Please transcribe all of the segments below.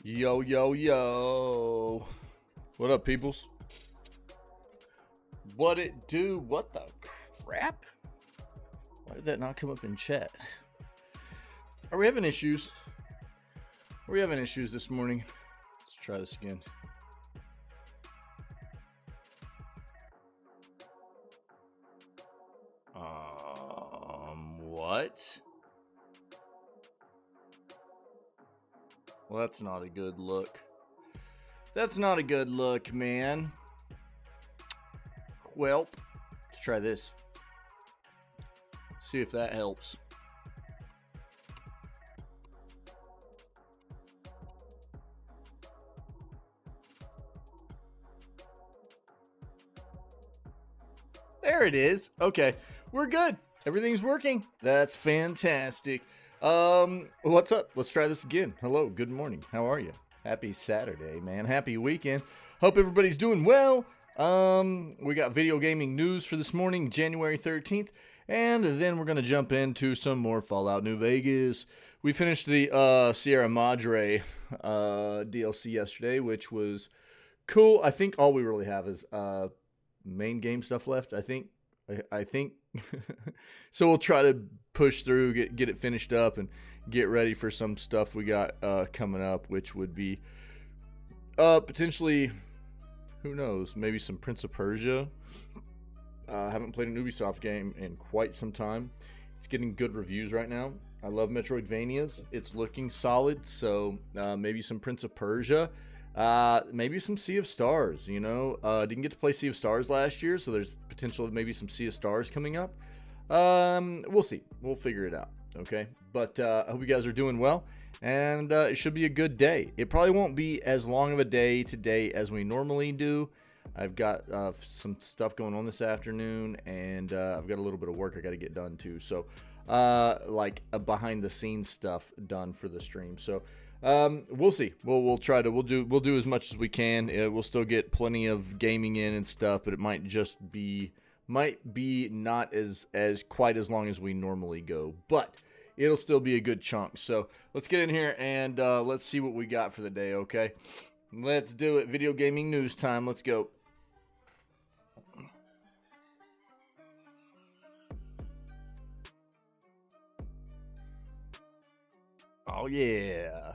Yo, yo, yo. What up, peoples? What it do? What the crap? Why did that not come up in chat? Are we having issues? Are we having issues this morning? Let's try this again. What? Well, that's not a good look. That's not a good look, man. Well, let's try this. See if that helps. There it is. Okay, we're good. Everything's working. That's fantastic. What's up? Let's try this again. Hello, good morning. How are you? Happy Saturday, man. Happy weekend. Hope everybody's doing well. We got video gaming news for this morning, January 13th, and then we're gonna jump into some more Fallout New Vegas. We finished the Sierra Madre DLC yesterday, which was cool. I think all we really have is main game stuff left. I think. So we'll try to push through, get it finished up, and get ready for some stuff we got coming up, which would be potentially, who knows, maybe some Prince of Persia. Haven't played an Ubisoft game in quite some time. It's getting good reviews right now. I love Metroidvanias. It's looking solid, so maybe some Prince of Persia. Maybe some Sea of Stars, you know. Didn't get to play Sea of Stars last year, so there's potential of maybe some Sea of Stars coming up. We'll see. We'll figure it out, okay? But I hope you guys are doing well, and it should be a good day. It probably won't be as long of a day today as we normally do. I've got some stuff going on this afternoon, and I've got a little bit of work I got to get done too. So, like behind the scenes stuff done for the stream. So, we'll see. We'll try to we'll do as much as we can. We'll still get plenty of gaming in and stuff, but it might be not as quite as long as we normally go, but it'll still be a good chunk. So let's get in here and let's see what we got for the day. Okay, let's do it. Video gaming news time. Let's go. Oh yeah.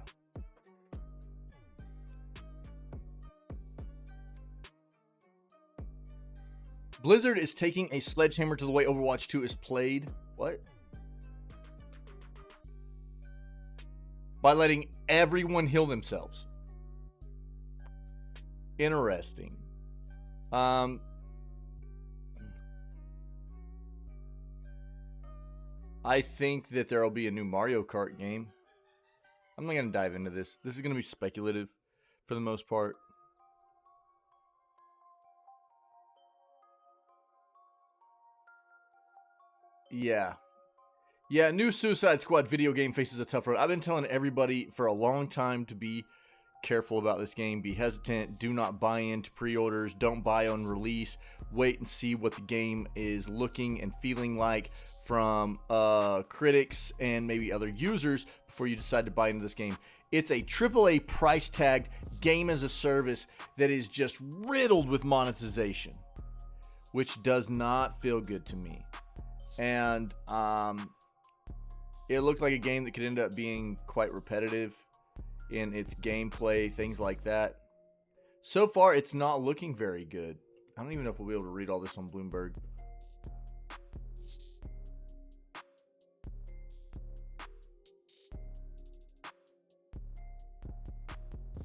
Blizzard is taking a sledgehammer to the way Overwatch 2 is played. What? By letting everyone heal themselves. Interesting. I think that there will be a new Mario Kart game. I'm not going to dive into this. This is going to be speculative for the most part. Yeah, new Suicide Squad video game faces a tough road. I've been telling everybody for a long time to be careful about this game. Be hesitant. Do not buy into pre-orders. Don't buy on release. Wait and see what the game is looking and feeling like from critics and maybe other users before you decide to buy into this game. It's a AAA price tagged game as a service that is just riddled with monetization, which does not feel good to me. And it looked like a game that could end up being quite repetitive in its gameplay, things like that. So far, it's not looking very good. I don't even know if we'll be able to read all this on Bloomberg.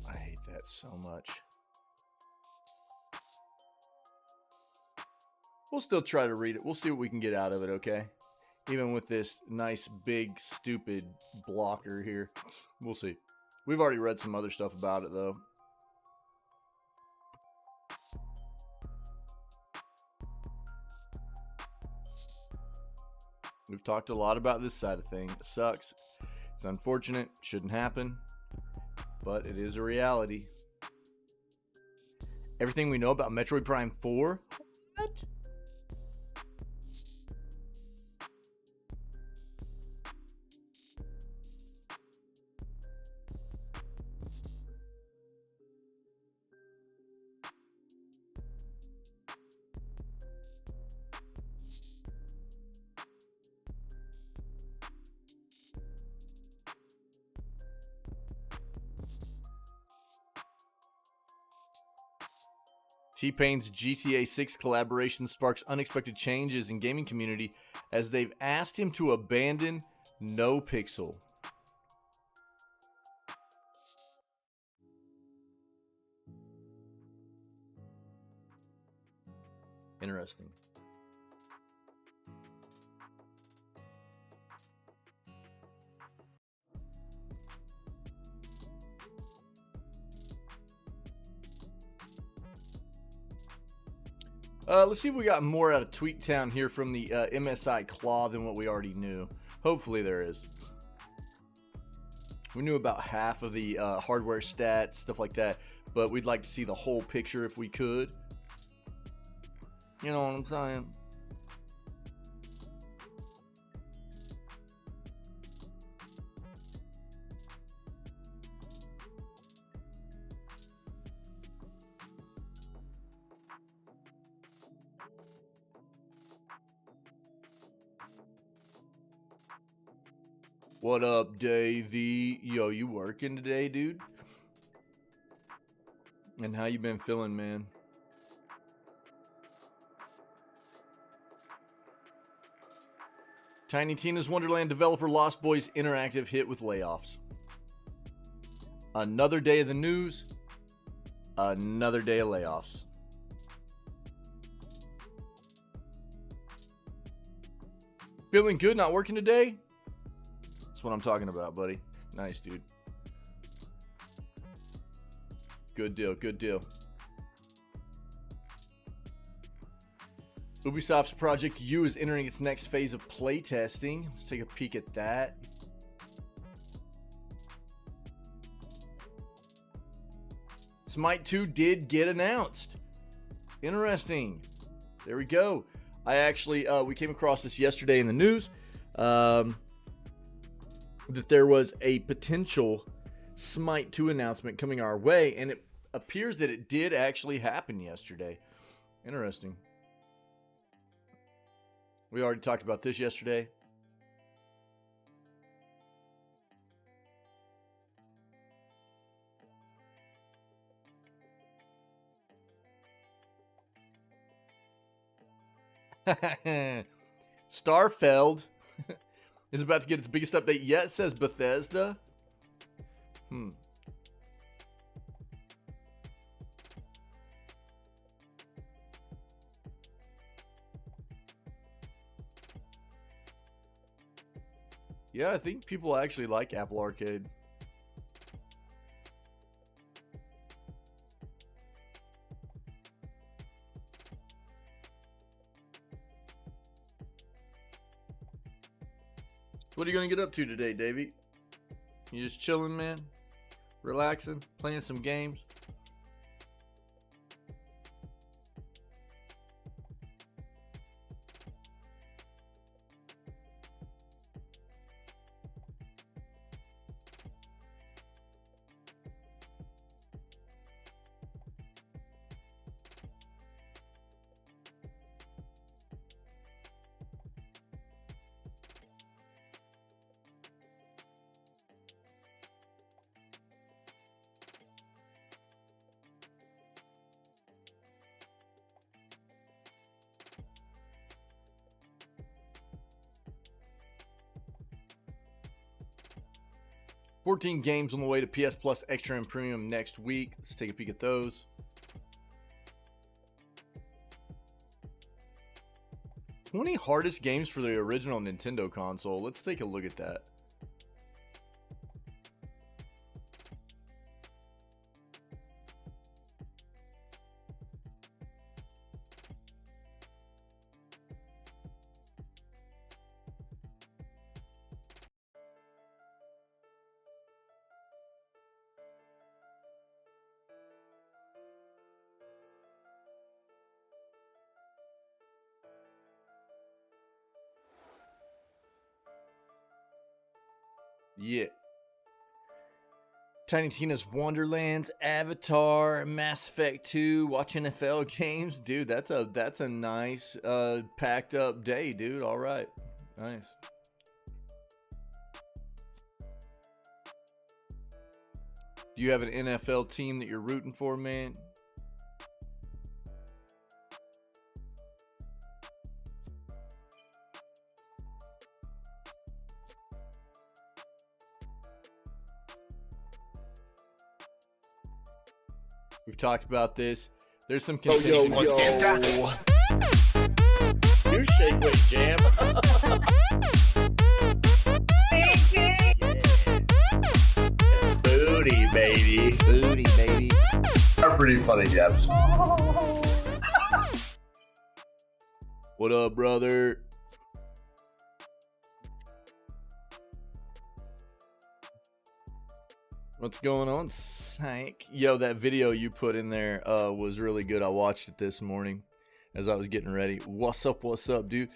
I hate that so much. We'll still try to read it. We'll see what we can get out of it, okay? Even with this nice, big, stupid blocker here. We'll see. We've already read some other stuff about it, though. We've talked a lot about this side of things. It sucks. It's unfortunate. Shouldn't happen. But it is a reality. Everything we know about Metroid Prime 4? What? T-Pain's GTA 6 collaboration sparks unexpected changes in gaming community as they've asked him to abandon No Pixel. Interesting. Let's see if we got more out of Tweet Town here from the MSI Claw than what we already knew. Hopefully there is. We knew about half of the hardware stats, stuff like that, but we'd like to see the whole picture if we could. You know what I'm saying? What up, Davey? Yo, you working today, dude? And how you been feeling, man? Tiny Tina's Wonderland developer Lost Boys Interactive hit with layoffs. Another day of the news. Another day of layoffs. Feeling good, not working today? That's what I'm talking about, buddy. Nice, dude. Good deal, good deal. Ubisoft's Project U is entering its next phase of playtesting. Let's take a peek at that. Smite 2 did get announced. Interesting. There we go. I actually, we came across this yesterday in the news, that there was a potential Smite 2 announcement coming our way, and it appears that it did actually happen yesterday. Interesting. We already talked about this yesterday. Starfield is about to get its biggest update yet, says Bethesda. Yeah, I think people actually like Apple Arcade. What are you going to get up to today, Davey? You just chilling, man? Relaxing? Playing some games? $14 games on the way to PS Plus Extra and Premium next week. Let's take a peek at those. $20 hardest games for the original Nintendo console. Let's take a look at that. Yeah. Tiny Tina's Wonderlands, Avatar, Mass Effect 2, watch NFL games. Dude, that's a nice packed up day, dude. All right. Nice. Do you have an NFL team that you're rooting for, man? We've talked about this. There's some Yo, contingency. You shake with jam. Booty, baby. Booty, baby. Are pretty funny, Jabs. What up, brother? What's going on, Sank? Yo, that video you put in there was really good. I watched it this morning as I was getting ready. What's up, dude?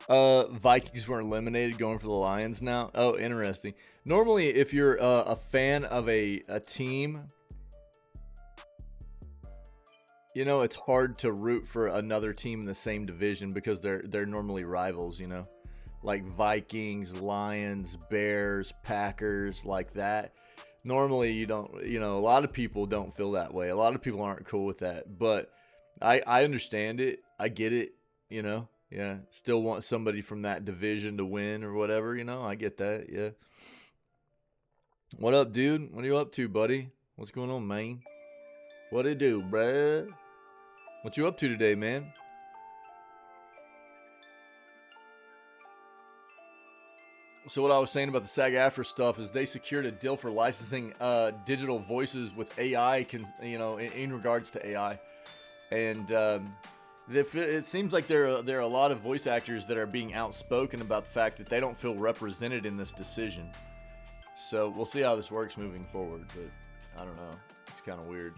Vikings were eliminated, going for the Lions now. Oh, interesting. Normally, if you're a fan of a team, you know, it's hard to root for another team in the same division because they're normally rivals, you know? Like Vikings, Lions, Bears, Packers, like that. Normally, you don't, you know, a lot of people don't feel that way. A lot of people aren't cool with that. But I understand it. I get it, you know. Yeah, still want somebody from that division to win or whatever, you know. I get that, yeah. What up, dude? What are you up to, buddy? What's going on, man? What it do, bruh? What you up to today, man? So what I was saying about the SAG-AFTRA stuff is they secured a deal for licensing digital voices with AI, you know, in regards to AI. And it seems like there are a lot of voice actors that are being outspoken about the fact that they don't feel represented in this decision. So we'll see how this works moving forward, but I don't know. It's kind of weird.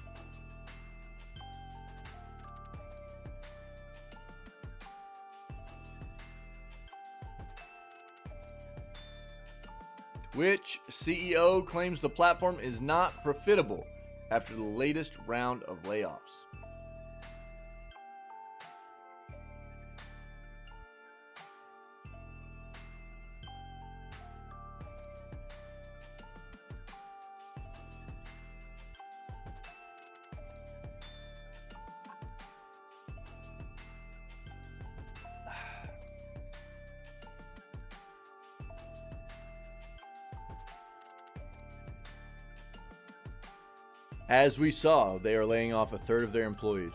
Twitch CEO claims the platform is not profitable after the latest round of layoffs. As we saw, they are laying off a third of their employees.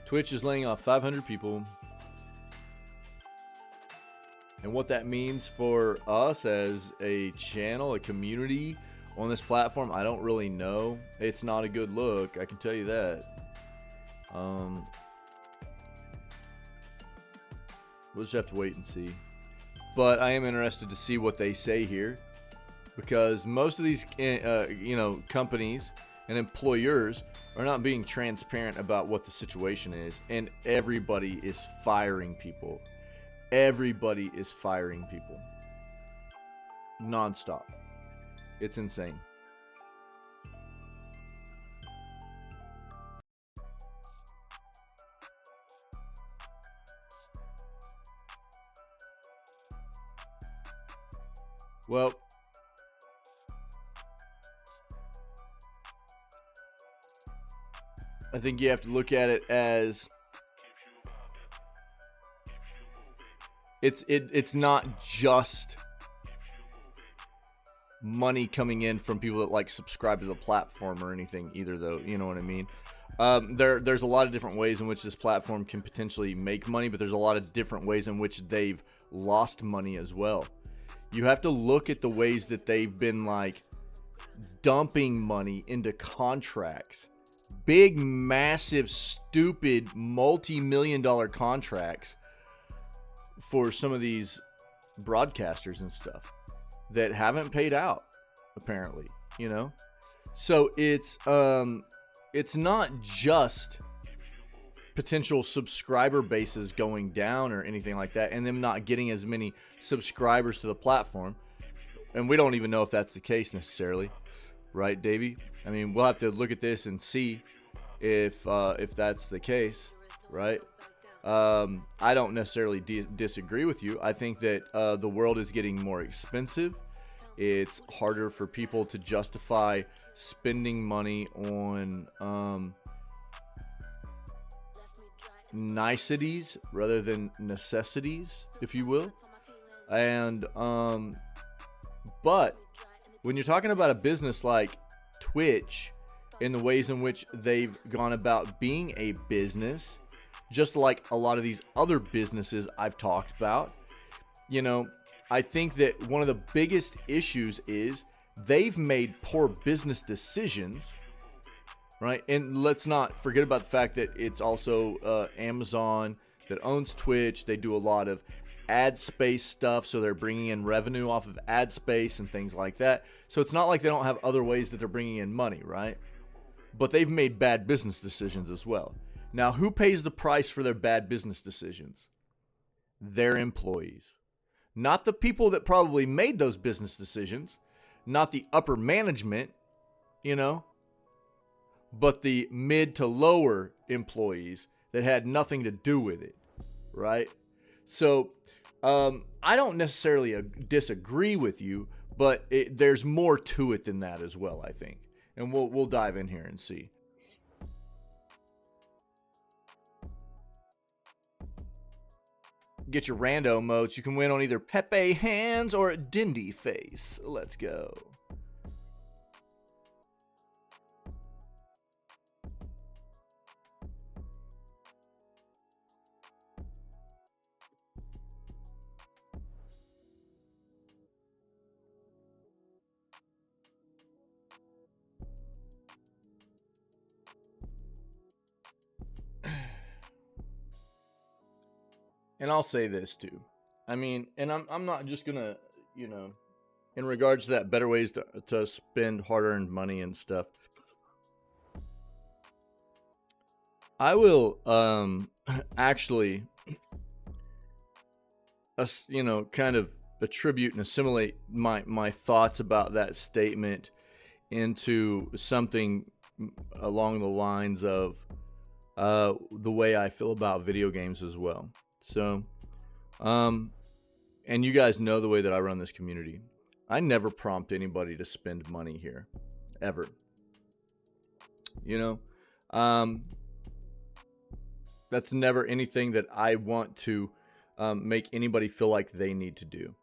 Twitch is laying off 500 people. And what that means for us as a channel, a community on this platform, I don't really know. It's not a good look, I can tell you that. We'll just have to wait and see. But I am interested to see what they say here, because most of these, you know, companies and employers are not being transparent about what the situation is, and everybody is firing people. Everybody is firing people nonstop. It's insane. Well, I think you have to look at it as it's not just money coming in from people that like subscribe to the platform or anything either, though. You know what I mean? There's a lot of different ways in which this platform can potentially make money, but there's a lot of different ways in which they've lost money as well. You have to look at the ways that they've been like dumping money into contracts. Big, massive, stupid, multi-million-dollar contracts for some of these broadcasters and stuff that haven't paid out, apparently, you know? So it's not just potential subscriber bases going down or anything like that, and them not getting as many subscribers to the platform. And we don't even know if that's the case necessarily. Right, Davey? I mean, we'll have to look at this and see if that's the case, right? I don't necessarily disagree with you. I think that the world is getting more expensive. It's harder for people to justify spending money on niceties rather than necessities, if you will. And but when you're talking about a business like Twitch in the ways in which they've gone about being a business, just like a lot of these other businesses I've talked about. You know, I think that one of the biggest issues is they've made poor business decisions, right? And let's not forget about the fact that it's also Amazon that owns Twitch. They do a lot of ad space stuff, so they're bringing in revenue off of ad space and things like that. So it's not like they don't have other ways that they're bringing in money, right? But they've made bad business decisions as well. Now, who pays the price for their bad business decisions? Their employees. Not the people that probably made those business decisions, not the upper management, you know, but the mid to lower employees that had nothing to do with it, right? So I don't necessarily disagree with you, but there's more to it than that as well, I think. And we'll dive in here and see. Get your rando emotes. You can win on either Pepe Hands or Dindy Face. Let's go. And I'll say this too. I mean, and I'm not just gonna, you know, in regards to that, better ways to spend hard-earned money and stuff. I will actually, you know, kind of attribute and assimilate my thoughts about that statement into something along the lines of the way I feel about video games as well. So, and you guys know the way that I run this community. I never prompt anybody to spend money here, ever. You know, that's never anything that I want to make anybody feel like they need to do.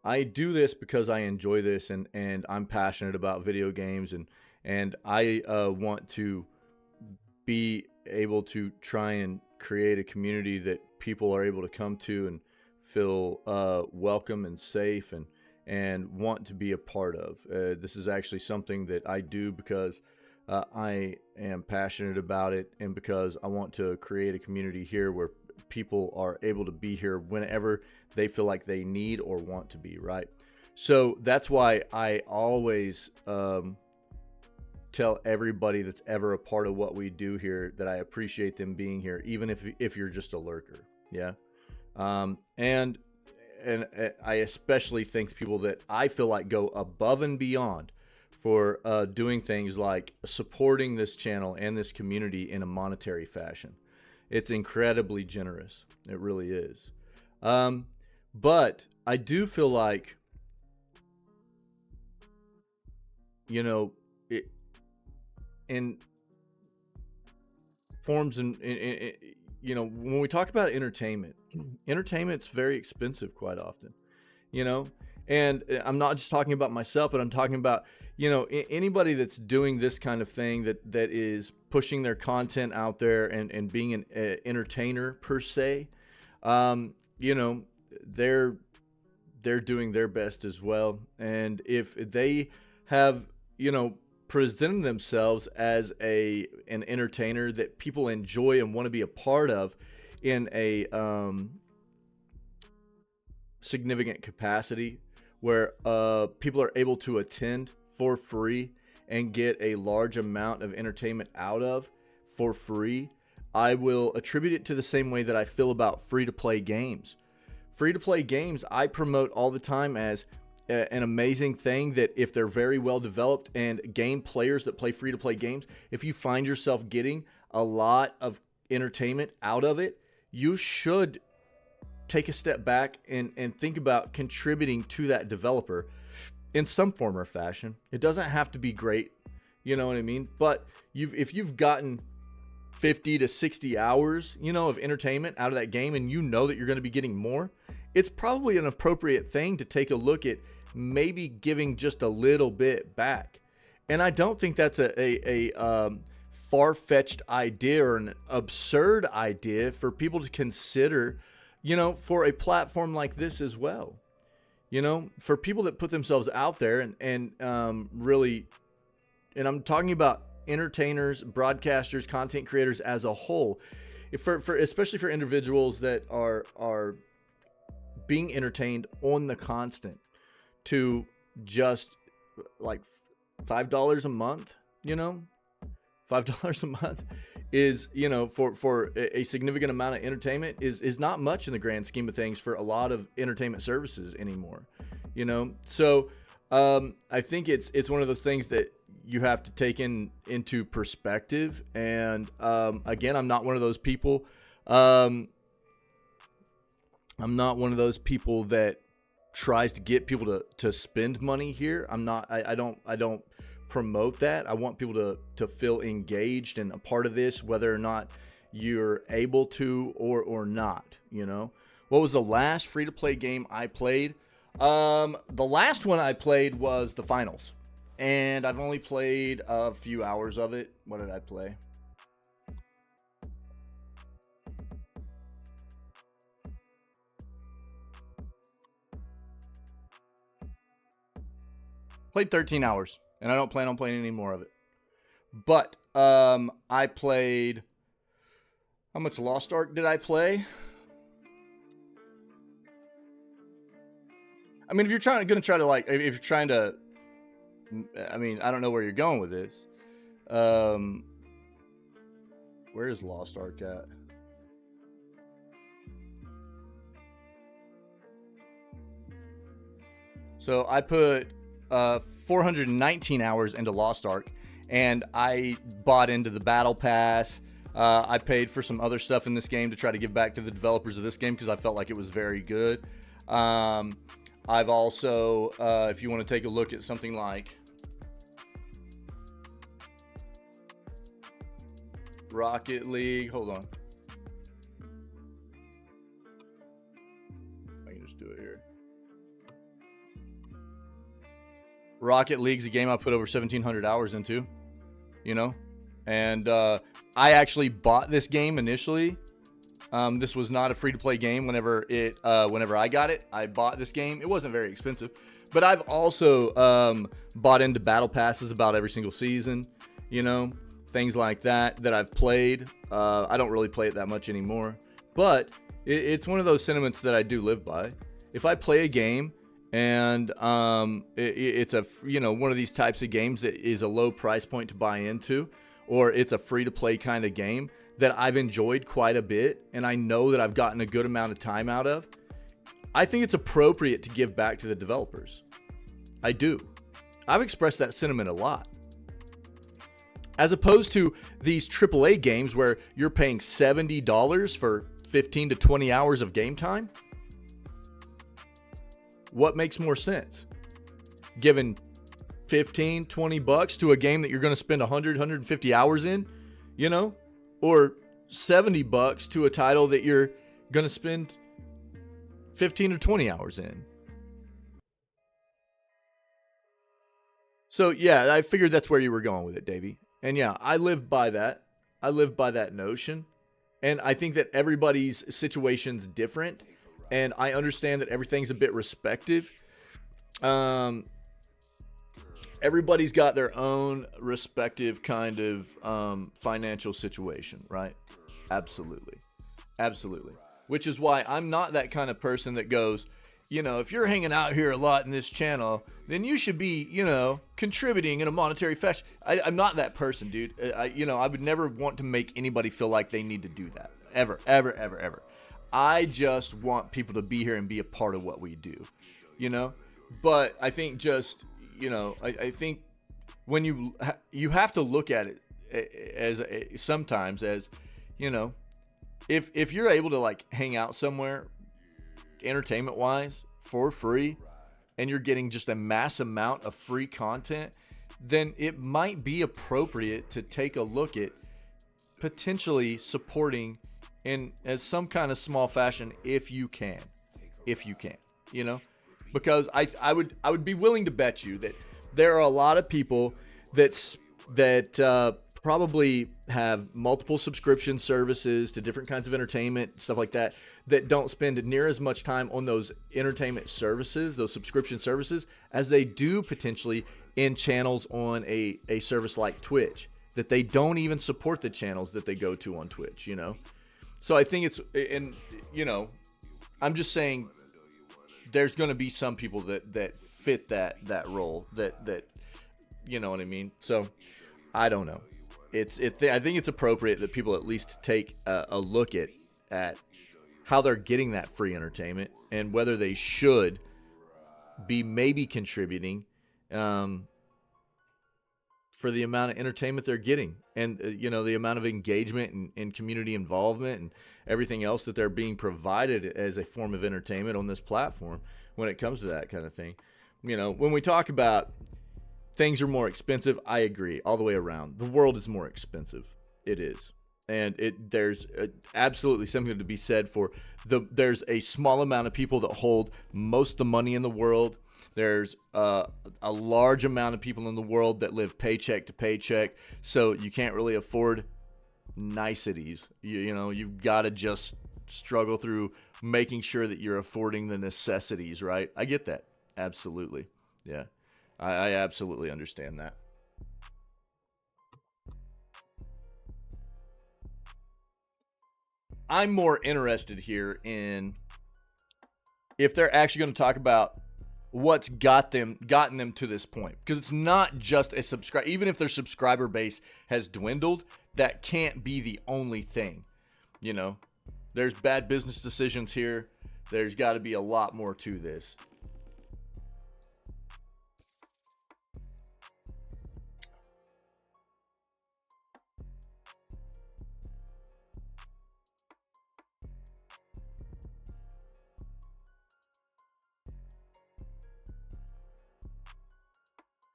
I do this because I enjoy this, and I'm passionate about video games, and I want to be able to try and create a community that people are able to come to and feel welcome and safe and want to be a part of. This is actually something that I do because I am passionate about it, and because I want to create a community here where people are able to be here whenever they feel like they need or want to be, right? So that's why I always tell everybody that's ever a part of what we do here that I appreciate them being here, even if you're just a lurker. Yeah. And I especially thank people that I feel like go above and beyond for doing things like supporting this channel and this community in a monetary fashion. It's incredibly generous. It really is. But I do feel like, you know, in forms and you know, when we talk about entertainment's very expensive quite often, you know, and I'm not just talking about myself, but I'm talking about, you know, anybody that's doing this kind of thing that is pushing their content out there and being an entertainer per se, you know, they're doing their best as well. And if they have, you know, presenting themselves as an entertainer that people enjoy and want to be a part of in a significant capacity, where people are able to attend for free and get a large amount of entertainment out of for free, I will attribute it to the same way that I feel about free-to-play games. Free-to-play games I promote all the time as an amazing thing, that if they're very well developed and game players that play free-to-play games, if you find yourself getting a lot of entertainment out of it, you should take a step back and think about contributing to that developer in some form or fashion. It doesn't have to be great, you know what I mean? But if you've gotten 50 to 60 hours, you know, of entertainment out of that game, and you know that you're going to be getting more, it's probably an appropriate thing to take a look at maybe giving just a little bit back. And I don't think that's a far-fetched idea or an absurd idea for people to consider, for a platform like this as well. For people that put themselves out there and really, and I'm talking about entertainers, broadcasters, content creators as a whole, especially for individuals that are being entertained on the constant, to just like $5 a month, $5 a month is, for a significant amount of entertainment is not much in the grand scheme of things for a lot of entertainment services anymore, So I think it's one of those things that you have to take into perspective. And again, I'm not one of those people. I'm not one of those people that tries to get people to spend money here. I don't promote that. I want people to feel engaged and a part of this, whether or not you're able to or not. What was the last free-to-play game I played? The last one I played was the finals, and I've only played a few hours of it. What did I play? Played 13 hours, and I don't plan on playing any more of it. But I played... How much Lost Ark did I play? I mean, if you're trying to, I mean, I don't know where you're going with this. Where is Lost Ark at? So I put 419 hours into Lost Ark, and I bought into the Battle Pass. I paid for some other stuff in this game to try to give back to the developers of this game because I felt like it was very good. I've also, if you want to take a look at something like Rocket League, hold on. I can just do it here. Rocket League's a game I put over 1,700 hours into, and I actually bought this game initially. This was not a free-to-play game. Whenever I got it, I bought this game. It wasn't very expensive, but I've also bought into battle passes about every single season, things like that I've played. I don't really play it that much anymore, but it's one of those sentiments that I do live by. If I play a game and it's one of these types of games that is a low price point to buy into, or it's a free-to-play kind of game that I've enjoyed quite a bit, and I know that I've gotten a good amount of time out of, I think it's appropriate to give back to the developers. I do. I've expressed that sentiment a lot. As opposed to these AAA games where you're paying $70 for 15 to 20 hours of game time. What makes more sense? Giving 15, 20 bucks to a game that you're going to spend 100, 150 hours in, or 70 bucks to a title that you're going to spend 15 or 20 hours in. So yeah, I figured that's where you were going with it, Davey. And yeah, I live by that. I live by that notion. And I think that everybody's situation's different. And I understand that everything's a bit respective. Everybody's got their own respective kind of financial situation, right? Absolutely. Absolutely. Which is why I'm not that kind of person that goes, if you're hanging out here a lot in this channel, then you should be, contributing in a monetary fashion. I'm not that person, dude. I would never want to make anybody feel like they need to do that. Ever, ever, ever, ever. I just want people to be here and be a part of what we do, But I think just, I think when you have to look at it as sometimes as, if you're able to like hang out somewhere entertainment wise for free and you're getting just a mass amount of free content, then it might be appropriate to take a look at potentially supporting in as some kind of small fashion if you can, because I would be willing to bet you that there are a lot of people that probably have multiple subscription services to different kinds of entertainment, stuff like that, that don't spend near as much time on those entertainment services, those subscription services, as they do potentially in channels on a service like Twitch, that they don't even support the channels that they go to on Twitch, you know? So I think it's, and, you know, I'm just saying there's going to be some people that fit that role, that, you know what I mean? So I don't know. I think it's appropriate that people at least take a look at how they're getting that free entertainment and whether they should be maybe contributing for the amount of entertainment they're getting, and you know, the amount of engagement and community involvement and everything else that they're being provided as a form of entertainment on this platform when it comes to that kind of thing. You know, when we talk about things are more expensive, I agree all the way around. The world is more expensive. It is. And there's absolutely something to be said for there's a small amount of people that hold most of the money in the world. There's a large amount of people in the world that live paycheck to paycheck, so you can't really afford niceties. You know, you've got to just struggle through making sure that you're affording the necessities, right? I get that. Absolutely. Yeah. I absolutely understand that. I'm more interested here in if they're actually going to talk about what's gotten them to this point, because it's not just a subscribe. Even if their subscriber base has dwindled, that can't be the only thing. You know, there's bad business decisions here. There's got to be a lot more to this.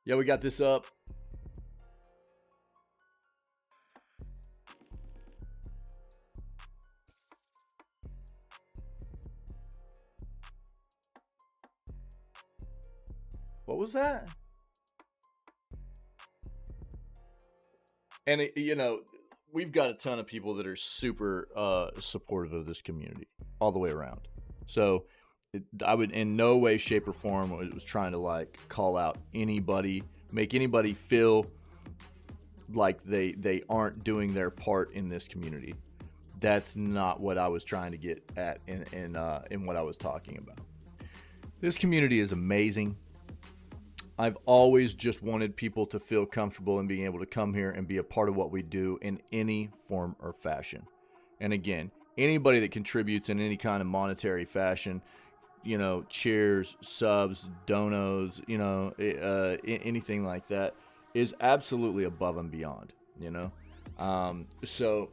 Yeah, we got this up. What was that? And, you know, we've got a ton of people that are super supportive of this community all the way around. So I would in no way, shape, or form was trying to like call out anybody, make anybody feel like they aren't doing their part in this community. That's not what I was trying to get at in what I was talking about. This community is amazing. I've always just wanted people to feel comfortable in being able to come here and be a part of what we do in any form or fashion. And again, anybody that contributes in any kind of monetary fashion, you know, cheers, subs, donos, you know, anything like that is absolutely above and beyond, you know. So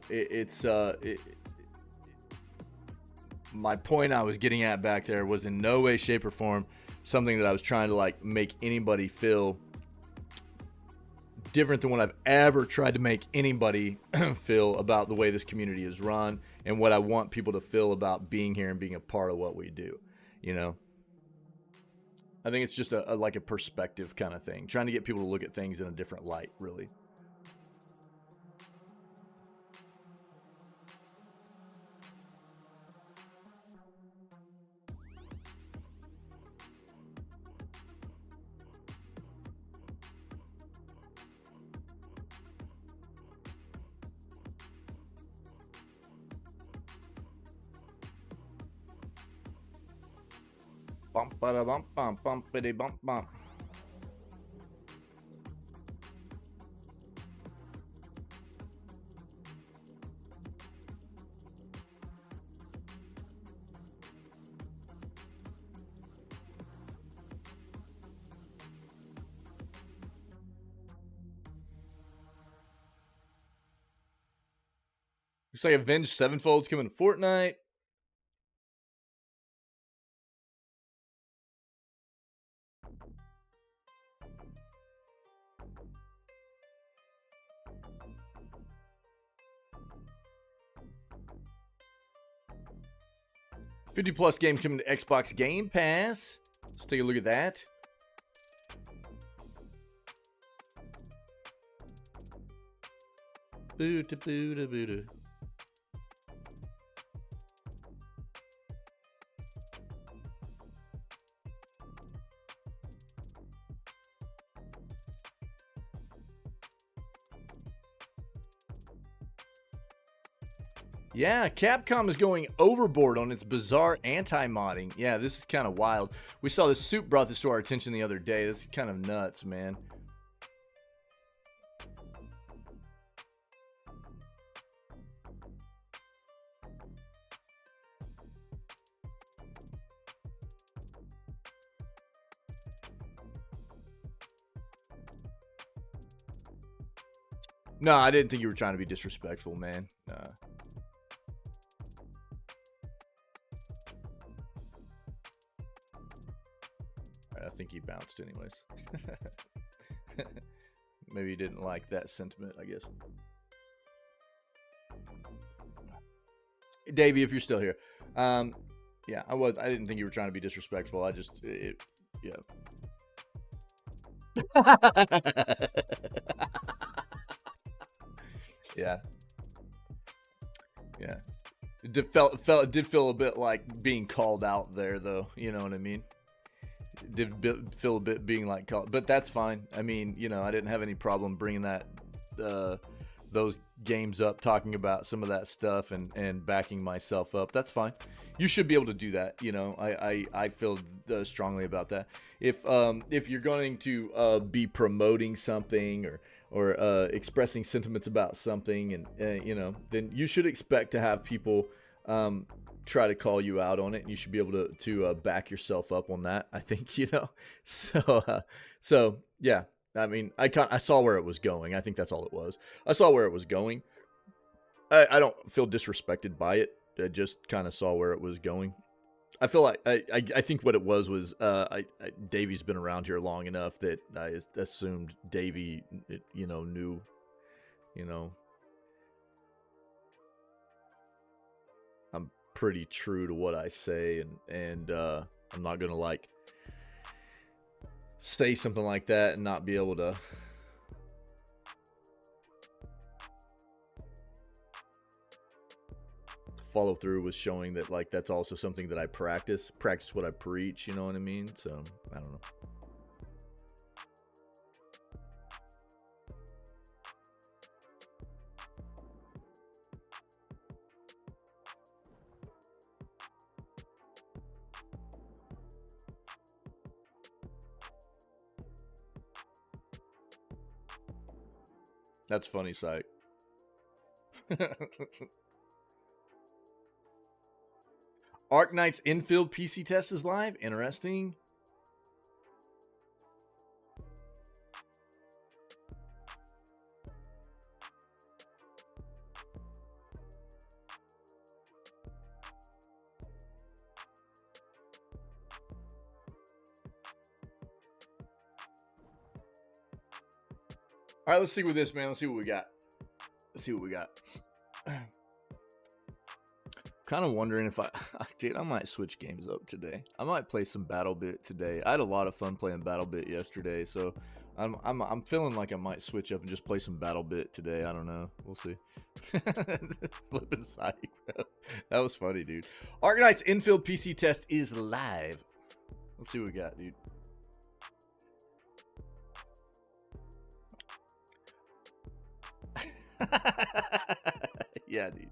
my point I was getting at back there was in no way, shape, or form something that I was trying to like make anybody feel different than what I've ever tried to make anybody feel about the way this community is run and what I want people to feel about being here and being a part of what we do. You know, I think it's just a like a perspective kind of thing, trying to get people to look at things in a different light, really. Bump, bada, bump, bump, bump, biddy, bump, bump. Looks like Avenged Sevenfold's coming to Fortnite. $50+ games coming to Xbox Game Pass. Let's take a look at that. Boo-da, boo-da, boo-da. Yeah, Capcom is going overboard on its bizarre anti-modding. Yeah, this is kind of wild. We saw this Soup brought this to our attention the other day. This is kind of nuts, man. No, I didn't think you were trying to be disrespectful, man. I think he bounced anyways. Maybe he didn't like that sentiment, I guess. Davey, if you're still here. Yeah, I didn't think you were trying to be disrespectful. I just, yeah. Yeah. Yeah. It did feel a bit like being called out there, though. You know what I mean? It did feel a bit being like called, but that's fine. I mean, you know, I didn't have any problem bringing that those games up, talking about some of that stuff and backing myself up. That's fine. You should be able to do that. You know, I feel strongly about that. If you're going to be promoting something or expressing sentiments about something, and you know, then you should expect to have people try to call you out on it, and you should be able to back yourself up on that. I think, you know, so yeah. I mean, I saw where it was going. I think that's all it was. I saw where it was going. I don't feel disrespected by it. I just kind of saw where it was going. I feel like I think what it was Davey's been around here long enough that I assumed Davey, you know, knew, you know, I'm pretty true to what I say, and I'm not gonna like say something like that and not be able to follow through with showing that, like, that's also something that I practice what I preach, you know what I mean? So I don't know. That's funny, Syke. Arc Knight's infield PC test is live. Interesting. All right, let's see with this, man. Let's see what we got. Kind of wondering if dude, I might switch games up today. I might play some BattleBit today. I had a lot of fun playing BattleBit yesterday, so I'm feeling like I might switch up and just play some BattleBit today. I don't know. We'll see. Flipping side, bro. That was funny, dude. Arc Knight's infield PC test is live. Let's see what we got, dude. Yeah, dude.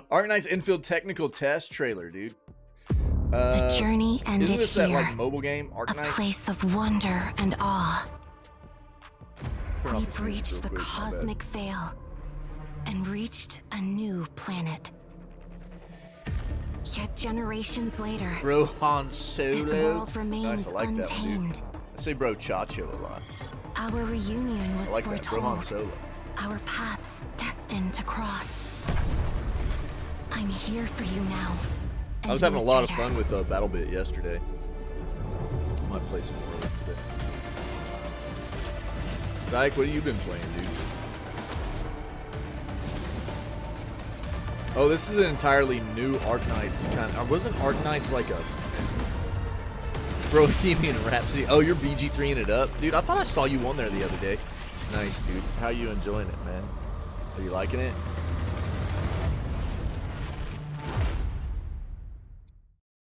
Arc Knight's infield technical test trailer, dude. The journey ended isn't this here. That, like, mobile game, Arc Knight? A place of wonder and awe. Turn We off the music breached real the quick, my bad. cosmic veil and reached a new planet. Yet generations later, Bro Han this Solo. world remains Nice, I like that one, untamed. dude. I say Bro Chacho a lot. Our reunion was I like that. Bro Han foretold. Solo. Our paths destined to cross. I'm here for you now. I was having a lot of fun with BattleBit yesterday. I might play some more of it today. Stike, what have you been playing, dude? Oh, this is an entirely new Arc Knights kind of. Wasn't Arc Knights like a Bohemian Rhapsody? Oh, you're BG3ing it up, dude. I thought I saw you on there the other day. Nice, dude. How you enjoying it, man? Are you liking it?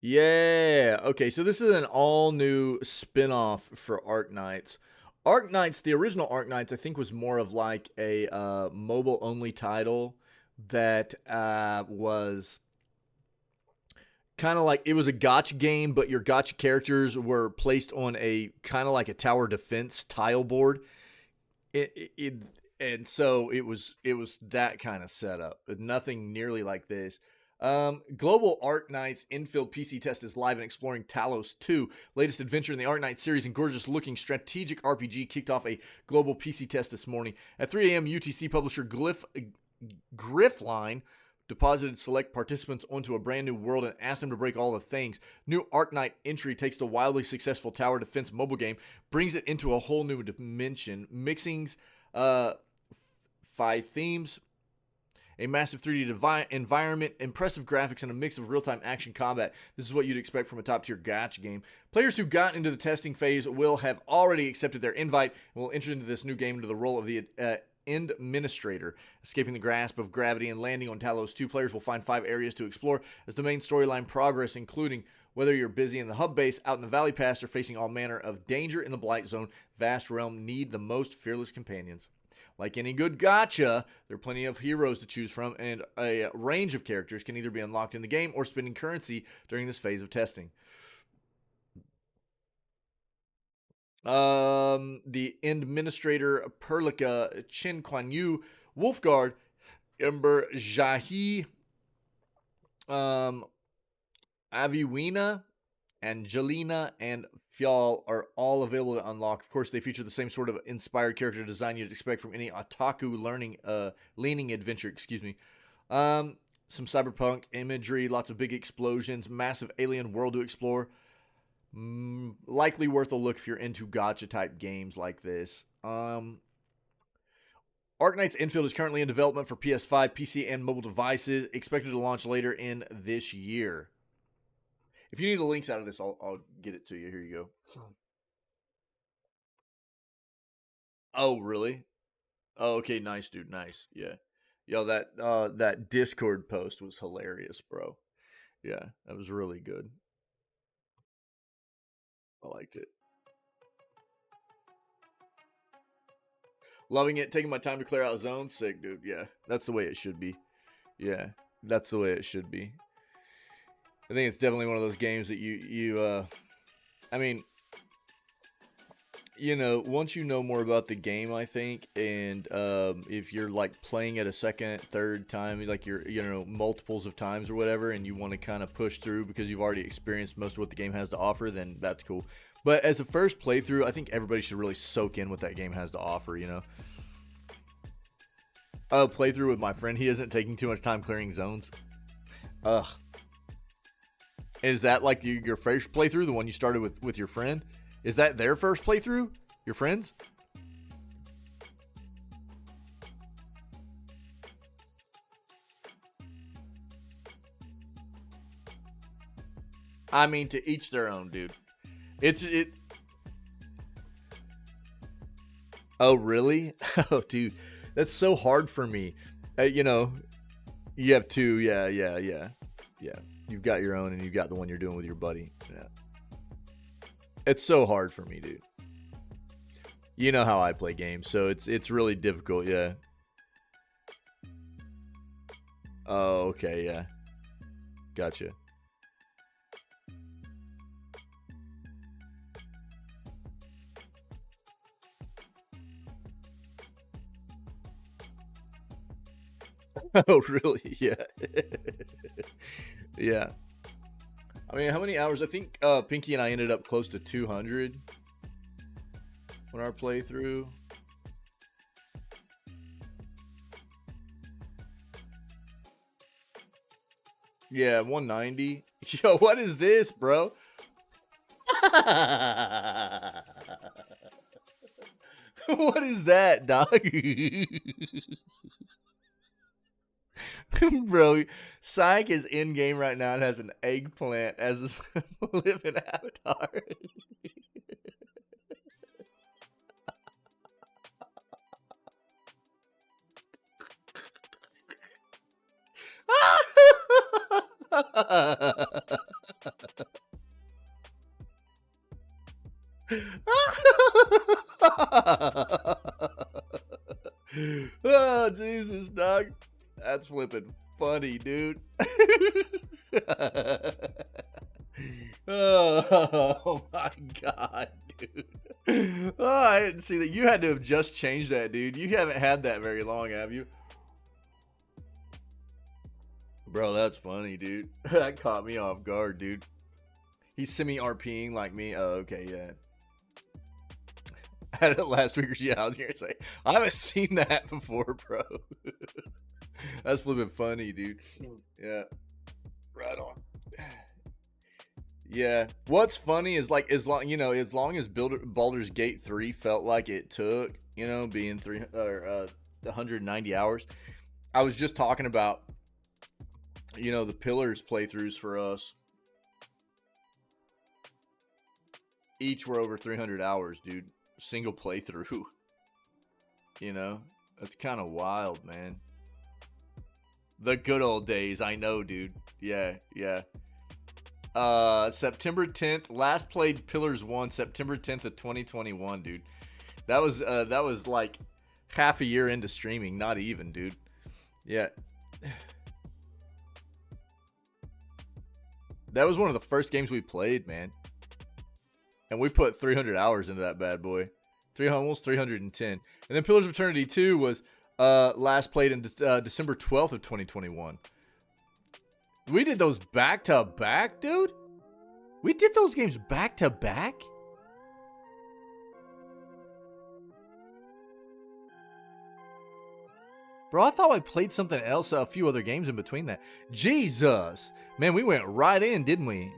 Yeah. Okay, so this is an all-new spin-off for Arknights. Arknights, the original Arknights, I think was more of like a mobile-only title that was kind of like, it was a gotcha game, but your gotcha characters were placed on a kind of like a tower defense tile board. And so it was that kind of setup, but nothing nearly like this. Global Arknights infield PC test is live and exploring Talos 2, latest adventure in the Arknights series and gorgeous looking strategic RPG, kicked off a global PC test this morning. At 3 a.m., UTC publisher Griffline deposited select participants onto a brand new world and asked them to break all the things. New Arknight entry takes the wildly successful tower defense mobile game, brings it into a whole new dimension, mixing 5 themes, a massive 3D environment, impressive graphics, and a mix of real-time action combat. This is what you'd expect from a top-tier gacha game. Players who got into the testing phase will have already accepted their invite and will enter into this new game into the role of the Administrator. Escaping the grasp of gravity and landing on Talos 2, players will find 5 areas to explore as the main storyline progress, including whether you're busy in the hub base, out in the valley pass, or facing all manner of danger in the Blight Zone. Vast realm need the most fearless companions. Like any good gacha, there are plenty of heroes to choose from, and a range of characters can either be unlocked in the game or spending currency during this phase of testing. The Administrator, Perlica, Chen Kuan Yu, Wolfguard, Ember Jahi, Aviwina, Angelina, and Fjall are all available to unlock. Of course, they feature the same sort of inspired character design you'd expect from any otaku leaning adventure. Excuse me. Some cyberpunk imagery, lots of big explosions, massive alien world to explore. Likely worth a look if you're into gacha type games like this. Arknights Infield is currently in development for PS5, PC, and mobile devices, expected to launch later in this year. If you need the links out of this, I'll get it to you. Here you go. Oh, really? Oh, okay, nice, dude, nice. Yeah. Yo, that Discord post was hilarious, bro. Yeah, that was really good. I liked it. Loving it. Taking my time to clear out zones. Sick, dude. Yeah, that's the way it should be. Yeah, that's the way it should be. I think it's definitely one of those games that I mean, you know, once you know more about the game, I think, and if you're like playing it a second, third time, like you're, you know, multiples of times or whatever, and you want to kind of push through because you've already experienced most of what the game has to offer, then that's cool. But as a first playthrough, I think everybody should really soak in what that game has to offer, you know. Oh, playthrough with my friend, he isn't taking too much time clearing zones. Ugh. Is that like your first playthrough, the one you started with your friend? Is that their first playthrough? Your friends? I mean, to each their own, dude. It. Oh, really? Oh, dude. That's so hard for me. You know, you have 2. Yeah. You've got your own, and you've got the one you're doing with your buddy. Yeah. It's so hard for me, dude. You know how I play games, so it's really difficult, yeah. Oh, okay, yeah. Gotcha. Oh, really? Yeah. Yeah. I mean, how many hours? I think Pinky and I ended up close to 200 on our playthrough. Yeah, 190. Yo, what is this, bro? What is that, dog? Bro, Psych is in game right now and has an eggplant as his living avatar. Oh, Jesus, dog. That's flipping funny, dude. Oh my God, dude. Oh, I didn't see that. You had to have just changed that, dude. You haven't had that very long, have you? Bro, that's funny, dude. That caught me off guard, dude. He's semi-RPing like me. Oh, okay, yeah. I had it last week. Yeah, I was here to say, I haven't seen that before, bro. That's flipping funny, dude. Yeah. Right on. Yeah. What's funny is like as long as Baldur's Gate 3 felt like it took, being 190 hours. I was just talking about the Pillars playthroughs for us. Each were over 300 hours, dude. Single playthrough. That's kind of wild, man. The good old days, I know, dude. Yeah. September 10th, last played Pillars 1, September 10th of 2021, dude. That was like half a year into streaming, not even, dude. Yeah. That was one of the first games we played, man. And we put 300 hours into that bad boy. Almost 310. And then Pillars of Eternity 2 was last played in December 12th of 2021. We did those back to back, dude? We did those games back to back? Bro, I thought I played something else, a few other games in between that. Jesus. Man, we went right in, didn't we?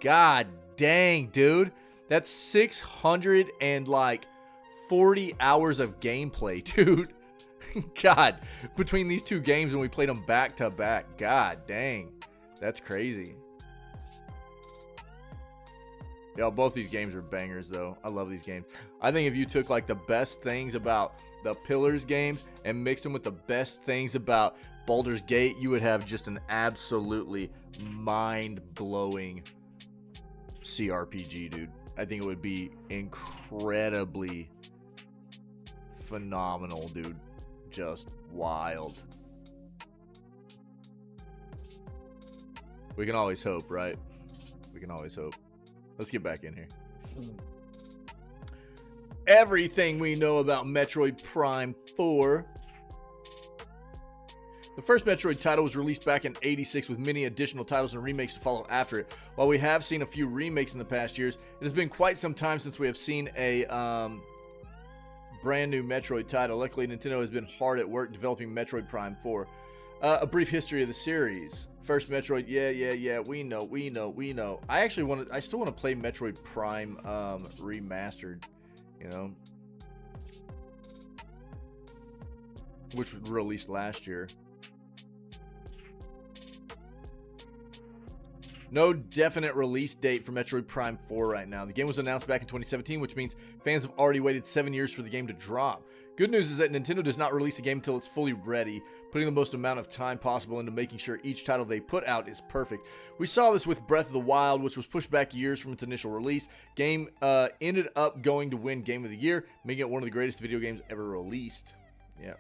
God dang, dude. That's 640 hours of gameplay, dude. God, between these two games when we played them back to back. God dang. That's crazy. Yo, both these games are bangers, though. I love these games. I think if you took, like, the best things about the Pillars games and mixed them with the best things about Baldur's Gate, you would have just an absolutely mind-blowing CRPG, dude. I think it would be incredibly phenomenal, dude. Just wild. We can always hope, right? We can always hope. Let's get back in here. Everything we know about Metroid Prime 4. The first Metroid title was released back in '86 with many additional titles and remakes to follow after it. While we have seen a few remakes in the past years, it has been quite some time since we have seen a brand new Metroid title. Luckily, Nintendo has been hard at work developing Metroid Prime 4. A brief history of the series. First Metroid, yeah, we know. I still want to play Metroid Prime Remastered, which was released last year. No definite release date for Metroid Prime 4 right now. The game was announced back in 2017, which means fans have already waited 7 years for the game to drop. Good news is that Nintendo does not release a game until it's fully ready, putting the most amount of time possible into making sure each title they put out is perfect. We saw this with Breath of the Wild, which was pushed back years from its initial release. Game ended up going to win Game of the Year, making it one of the greatest video games ever released. Yeah.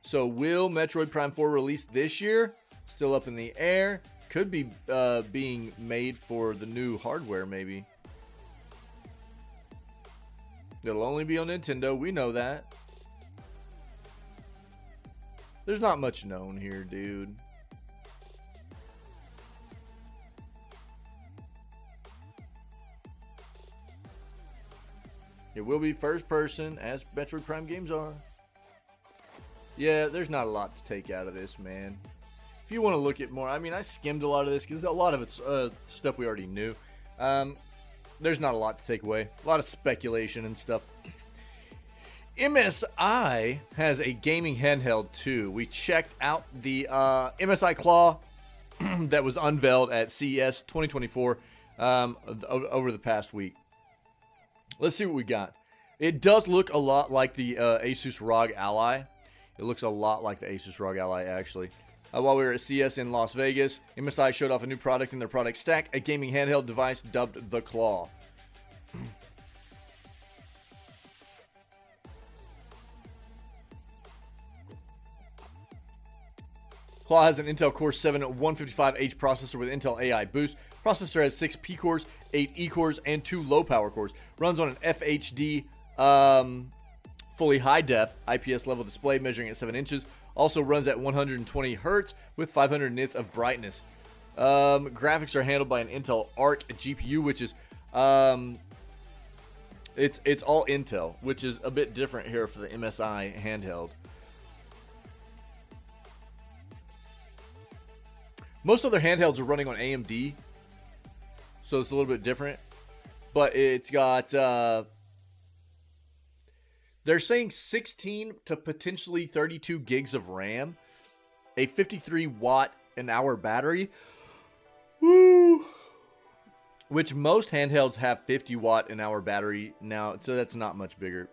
So will Metroid Prime 4 release this year? Still up in the air. Could be being made for the new hardware, maybe. It'll only be on Nintendo. We know that. There's not much known here, dude. It will be first person, as Metroid Prime games are. Yeah, there's not a lot to take out of this, man. If you want to look at more, I mean, I skimmed a lot of this because a lot of it's stuff we already knew. There's not a lot to take away. A lot of speculation and stuff. MSI has a gaming handheld too. We checked out the MSI Claw that was unveiled at CES 2024 over the past week. Let's see what we got. It does look a lot like the Asus ROG Ally. It looks a lot like the Asus ROG Ally, actually. While we were at CS in Las Vegas, MSI showed off a new product in their product stack, a gaming handheld device dubbed the Claw. Claw has an Intel Core 7 155H processor with Intel AI Boost. Processor has 6 P cores, 8 E cores, and 2 low power cores. Runs on an FHD fully high def IPS level display measuring at 7 inches. Also runs at 120 Hz with 500 nits of brightness. Graphics are handled by an Intel Arc GPU, which is it's all Intel, which is a bit different here for the MSI handheld. Most other handhelds are running on AMD, so it's a little bit different. But it's got, they're saying 16 to potentially 32 gigs of RAM, a 53 watt an hour battery, woo, which most handhelds have 50 watt an hour battery now, so that's not much bigger.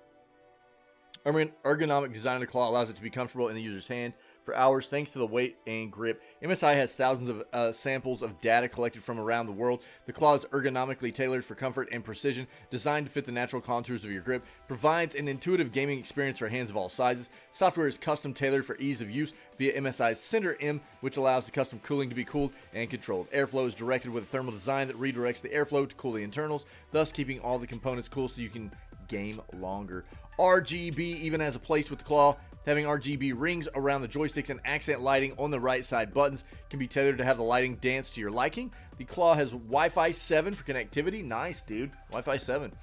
Ergonomic design of the Claw allows it to be comfortable in the user's hand for hours thanks to the weight and grip. MSI has thousands of samples of data collected from around the world. The Claw is ergonomically tailored for comfort and precision, designed to fit the natural contours of your grip, provides an intuitive gaming experience for hands of all sizes. Software is custom tailored for ease of use via MSI's Center M, which allows the custom cooling to be cooled and controlled. Airflow is directed with a thermal design that redirects the airflow to cool the internals, thus keeping all the components cool so you can game longer. RGB even has a place with the Claw. Having RGB rings around the joysticks and accent lighting on the right side buttons can be tailored to have the lighting dance to your liking. The Claw has Wi-Fi 7 for connectivity. Nice, dude. Wi-Fi 7.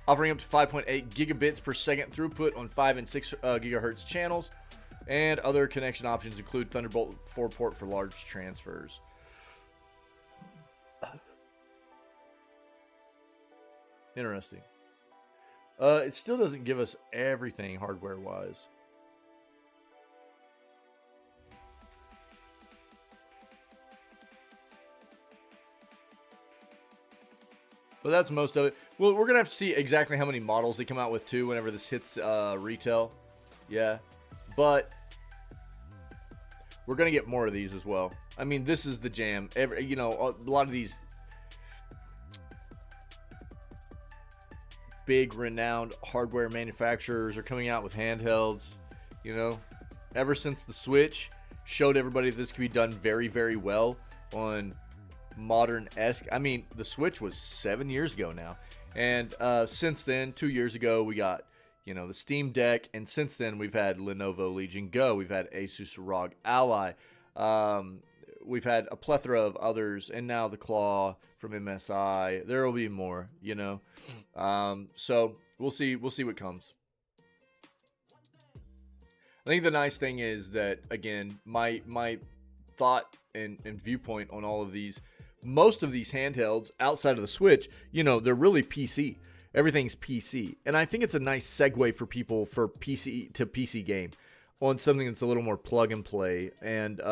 Offering up to 5.8 gigabits per second throughput on 5 and 6 gigahertz channels. And other connection options include Thunderbolt 4 port for large transfers. Interesting. It still doesn't give us everything hardware-wise. But that's most of it. Well, we're going to have to see exactly how many models they come out with, too, whenever this hits retail. Yeah. But we're going to get more of these as well. I mean, this is the jam. You know, a lot of these big renowned hardware manufacturers are coming out with handhelds, you know. Ever since the Switch showed everybody this could be done very, very well on modern-esque. I mean, the Switch was 7 years ago now. And since then, 2 years ago, we got, you know, the Steam Deck. And since then, we've had Lenovo Legion Go. We've had Asus ROG Ally. We've had a plethora of others. And now the Claw from MSI. There will be more, you know. So we'll see what comes. I think the nice thing is that, again, my thought and viewpoint on all of these, most of these handhelds outside of the Switch, you know, they're really PC. Everything's PC. And I think it's a nice segue for people for PC to PC game on something that's a little more plug and play and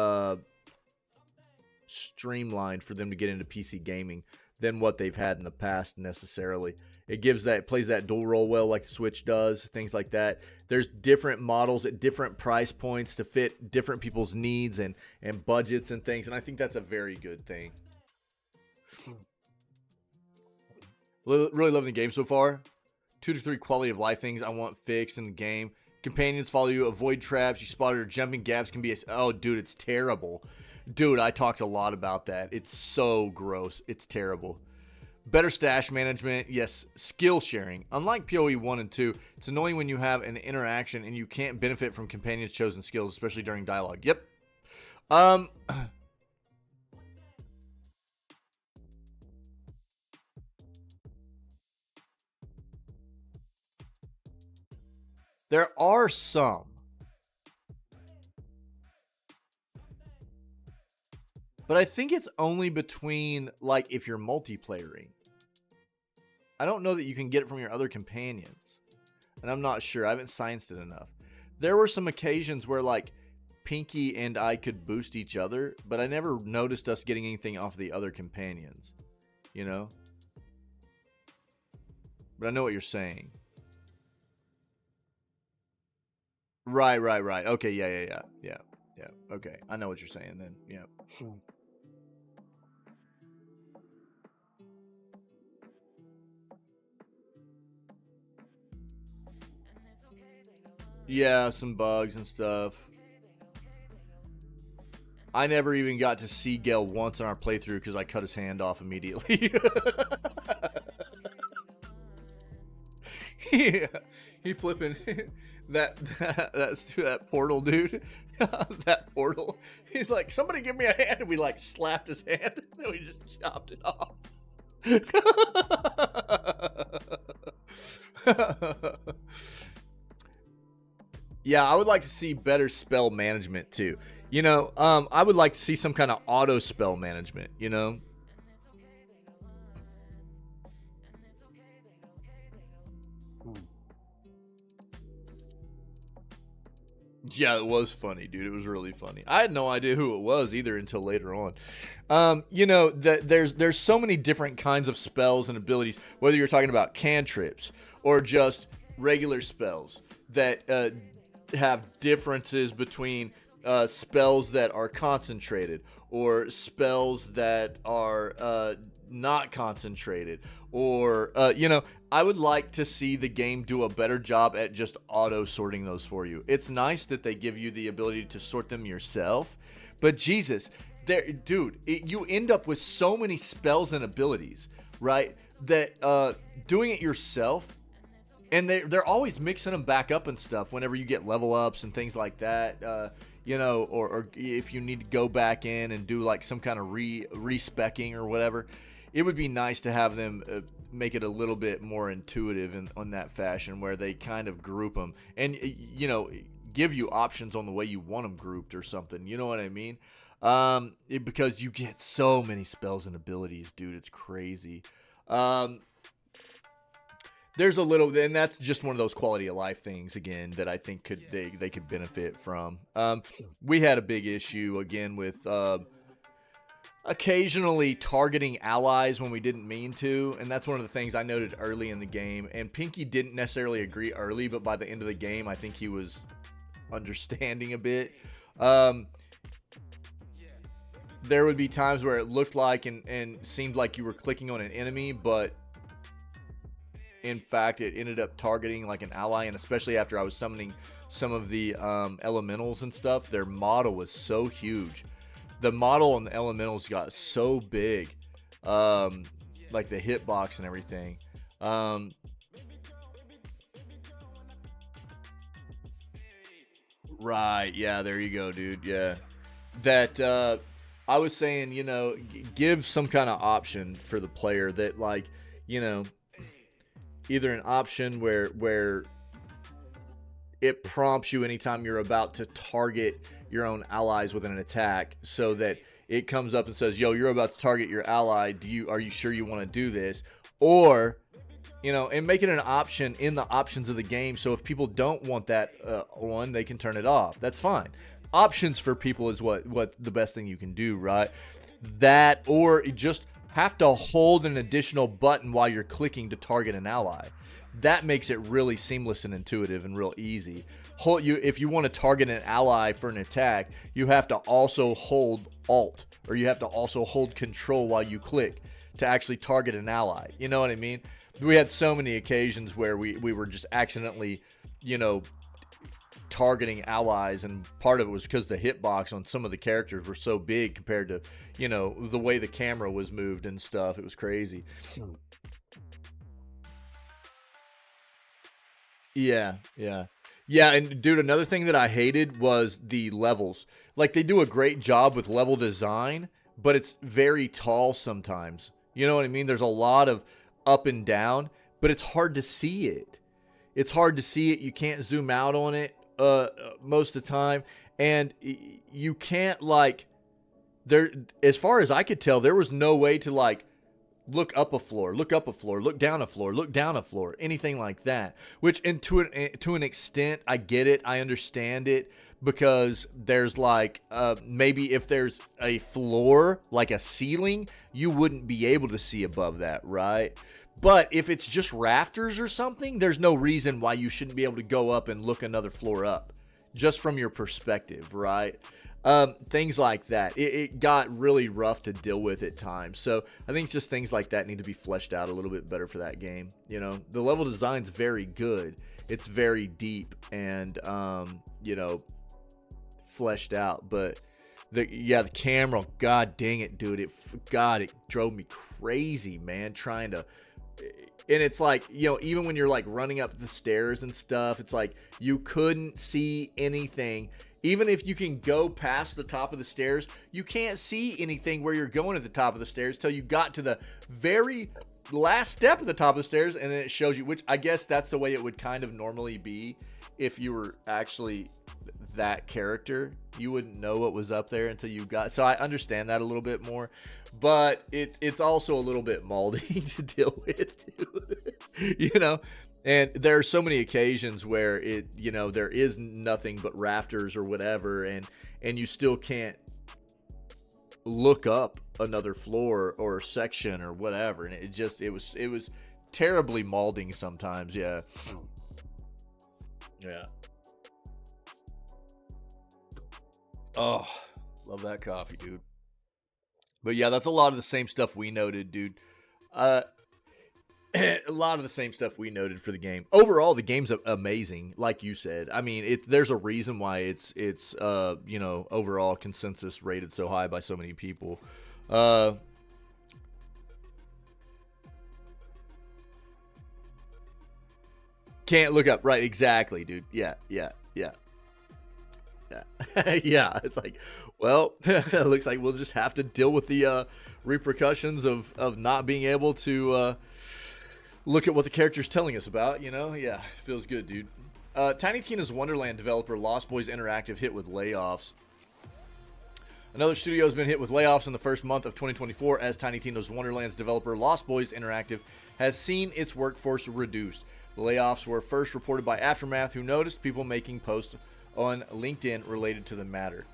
streamlined for them to get into PC gaming than what they've had in the past necessarily. It plays that dual role well like the Switch does, things like that. There's different models at different price points to fit different people's needs and budgets and things, and I think that's a very good thing. Really loving the game so far. 2 to 3 quality of life things I want fixed in the game. Companions follow you, avoid traps, you spotted or jumping gaps can be oh dude, it's terrible. Dude, I talked a lot about that. It's so gross. It's terrible. Better stash management. Yes, skill sharing. Unlike PoE 1 and 2, it's annoying when you have an interaction and you can't benefit from companions' chosen skills, especially during dialogue. Yep. There are some. But I think it's only between, like, if you're multiplayering. I don't know that you can get it from your other companions. And I'm not sure. I haven't scienced it enough. There were some occasions where, like, Pinky and I could boost each other, but I never noticed us getting anything off the other companions. You know? But I know what you're saying. Right. Okay, yeah. Okay, I know what you're saying then. Yeah. Yeah, some bugs and stuff. I never even got to see Gale once on our playthrough because I cut his hand off immediately. Yeah, he flipping that portal, dude. That portal. He's like, somebody give me a hand, and we like slapped his hand, and then we just chopped it off. Yeah, I would like to see better spell management too. You know, I would like to see some kind of auto spell management, you know? Yeah, it was funny, dude. It was really funny. I had no idea who it was either until later on. You know, there's so many different kinds of spells and abilities, whether you're talking about cantrips or just regular spells that have differences between spells that are concentrated or spells that are not concentrated, or you know, I would like to see the game do a better job at just auto sorting those for you. It's nice that they give you the ability to sort them yourself, but Jesus, dude, you end up with so many spells and abilities, right, that doing it yourself, and they're always mixing them back up and stuff whenever you get level ups and things like that. You know, or if you need to go back in and do like some kind of respecking or whatever, it would be nice to have them make it a little bit more intuitive on that fashion, where they kind of group them and, you know, give you options on the way you want them grouped or something. You know what I mean? Because you get so many spells and abilities, dude. It's crazy. There's a little, and that's just one of those quality of life things again that I think they could benefit from. We had a big issue again with occasionally targeting allies when we didn't mean to, and that's one of the things I noted early in the game. And Pinky didn't necessarily agree early, but by the end of the game, I think he was understanding a bit. There would be times where it looked like and seemed like you were clicking on an enemy, but in fact, it ended up targeting like an ally, and especially after I was summoning some of the elementals and stuff, their model was so huge. The model on the elementals got so big, like the hitbox and everything. Right, yeah, there you go, dude. Yeah, that I was saying, you know, give some kind of option for the player that, like, you know, either an option where it prompts you anytime you're about to target your own allies with an attack, so that it comes up and says, yo, you're about to target your ally, are you sure you want to do this? Or, you know, and make it an option in the options of the game, so if people don't want that one, they can turn it off. That's fine. Options for people is what the best thing you can do, right? That, or just have to hold an additional button while you're clicking to target an ally. That makes it really seamless and intuitive and real easy. If you want to target an ally for an attack, you have to also hold Alt, or you have to also hold Control while you click to actually target an ally. You know what I mean? We had so many occasions where we were just accidentally, you know, targeting allies, and part of it was because the hitbox on some of the characters were so big compared to, you know, the way the camera was moved and stuff. It was crazy. Yeah. And dude, another thing that I hated was the levels. Like, they do a great job with level design, but it's very tall sometimes. You know what I mean? There's a lot of up and down, but it's hard to see it. It's hard to see it. You can't zoom out on it most of the time, and you can't, like, there, as far as I could tell, there was no way to, like, look up a floor, look up a floor, look down a floor, look down a floor, anything like that. Which, and to an extent, I get it, I understand it, because there's like maybe if there's a floor, like a ceiling, you wouldn't be able to see above that, right? But if it's just rafters or something, there's no reason why you shouldn't be able to go up and look another floor up. just from your perspective, right? Things like that. It got really rough to deal with at times. So I think it's just things like that need to be fleshed out a little bit better for that game. You know, the level design's very good. It's very deep and, you know, fleshed out. But the camera, god dang it, dude. It drove me crazy, man, trying to. And it's like, you know, even when you're like running up the stairs and stuff, it's like you couldn't see anything. Even if you can go past the top of the stairs, you can't see anything where you're going at the top of the stairs till you got to the very last step of the top of the stairs, and then it shows you, which I guess that's the way it would kind of normally be if you were actually that character. You wouldn't know what was up there until you got. So I understand that a little bit more, but it's also a little bit moldy to deal with, you know. And there are so many occasions where it, you know, there is nothing but rafters or whatever, and you still can't look up another floor or section or whatever, and it was terribly molding sometimes. Yeah. Oh, love that coffee, dude. But yeah, that's a lot of the same stuff we noted, dude. A lot of the same stuff we noted for the game. Overall, the game's amazing, like you said. I mean, there's a reason why it's you know, overall consensus rated so high by so many people. Can't look up, right? Exactly, dude. Yeah. Yeah, it's like, well, it looks like we'll just have to deal with the repercussions of not being able to look at what the character's telling us about, you know? Yeah, feels good, dude. Tiny Tina's Wonderland developer Lost Boys Interactive hit with layoffs. Another studio has been hit with layoffs in the first month of 2024 as Tiny Tina's Wonderland's developer Lost Boys Interactive has seen its workforce reduced. The layoffs were first reported by Aftermath, who noticed people making posts on LinkedIn related to the matter.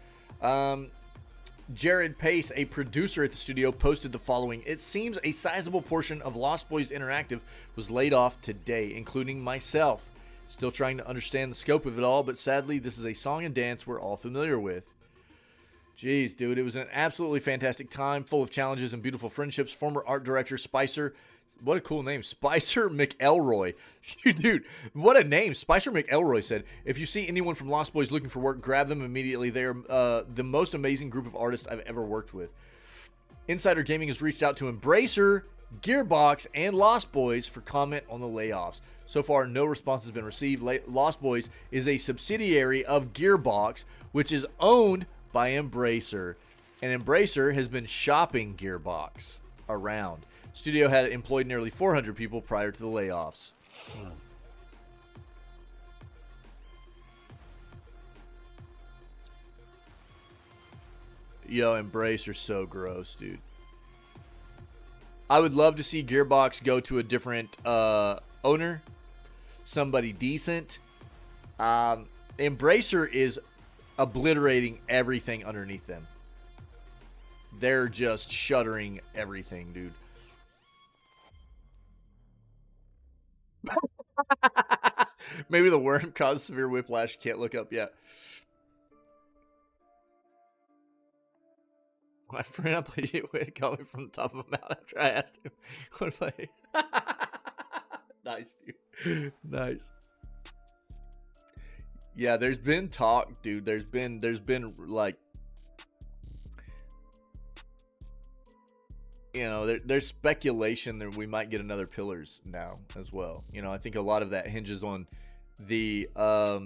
Jared Pace, a producer at the studio, posted the following: "It seems a sizable portion of Lost Boys Interactive was laid off today, including myself. Still trying to understand the scope of it all, but sadly, this is a song and dance we're all familiar with." Jeez, dude, it was an absolutely fantastic time, full of challenges and beautiful friendships. Former art director Spicer, what a cool name, Spicer McElroy. Dude, what a name. Spicer McElroy said, "If you see anyone from Lost Boys looking for work, grab them immediately. They are the most amazing group of artists I've ever worked with." Insider Gaming has reached out to Embracer, Gearbox, and Lost Boys for comment on the layoffs. So far, no response has been received. Lost Boys is a subsidiary of Gearbox, which is owned by Embracer. And Embracer has been shopping Gearbox around. Studio had employed nearly 400 people prior to the layoffs. Yo, Embracer's so gross, dude. I would love to see Gearbox go to a different owner, somebody decent. Embracer is obliterating everything underneath them. They're just shuttering everything, dude. Maybe the worm caused severe whiplash. Can't look up yet. My friend I played it with called me from the top of a mountain after I asked him what to play. Nice, dude. Nice. Yeah, there's been talk, dude. There's been like, you know, there's speculation that we might get another Pillars now as well. You know, I think a lot of that hinges on the I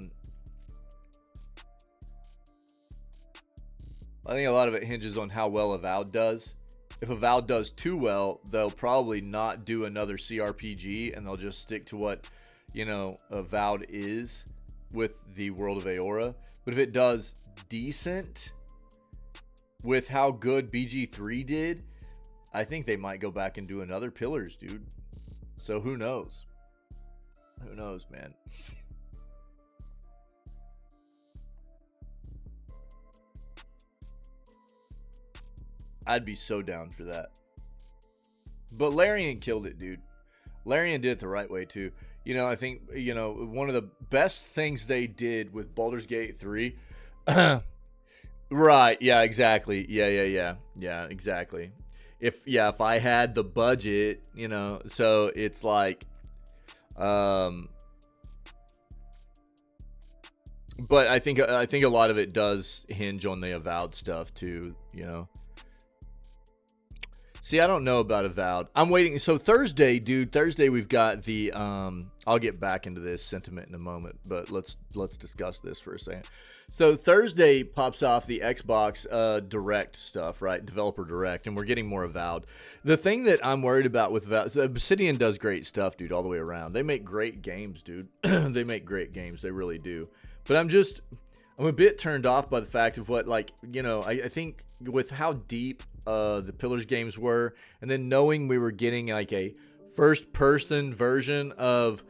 think a lot of it hinges on how well Avowed does. If Avowed does too well, they'll probably not do another CRPG, and they'll just stick to what, you know, Avowed is with the world of Aora. But if it does decent with how good BG3 did, I think they might go back and do another Pillars, dude. So who knows? Who knows, man? I'd be so down for that. But Larian killed it, dude. Larian did it the right way, too. You know, I think, you know, one of the best things they did with Baldur's Gate 3. Right. Yeah, exactly. Yeah, exactly. If I had the budget, you know, so it's like, but I think a lot of it does hinge on the Avowed stuff too, you know. See, I don't know about Avowed. I'm waiting. So Thursday, dude, Thursday we've got the I'll get back into this sentiment in a moment, but let's discuss this for a second. So Thursday pops off the Xbox Direct stuff, right? Developer Direct, and we're getting more Avowed. The thing that I'm worried about with Avowed, so Obsidian does great stuff, dude, all the way around. They make great games, dude. They make great games. They really do. But I'm a bit turned off by the fact of what, like, you know, I think with how deep the Pillars games were, and then knowing we were getting like a first-person version of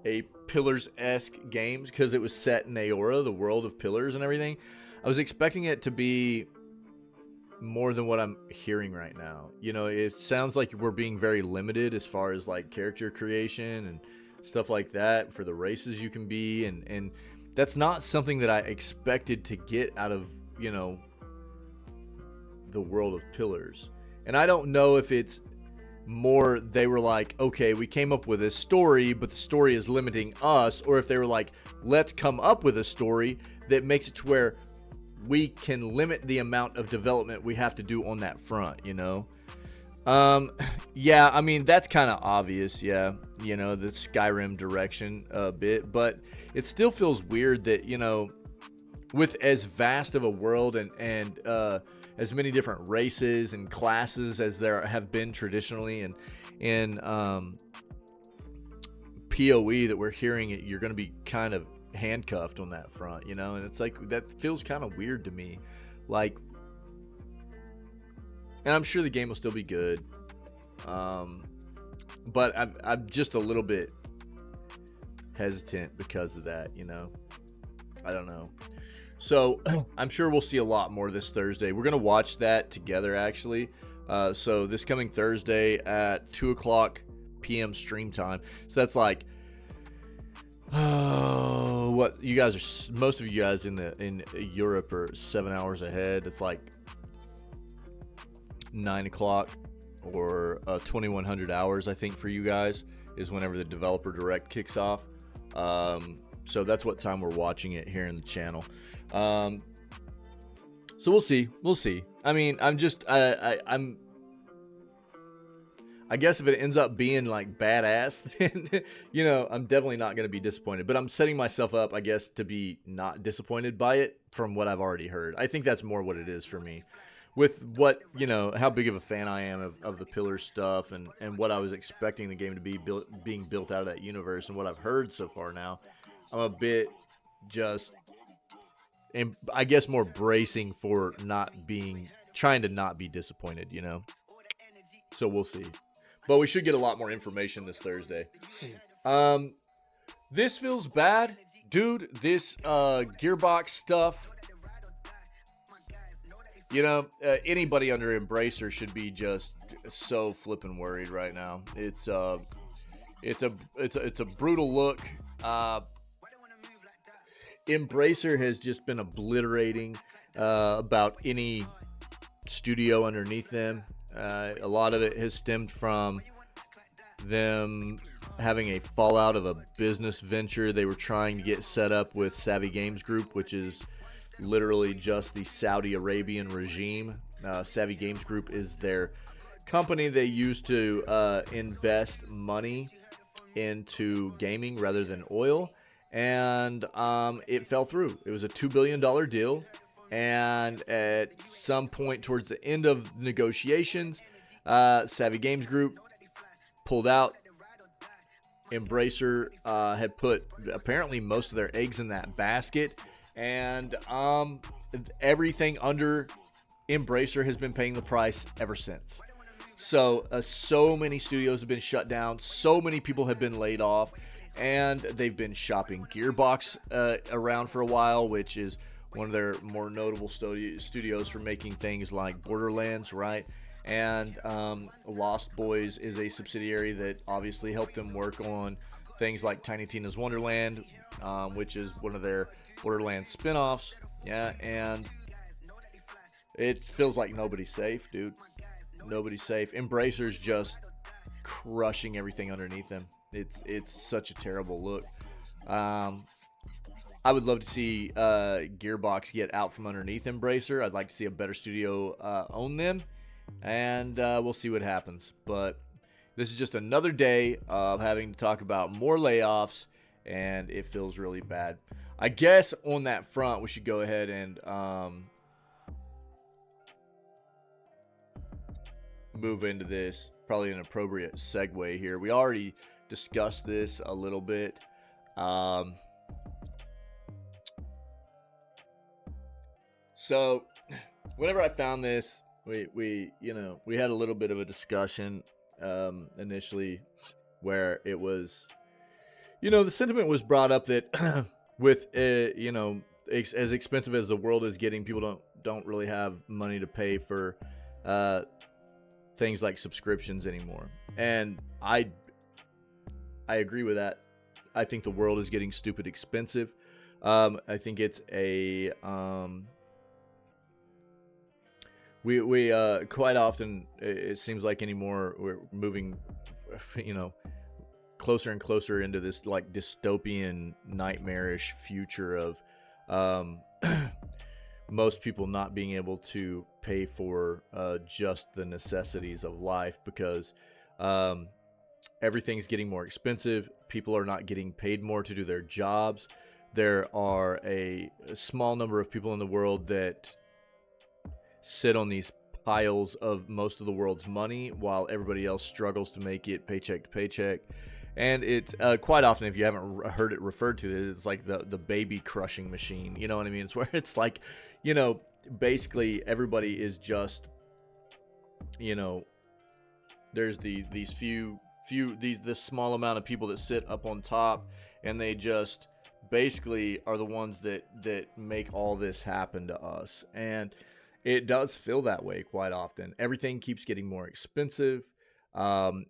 a Pillars-esque games because it was set in Aora, the world of Pillars and everything, I was expecting it to be more than what I'm hearing right now. You know, it sounds like we're being very limited as far as like character creation and stuff like that for the races you can be, and that's not something that I expected to get out of, you know, the world of Pillars. And I don't know if it's more they were like, okay, we came up with this story, but the story is limiting us, or if they were like, let's come up with a story that makes it to where we can limit the amount of development we have to do on that front, you know? Yeah, I mean, that's kind of obvious, yeah, you know, the Skyrim direction a bit, but it still feels weird that, you know, with as vast of a world and as many different races and classes as there have been traditionally, and in PoE that we're hearing it, you're going to be kind of handcuffed on that front, you know, and it's like, that feels kind of weird to me, like, and I'm sure the game will still be good, but I'm just a little bit hesitant because of that, you know. I don't know. So I'm sure we'll see a lot more this Thursday. We're going to watch that together, actually. So this coming Thursday at 2 o'clock p.m. stream time. So that's like, what you guys are, most of you guys in Europe are 7 hours ahead. It's like 9 o'clock or 2100 hours, I think, for you guys is whenever the Developer Direct kicks off. So that's what time we're watching it here in the channel. So we'll see. I mean, I'm just, I guess if it ends up being like badass, then, you know, I'm definitely not going to be disappointed, but I'm setting myself up, I guess, to be not disappointed by it from what I've already heard. I think that's more what it is for me. With what, you know, how big of a fan I am of the Pillar stuff and what I was expecting the game to be being built out of that universe and what I've heard so far now, I'm a bit just, and I guess more bracing for trying to not be disappointed, you know? So we'll see. But we should get a lot more information this Thursday. This feels bad. Dude, this Gearbox stuff, you know, anybody under Embracer should be just so flippin' worried right now. It's a brutal look. Embracer has just been obliterating about any studio underneath them. A lot of it has stemmed from them having a fallout of a business venture they were trying to get set up with Savvy Games Group, which is literally just the Saudi Arabian regime. Savvy Games Group is their company they use to invest money into gaming rather than oil, and it fell through. It was a $2 billion deal, and at some point towards the end of negotiations, Savvy Games Group pulled out. Embracer had put apparently most of their eggs in that basket, and everything under Embracer has been paying the price ever since. So many studios have been shut down, so many people have been laid off, and they've been shopping Gearbox around for a while, which is one of their more notable studios for making things like Borderlands, right? And Lost Boys is a subsidiary that obviously helped them work on things like Tiny Tina's Wonderland, which is one of their Borderlands spin-offs. Yeah, and it feels like nobody's safe, dude. Nobody's safe. Embracer's just crushing everything underneath them. It's such a terrible look. I would love to see Gearbox get out from underneath Embracer. I'd like to see a better studio own them, and we'll see what happens. But this is just another day of having to talk about more layoffs, and it feels really bad. I guess on that front, we should go ahead and move into this. Probably an appropriate segue here. We already discussed this a little bit. So whenever I found this, we had a little bit of a discussion initially, where it was, the sentiment was brought up that with as expensive as the world is getting, people don't really have money to pay for things like subscriptions anymore. And I agree with that. I think the world is getting stupid expensive. I think it's a we quite often, it seems like anymore, we're moving closer and closer into this like dystopian, nightmarish future of most people not being able to pay for just the necessities of life, because everything's getting more expensive. People are not getting paid more to do their jobs. There are a small number of people in the world that sit on these piles of most of the world's money, while everybody else struggles to make it paycheck to paycheck. And it's quite often, if you haven't heard it referred to, it's like the baby crushing machine. You know what I mean? It's where it's like, basically everybody is just, there's this small amount of people that sit up on top, and they just basically are the ones that make all this happen to us. And it does feel that way quite often. Everything keeps getting more expensive.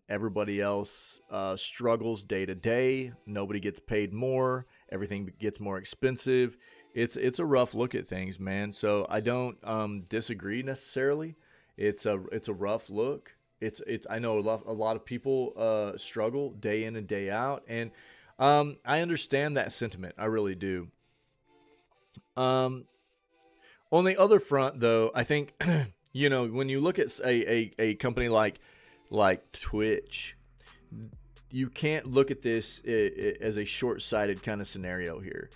Everybody else struggles day to day. Nobody gets paid more. Everything gets more expensive. It's a rough look at things, man. So I don't disagree necessarily. It's a rough look. I know a lot of people struggle day in and day out, and I understand that sentiment. I really do. On the other front, though, I think when you look at a company like Twitch, you can't look at this as a short-sighted kind of scenario here.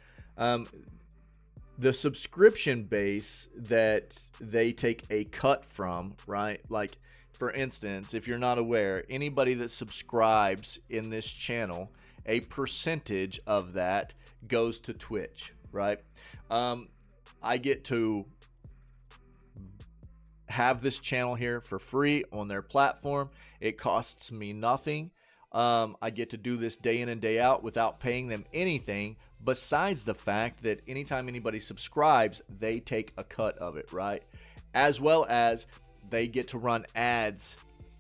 The subscription base that they take a cut from, right? Like, for instance, if you're not aware, anybody that subscribes in this channel, a percentage of that goes to Twitch, right? I get to have this channel here for free on their platform. It costs me nothing. I get to do this day in and day out without paying them anything, besides the fact that anytime anybody subscribes, they take a cut of it, right? As well as they get to run ads.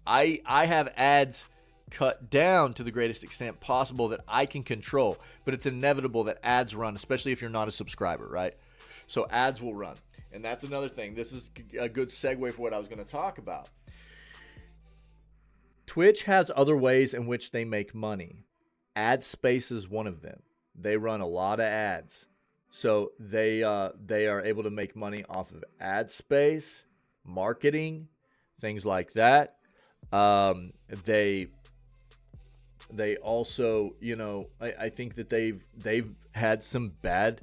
I have ads cut down to the greatest extent possible that I can control, but it's inevitable that ads run, especially if you're not a subscriber, right? So ads will run. And that's another thing. This is a good segue for what I was going to talk about. Twitch has other ways in which they make money. Ad space is one of them. They run a lot of ads. So they are able to make money off of ad space, marketing, things like that. They also, I think that they've had some bad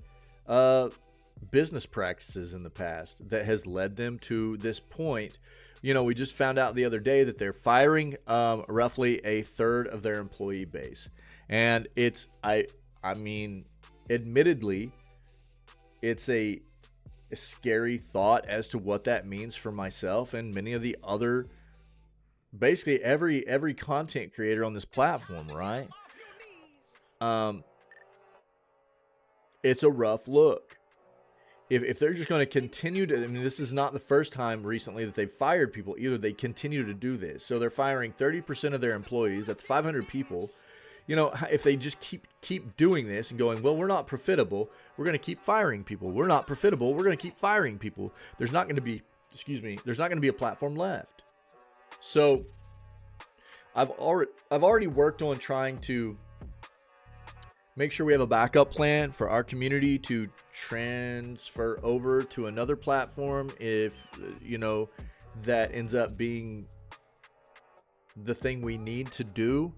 business practices in the past that has led them to this point. We just found out the other day that they're firing roughly a third of their employee base. And it's, I mean, admittedly, it's a scary thought as to what that means for myself and many of the other, basically every content creator on this platform, right? It's a rough look. If they're just going to continue to, this is not the first time recently that they've fired people either. They continue to do this. So they're firing 30% of their employees. That's 500 people. you know, if they just keep doing this and going, well, we're not profitable, we're going to keep firing people. We're not profitable, we're going to keep firing people. There's not going to be, there's not going to be a platform left. So I've already worked on trying to make sure we have a backup plan for our community to transfer over to another platform if, you know, that ends up being the thing we need to do.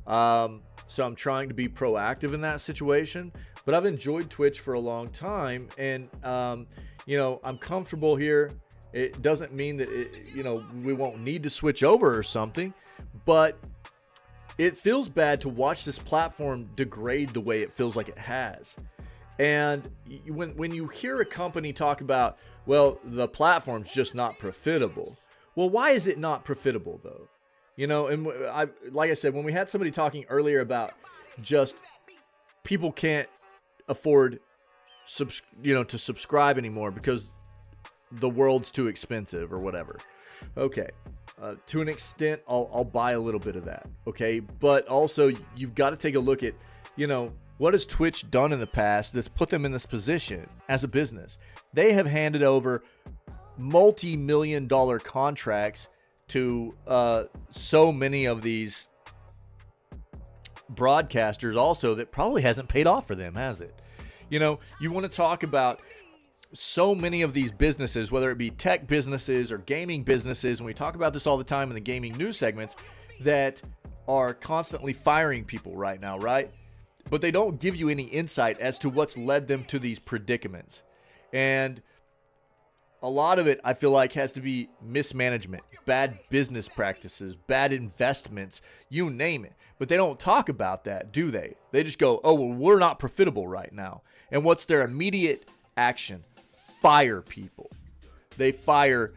So I'm trying to be proactive in that situation, but I've enjoyed Twitch for a long time, and you know, I'm comfortable here. It doesn't mean that you know, we won't need to switch over or something, but it feels bad to watch this platform degrade the way it feels like it has. And when you hear a company talk about, well, the platform's just not profitable. Well, why is it not profitable though? You know, and like I said, when we had somebody talking earlier about just people can't afford to subscribe anymore because the world's too expensive or whatever. Okay. To an extent, I'll buy a little bit of that. Okay. But also you've got to take a look at, you know, what has Twitch done in the past that's put them in this position as a business? They have handed over multi-million-dollar contracts to so many of these broadcasters also that probably hasn't paid off for them, has it? You know, you want to talk about so many of these businesses, whether it be tech businesses or gaming businesses, and we talk about this all the time in the gaming news segments, that are constantly firing people right now, right? But they don't give you any insight as to what's led them to these predicaments. And a lot of it, I feel like, has to be mismanagement, bad business practices, bad investments, you name it. But they don't talk about that, do they? They just go, oh, well, we're not profitable right now. And what's their immediate action? Fire people. They fire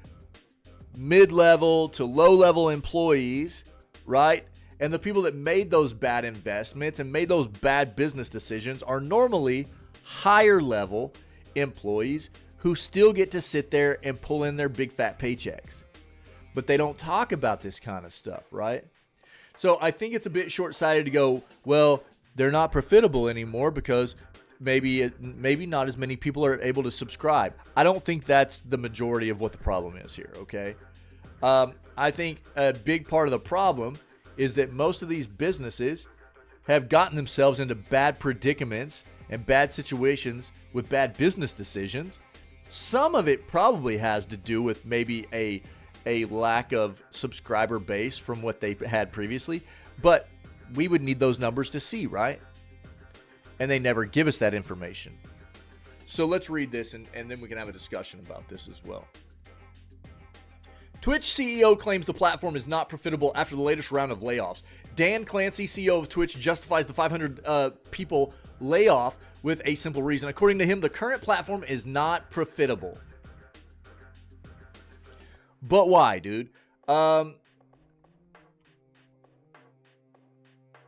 mid-level to low-level employees, right? And the people that made those bad investments and made those bad business decisions are normally higher-level employees who still get to sit there and pull in their big fat paychecks. But they don't talk about this kind of stuff, right? So I think it's a bit short-sighted to go, well, they're not profitable anymore because maybe not as many people are able to subscribe. I don't think that's the majority of what the problem is here, okay? I think a big part of the problem is that most of these businesses have gotten themselves into bad predicaments and bad situations with bad business decisions. Some of it probably has to do with maybe a lack of subscriber base from what they had previously, but we would need those numbers to see, right? And they never give us that information. So let's read this and then we can have a discussion about this as well. Twitch CEO claims the platform is not profitable after the latest round of layoffs. Dan Clancy, CEO of Twitch, justifies the 500 people layoff with a simple reason. According to him, the current platform is not profitable. But why, dude?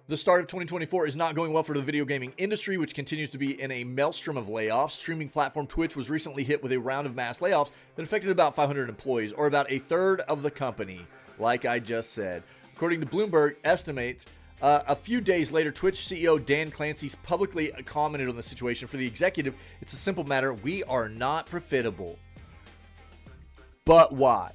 The start of 2024 is not going well for the video gaming industry, which continues to be in a maelstrom of layoffs. Streaming platform Twitch was recently hit with a round of mass layoffs that affected about 500 employees, or about a third of the company, like I just said. According to Bloomberg estimates, a few days later, Twitch CEO Dan Clancy publicly commented on the situation. For the executive, it's a simple matter. We are not profitable. But why?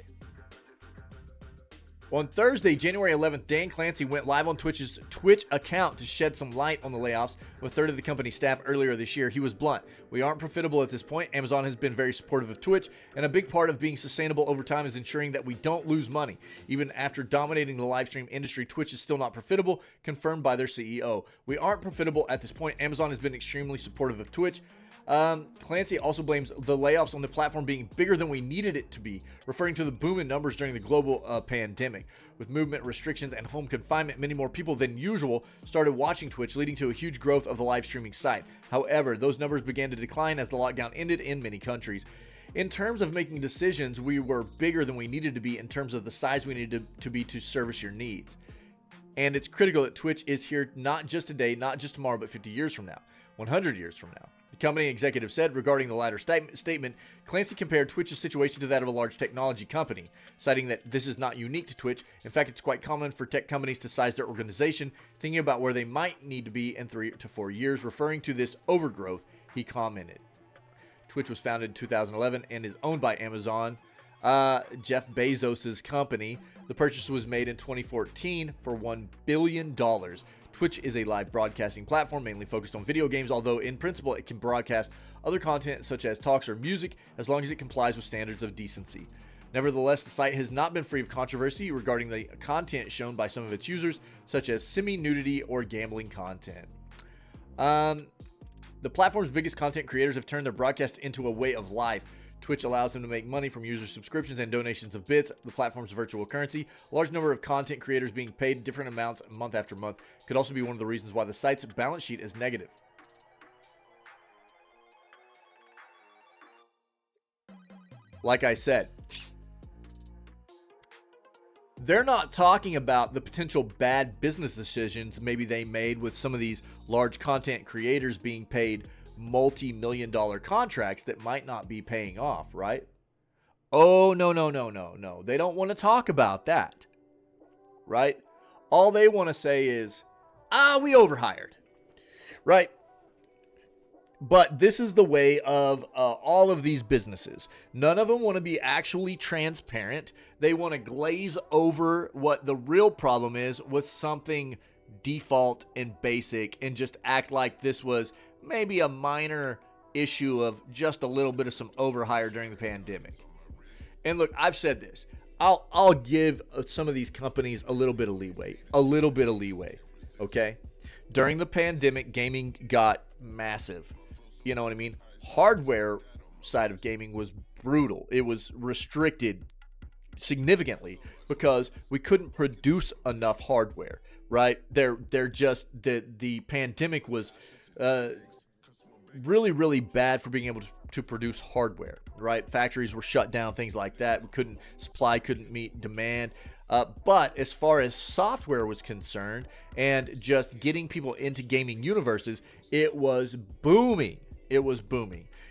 On Thursday, January 11th, Dan Clancy went live on Twitch's Twitch account to shed some light on the layoffs of a third of the company's staff earlier this year. He was blunt. We aren't profitable at this point. Amazon has been very supportive of Twitch, and a big part of being sustainable over time is ensuring that we don't lose money. Even after dominating the live stream industry, Twitch is still not profitable, confirmed by their CEO. We aren't profitable at this point. Amazon has been extremely supportive of Twitch. Clancy also blames the layoffs on the platform being bigger than we needed it to be, referring to the boom in numbers during the global pandemic. With movement restrictions and home confinement, many more people than usual started watching Twitch, leading to a huge growth of the live streaming site. However, those numbers began to decline as the lockdown ended in many countries. In terms of making decisions, we were bigger than we needed to be in terms of the size we needed to be to service your needs. And it's critical that Twitch is here not just today, not just tomorrow, but 50 years from now, 100 years from now. The company executive said regarding the latter statement, Clancy compared Twitch's situation to that of a large technology company, citing that this is not unique to Twitch. In fact, it's quite common for tech companies to size their organization, thinking about where they might need to be in 3 to 4 years. Referring to this overgrowth, he commented. Twitch was founded in 2011 and is owned by Amazon, Jeff Bezos' company. The purchase was made in 2014 for $1 billion. Twitch is a live broadcasting platform mainly focused on video games, although in principle it can broadcast other content such as talks or music as long as it complies with standards of decency. Nevertheless, the site has not been free of controversy regarding the content shown by some of its users, such as semi-nudity or gambling content. The platform's biggest content creators have turned their broadcast into a way of life. Twitch allows them to make money from user subscriptions and donations of bits, the platform's virtual currency. A large number of content creators being paid different amounts month after month could also be one of the reasons why the site's balance sheet is negative. Like I said, they're not talking about the potential bad business decisions maybe they made with some of these large content creators being paid multi-million-dollar contracts that might not be paying off, right? Oh, no. They don't want to talk about that, right? All they want to say is, we overhired, right? But this is the way of all of these businesses. None of them want to be actually transparent. They want to glaze over what the real problem is with something default and basic and just act like this was maybe a minor issue of just a little bit of some overhire during the pandemic. And look, I've said this. I'll give some of these companies a little bit of leeway. Okay? During the pandemic, gaming got massive. You know what I mean? Hardware side of gaming was brutal. It was restricted significantly because we couldn't produce enough hardware, right? They're just the pandemic was really bad for being able to produce hardware, right? Factories were shut down, things like that. Supply couldn't meet demand. But as far as software was concerned and just getting people into gaming universes, it was booming.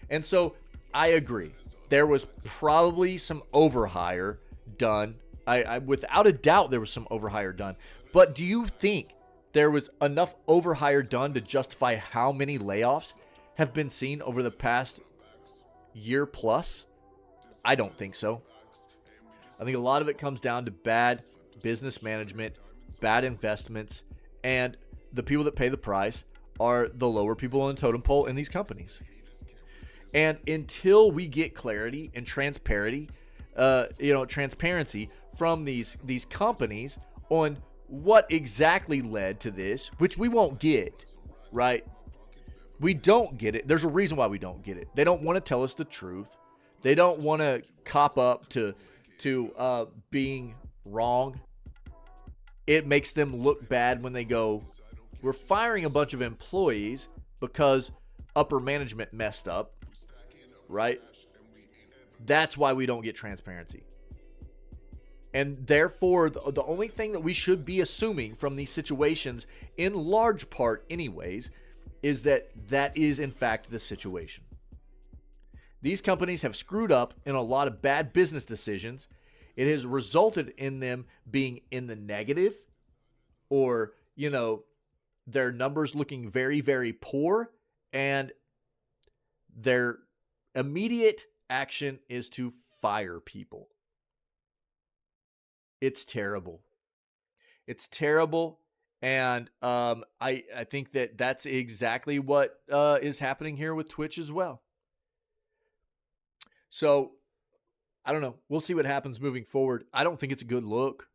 And so I agree. There was probably some overhire done. I without a doubt there was some overhire done. But do you think there was enough overhire done to justify how many layoffs have been seen over the past year plus? I don't think so. I think a lot of it comes down to bad business management, bad investments, and the people that pay the price are the lower people on the totem pole in these companies. And until we get clarity and transparency from these companies on what exactly led to this, which we won't get, right? We don't get it. There's a reason why we don't get it. They don't want to tell us the truth. They don't want to cop up to being wrong. It makes them look bad when they go, we're firing a bunch of employees because upper management messed up, right? That's why we don't get transparency. And therefore, the only thing that we should be assuming from these situations, in large part anyways, is that is in fact the situation. These companies have screwed up in a lot of bad business decisions. It has resulted in them being in the negative or, their numbers looking very, very poor, and their immediate action is to fire people. It's terrible. And I think that's exactly what is happening here with Twitch as well. So, I don't know. We'll see what happens moving forward. I don't think it's a good look.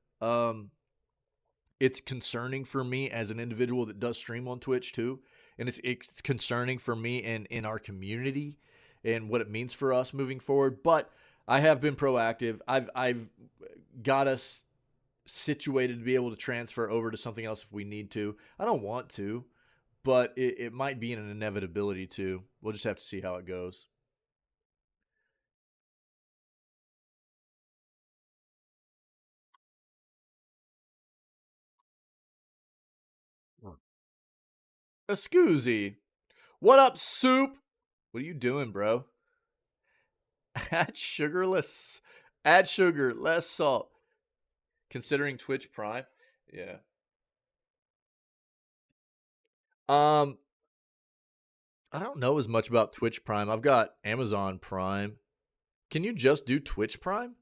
It's concerning for me as an individual that does stream on Twitch too. And it's concerning for me in our community and what it means for us moving forward. But I have been proactive. I've got us situated to be able to transfer over to something else if we need to. I don't want to, but it might be an inevitability too. We'll just have to see how it goes. Excuse. What up, soup? What are you doing, bro? Add sugarless. Add sugar, less salt. Considering Twitch Prime. Yeah. I don't know as much about Twitch Prime. I've got Amazon Prime. Can you just do Twitch Prime?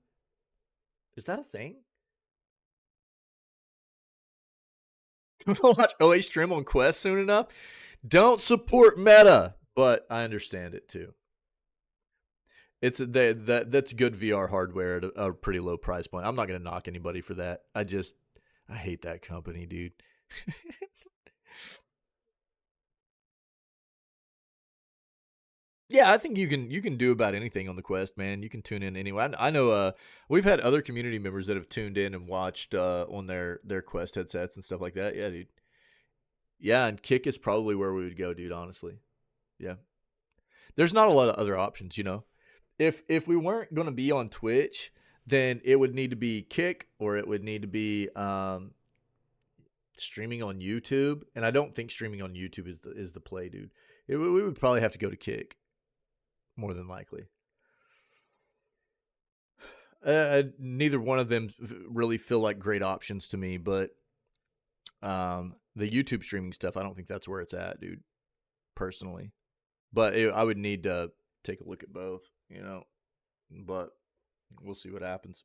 Is that a thing? Watch OA stream on Quest soon enough. Don't support Meta, but I understand it too. It's that's good VR hardware at a pretty low price point. I'm not gonna knock anybody for that. I hate that company, dude. Yeah, I think you can do about anything on the Quest, man. You can tune in anyway. I know we've had other community members that have tuned in and watched on their Quest headsets and stuff like that. Yeah, dude. Yeah, and Kick is probably where we would go, dude, honestly. Yeah. There's not a lot of other options, you know. If we weren't going to be on Twitch, then it would need to be Kick or it would need to be streaming on YouTube, and I don't think streaming on YouTube is the play, dude. We would probably have to go to Kick, more than likely. Neither one of them really feel like great options to me, but the YouTube streaming stuff, I don't think that's where it's at, dude. Personally, but I would need to take a look at both, you know. But we'll see what happens.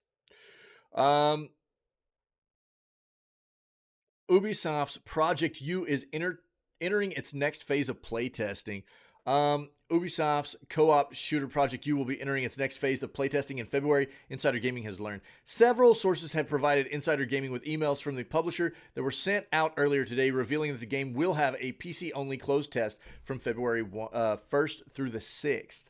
Ubisoft's Project U is entering its next phase of playtesting. Ubisoft's co-op shooter Project U will be entering its next phase of playtesting in February, Insider Gaming has learned. Several sources have provided Insider Gaming with emails from the publisher that were sent out earlier today, revealing that the game will have a PC-only closed test from February 1st through the 6th.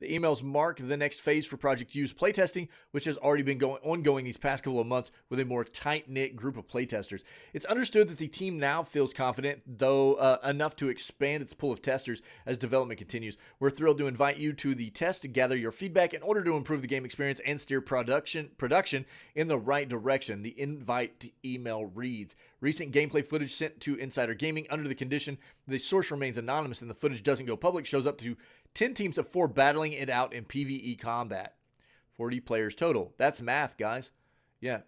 The emails mark the next phase for Project U's playtesting, which has already been ongoing these past couple of months with a more tight-knit group of playtesters. It's understood that the team now feels confident, though enough to expand its pool of testers as development continues. We're thrilled to invite you to the test to gather your feedback in order to improve the game experience and steer production in the right direction. The invite email reads, recent gameplay footage sent to Insider Gaming under the condition the source remains anonymous and the footage doesn't go public shows up to 10 teams of 4 battling it out in PvE combat. 40 players total. That's math, guys. Yeah.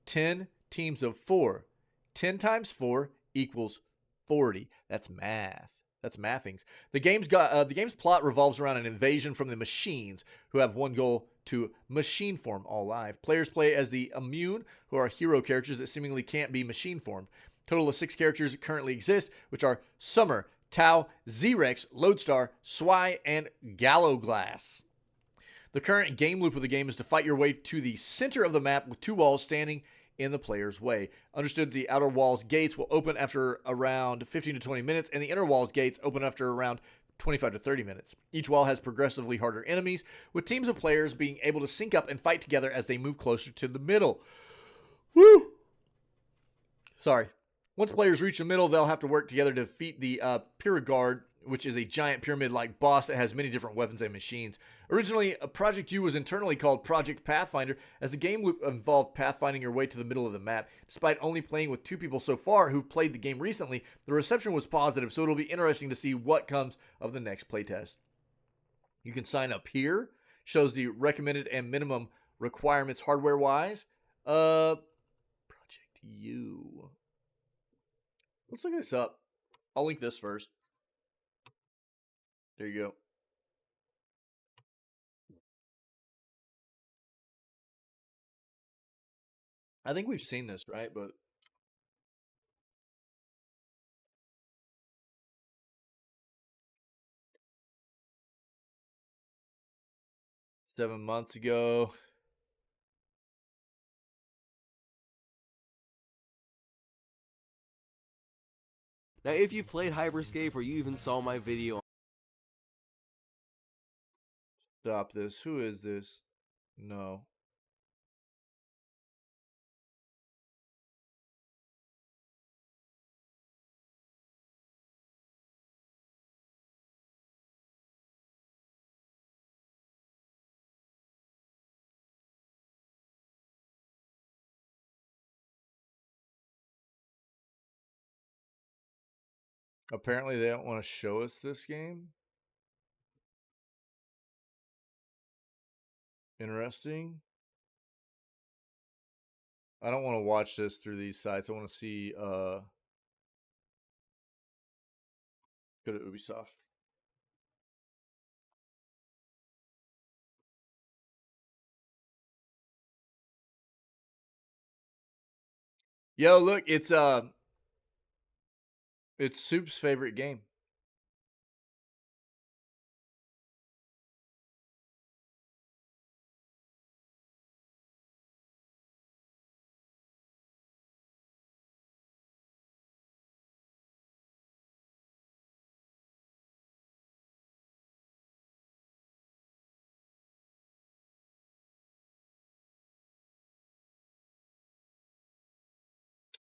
10 teams of 4. 10 times 4 equals 40. That's math. That's mathings. The game's plot revolves around an invasion from the machines, who have one goal: to machine form all live. Players play as the Immune, who are hero characters that seemingly can't be machine formed. Total of 6 characters currently exist, which are Summer, Tau, Z-Rex, Lodestar, Swy, and Gallowglass. The current game loop of the game is to fight your way to the center of the map with 2 walls standing in the player's way. Understood the outer wall's gates will open after around 15 to 20 minutes, and the inner wall's gates open after around 25 to 30 minutes. Each wall has progressively harder enemies, with teams of players being able to sync up and fight together as they move closer to the middle. Woo! Sorry. Once players reach the middle, they'll have to work together to defeat the Pyragard, which is a giant pyramid-like boss that has many different weapons and machines. Originally, Project U was internally called Project Pathfinder, as the game loop involved pathfinding your way to the middle of the map. Despite only playing with 2 people so far who've played the game recently, the reception was positive, so it'll be interesting to see what comes of the next playtest. You can sign up here. Shows the recommended and minimum requirements hardware-wise. Project U. Let's look this up. I'll link this first. There you go. I think we've seen this, right? But seven months ago. Now, if you played Hyperscape or you even saw my video... Stop this. Who is this? No. Apparently they don't want to show us this game. Interesting. I don't want to watch this through these sites. I want to see go to Ubisoft. Yo, look, it's Soup's favorite game.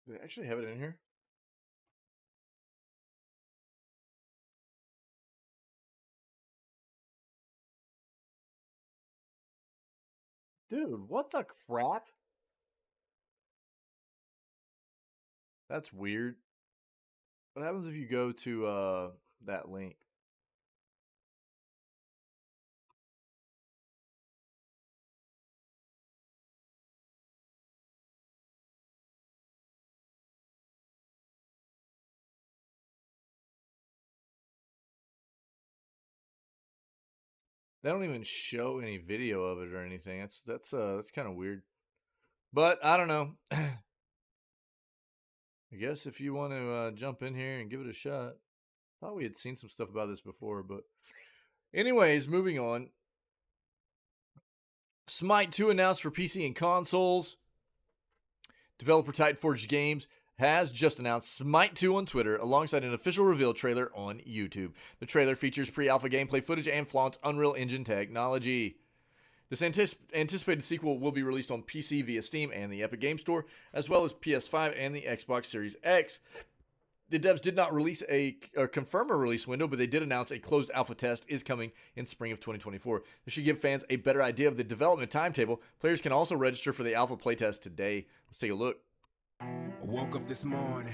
Do they actually have it in here? Dude, what the crap? That's weird. What happens if you go to that link? They don't even show any video of it or anything. That's kind of weird. But I don't know. I guess if you want to jump in here and give it a shot. Thought we had seen some stuff about this before, but anyways, moving on. Smite 2 announced for PC and consoles. Developer Titanforge Games has just announced Smite 2 on Twitter alongside an official reveal trailer on YouTube. The trailer features pre-alpha gameplay footage and flaunts Unreal Engine technology. This anticipated sequel will be released on PC via Steam and the Epic Game Store, as well as PS5 and the Xbox Series X. The devs did not release or confirm a release window, but they did announce a closed alpha test is coming in spring of 2024. This should give fans a better idea of the development timetable. Players can also register for the alpha playtest today. Let's take a look. Woke up this morning,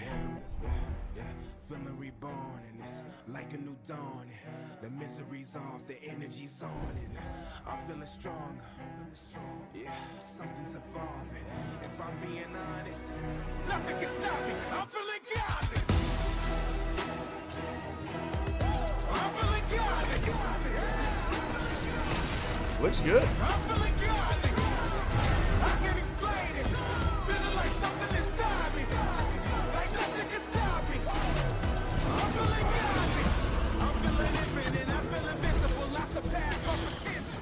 feeling reborn, and it's like a new dawn. The misery's off, the energy's on, and I'm feeling strong. Yeah, something's evolving. If I'm being honest, nothing can stop me. I'm feeling godly. I'm feeling godly. Looks good. I'm feeling godly. I can't explain it. Feeling like something inside me. Like nothing can stop me. I'm feeling godly. I'm feeling infinite. I feel invincible. I surpass my potential.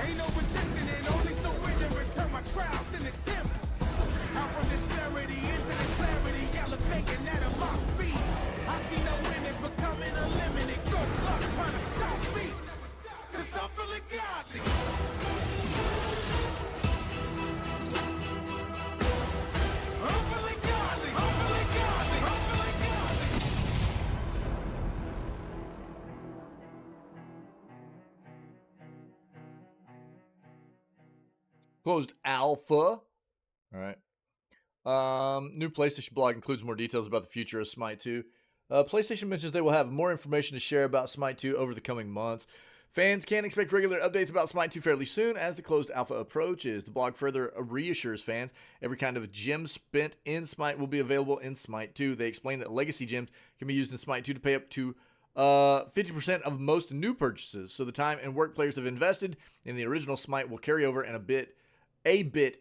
Ain't no resisting it. Only surrender and turn my trials into temples. Out from disparity into the clarity. Elevating at a mock speed. I see no end in becoming unlimited. Good luck trying to stop me. Cause I'm feeling godly. I'm feeling godly. I'm feeling godly. I'm feeling godly. Closed alpha. All right. New PlayStation blog includes more details about the future of Smite 2. PlayStation mentions they will have more information to share about Smite 2 over the coming months. Fans can expect regular updates about Smite 2 fairly soon as the closed alpha approaches. The blog further reassures fans every kind of gem spent in Smite will be available in Smite 2. They explain that legacy gems can be used in Smite 2 to pay up to 50% of most new purchases. So the time and work players have invested in the original Smite will carry over and a bit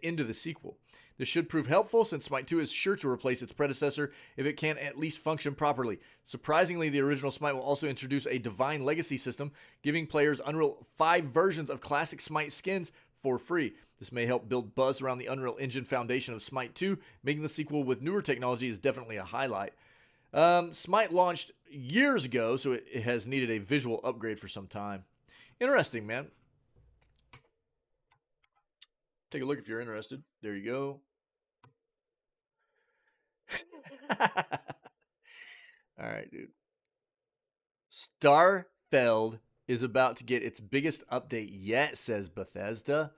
into the sequel. This should prove helpful since Smite 2 is sure to replace its predecessor if it can at least function properly. Surprisingly, the original Smite will also introduce a Divine Legacy system, giving players Unreal 5 versions of classic Smite skins for free. This may help build buzz around the Unreal Engine foundation of Smite 2, making the sequel with newer technology is definitely a highlight. Smite launched years ago, so it has needed a visual upgrade for some time. Interesting, man. Take a look if you're interested. There you go. All right, dude. Starfield is about to get its biggest update yet, says Bethesda.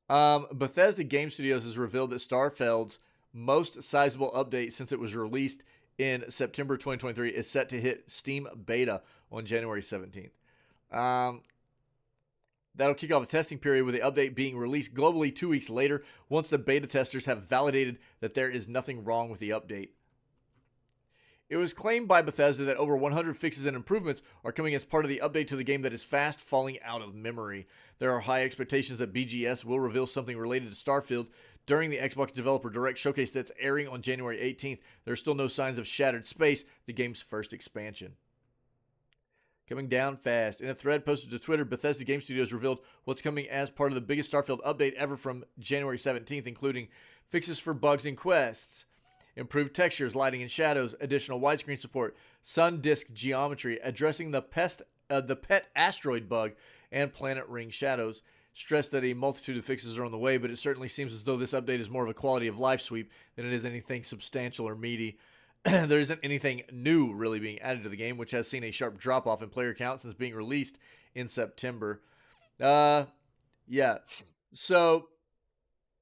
Bethesda Game Studios has revealed that Starfield's most sizable update since it was released in September 2023 is set to hit Steam Beta on January 17th. That'll kick off a testing period with the update being released globally 2 weeks later once the beta testers have validated that there is nothing wrong with the update. It was claimed by Bethesda that over 100 fixes and improvements are coming as part of the update to the game that is fast falling out of memory. There are high expectations that BGS will reveal something related to Starfield during the Xbox Developer Direct showcase that's airing on January 18th. There are still no signs of Shattered Space, the game's first expansion. Coming down fast. In a thread posted to Twitter, Bethesda Game Studios revealed what's coming as part of the biggest Starfield update ever from January 17th, including fixes for bugs and quests, improved textures, lighting and shadows, additional widescreen support, sun disk geometry, addressing the pet asteroid bug, and planet ring shadows. Stressed that a multitude of fixes are on the way, but it certainly seems as though this update is more of a quality of life sweep than it is anything substantial or meaty. There isn't anything new really being added to the game, which has seen a sharp drop-off in player count since being released in September. Yeah. So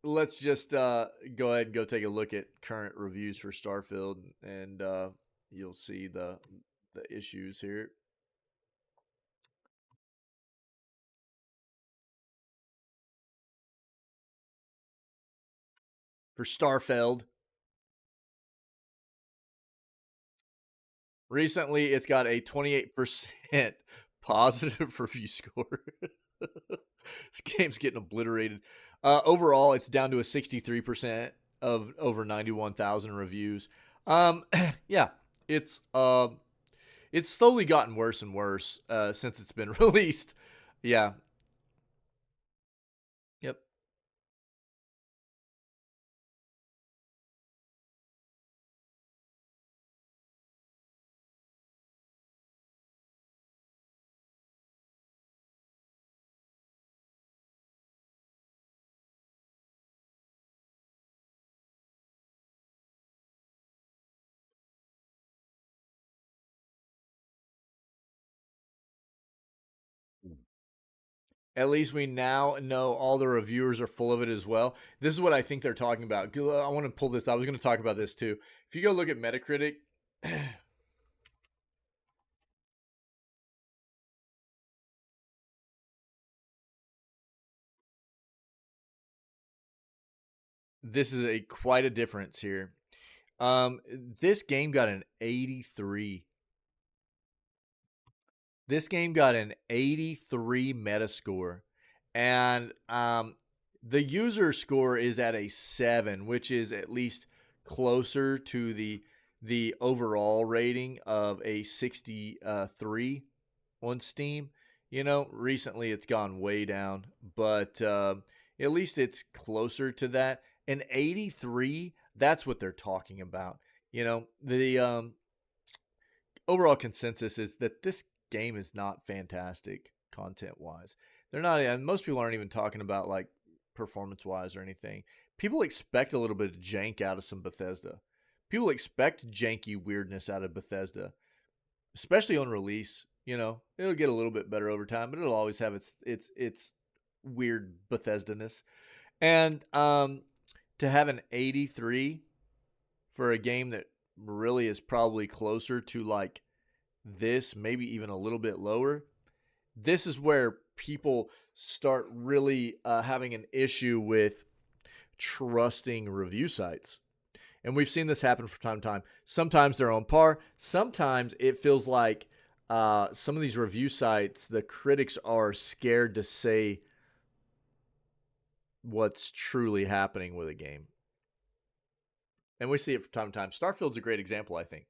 let's just go ahead and go take a look at current reviews for Starfield, and you'll see the issues here. For Starfield, recently it's got a 28% positive review score. This game's getting obliterated. Overall, it's down to a 63% of over 91,000 reviews. Yeah, it's slowly gotten worse and worse since it's been released. Yeah. Yep. At least we now know all the reviewers are full of it as well. This is what I think they're talking about. I want to pull this. I was going to talk about this too. If you go look at Metacritic, this is quite a difference here. This game got an 83. This game got an 83 Metascore, and the user score is at a 7, which is at least closer to the overall rating of a 63 on Steam. You know, recently it's gone way down, but at least it's closer to that. An 83, that's what they're talking about. You know, the overall consensus is that this game is not fantastic content-wise. They're not, and most people aren't even talking about like performance-wise or anything. People expect a little bit of jank out of some Bethesda. People expect janky weirdness out of Bethesda, especially on release. You know, it'll get a little bit better over time, but it'll always have its weird Bethesda-ness. And to have an 83 for a game that really is probably closer to like this, maybe even a little bit lower, this is where people start really having an issue with trusting review sites. And we've seen this happen from time to time. Sometimes they're on par. Sometimes it feels like some of these review sites, the critics are scared to say what's truly happening with a game. And we see it from time to time. Starfield's a great example, I think.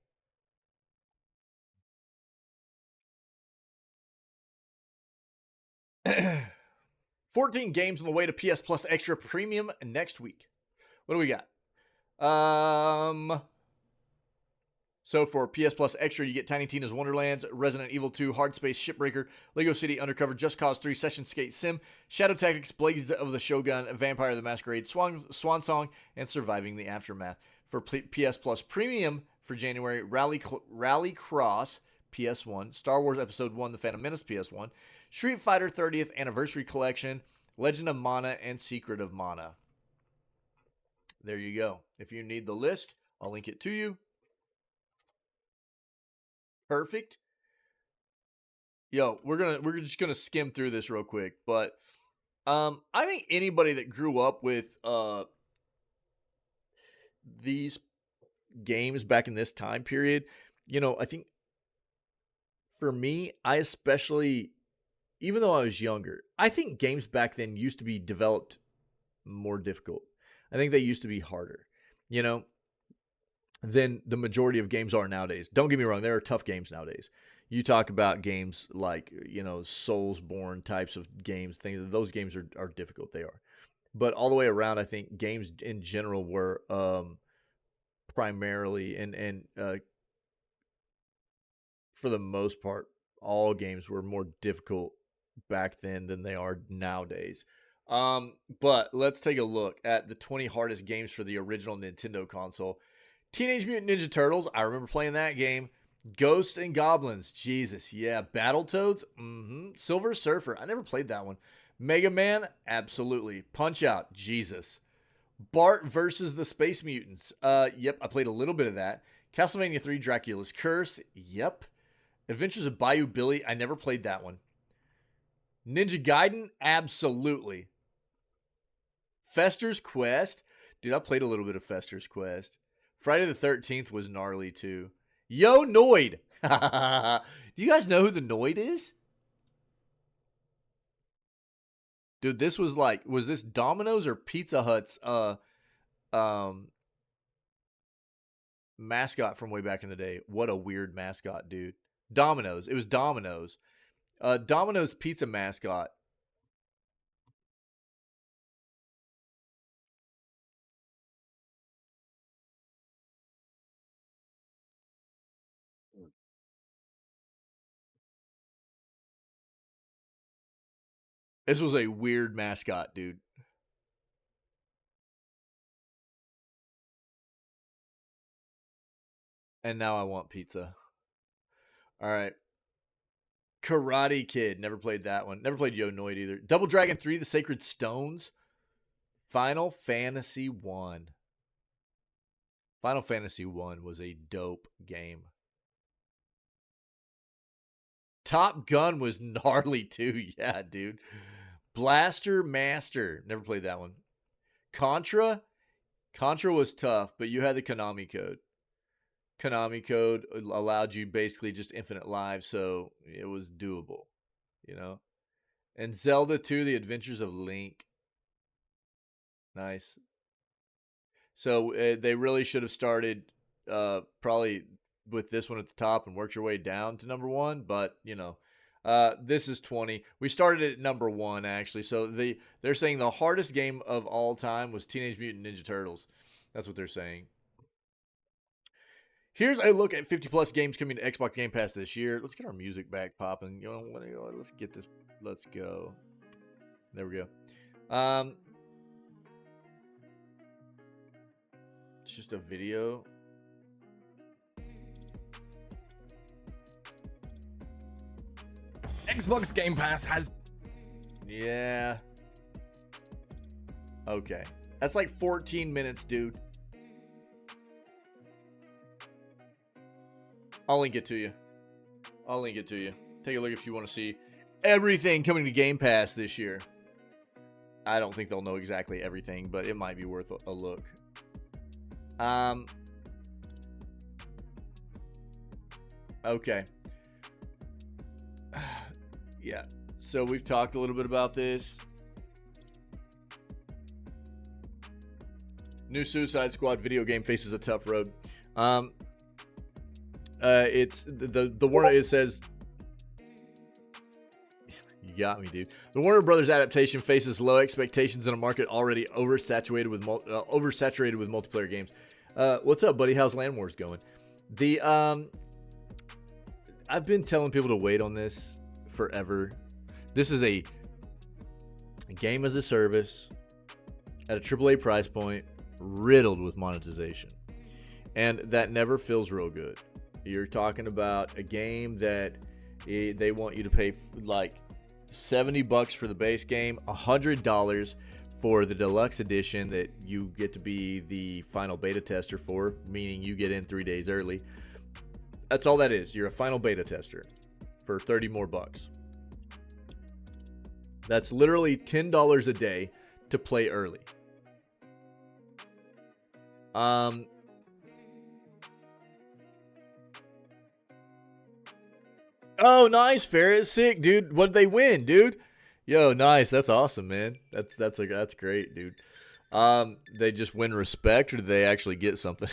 $14 games on the way to PS Plus Extra Premium next week. What do we got? So for PS Plus Extra, you get Tiny Tina's Wonderlands, Resident Evil 2, Hard Space Shipbreaker, Lego City Undercover, Just Cause 3, Session Skate Sim, Shadow Tactics, Blades of the Shogun, Vampire the Masquerade, Swan Song, and Surviving the Aftermath. For PS Plus Premium for January, Rally Cross PS1, Star Wars Episode 1, The Phantom Menace PS1, Street Fighter 30th Anniversary Collection, Legend of Mana, and Secret of Mana. There you go. If you need the list, I'll link it to you. Perfect. Yo, we're just gonna skim through this real quick, but I think anybody that grew up with these games back in this time period, I think for me, I especially, even though I was younger, I think games back then used to be developed more difficult. I think they used to be harder, than the majority of games are nowadays. Don't get me wrong, there are tough games nowadays. You talk about games like, Soulsborne types of games, things, those games are difficult. They are. But all the way around, I think games in general were primarily and for the most part, all games were more difficult back then than they are nowadays. But let's take a look at the 20 hardest games for the original Nintendo console. Teenage Mutant Ninja Turtles, I remember playing that game. Ghosts and Goblins, Jesus, yeah. Battletoads, Silver Surfer, I never played that one. Mega Man, absolutely. Punch Out, Jesus. Bart versus the Space Mutants, yep, I played a little bit of that. Castlevania 3, Dracula's Curse, yep. Adventures of Bayou Billy, I never played that one. Ninja Gaiden, absolutely. Fester's Quest, dude, I played a little bit of Fester's Quest. Friday the 13th was gnarly too. Yo, Noid. Do you guys know who the Noid is? Dude, this was this Domino's or Pizza Hut's mascot from way back in the day? What a weird mascot, dude. Domino's. It was Domino's. Domino's pizza mascot. This was a weird mascot, dude. And now I want pizza. All right. Karate Kid. Never played that one. Never played Yo Noid either. Double Dragon 3, The Sacred Stones. Final Fantasy 1. Final Fantasy 1 was a dope game. Top Gun was gnarly too. Yeah, dude. Blaster Master. Never played that one. Contra. Contra was tough, but you had the Konami code. Konami code allowed you basically just infinite lives, so it was doable, And Zelda 2, The Adventures of Link. Nice. So they really should have started probably with this one at the top and worked your way down to number 1, but, this is 20. We started at number 1, actually. So they're saying the hardest game of all time was Teenage Mutant Ninja Turtles. That's what they're saying. Here's a look at 50-plus games coming to Xbox Game Pass this year. Let's get our music back popping. Let's get this. Let's go. There we go. It's just a video. Xbox Game Pass has... Yeah. Okay. That's like 14 minutes, dude. I'll link it to you. Take a look if you want to see everything coming to Game Pass this year. I don't think they'll know exactly everything, but it might be worth a look. Okay. Yeah. So we've talked a little bit about this. New Suicide Squad video game faces a tough road. It's the Warner. It says, you got me, dude. The Warner Brothers adaptation faces low expectations in a market already oversaturated with multiplayer games. What's up, buddy? How's Land Wars going? I've been telling people to wait on this forever. This is a game as a service at a AAA price point, riddled with monetization, and that never feels real good. You're talking about a game that they want you to pay like $70 for the base game, $100 for the deluxe edition that you get to be the final beta tester for, meaning you get in 3 days early. That's all that is. You're a final beta tester for 30 more bucks. That's literally $10 a day to play early. Oh, nice, Ferris. Sick, dude. What did they win, dude? Yo, nice. That's awesome, man. That's great, dude. They just win respect, or do they actually get something?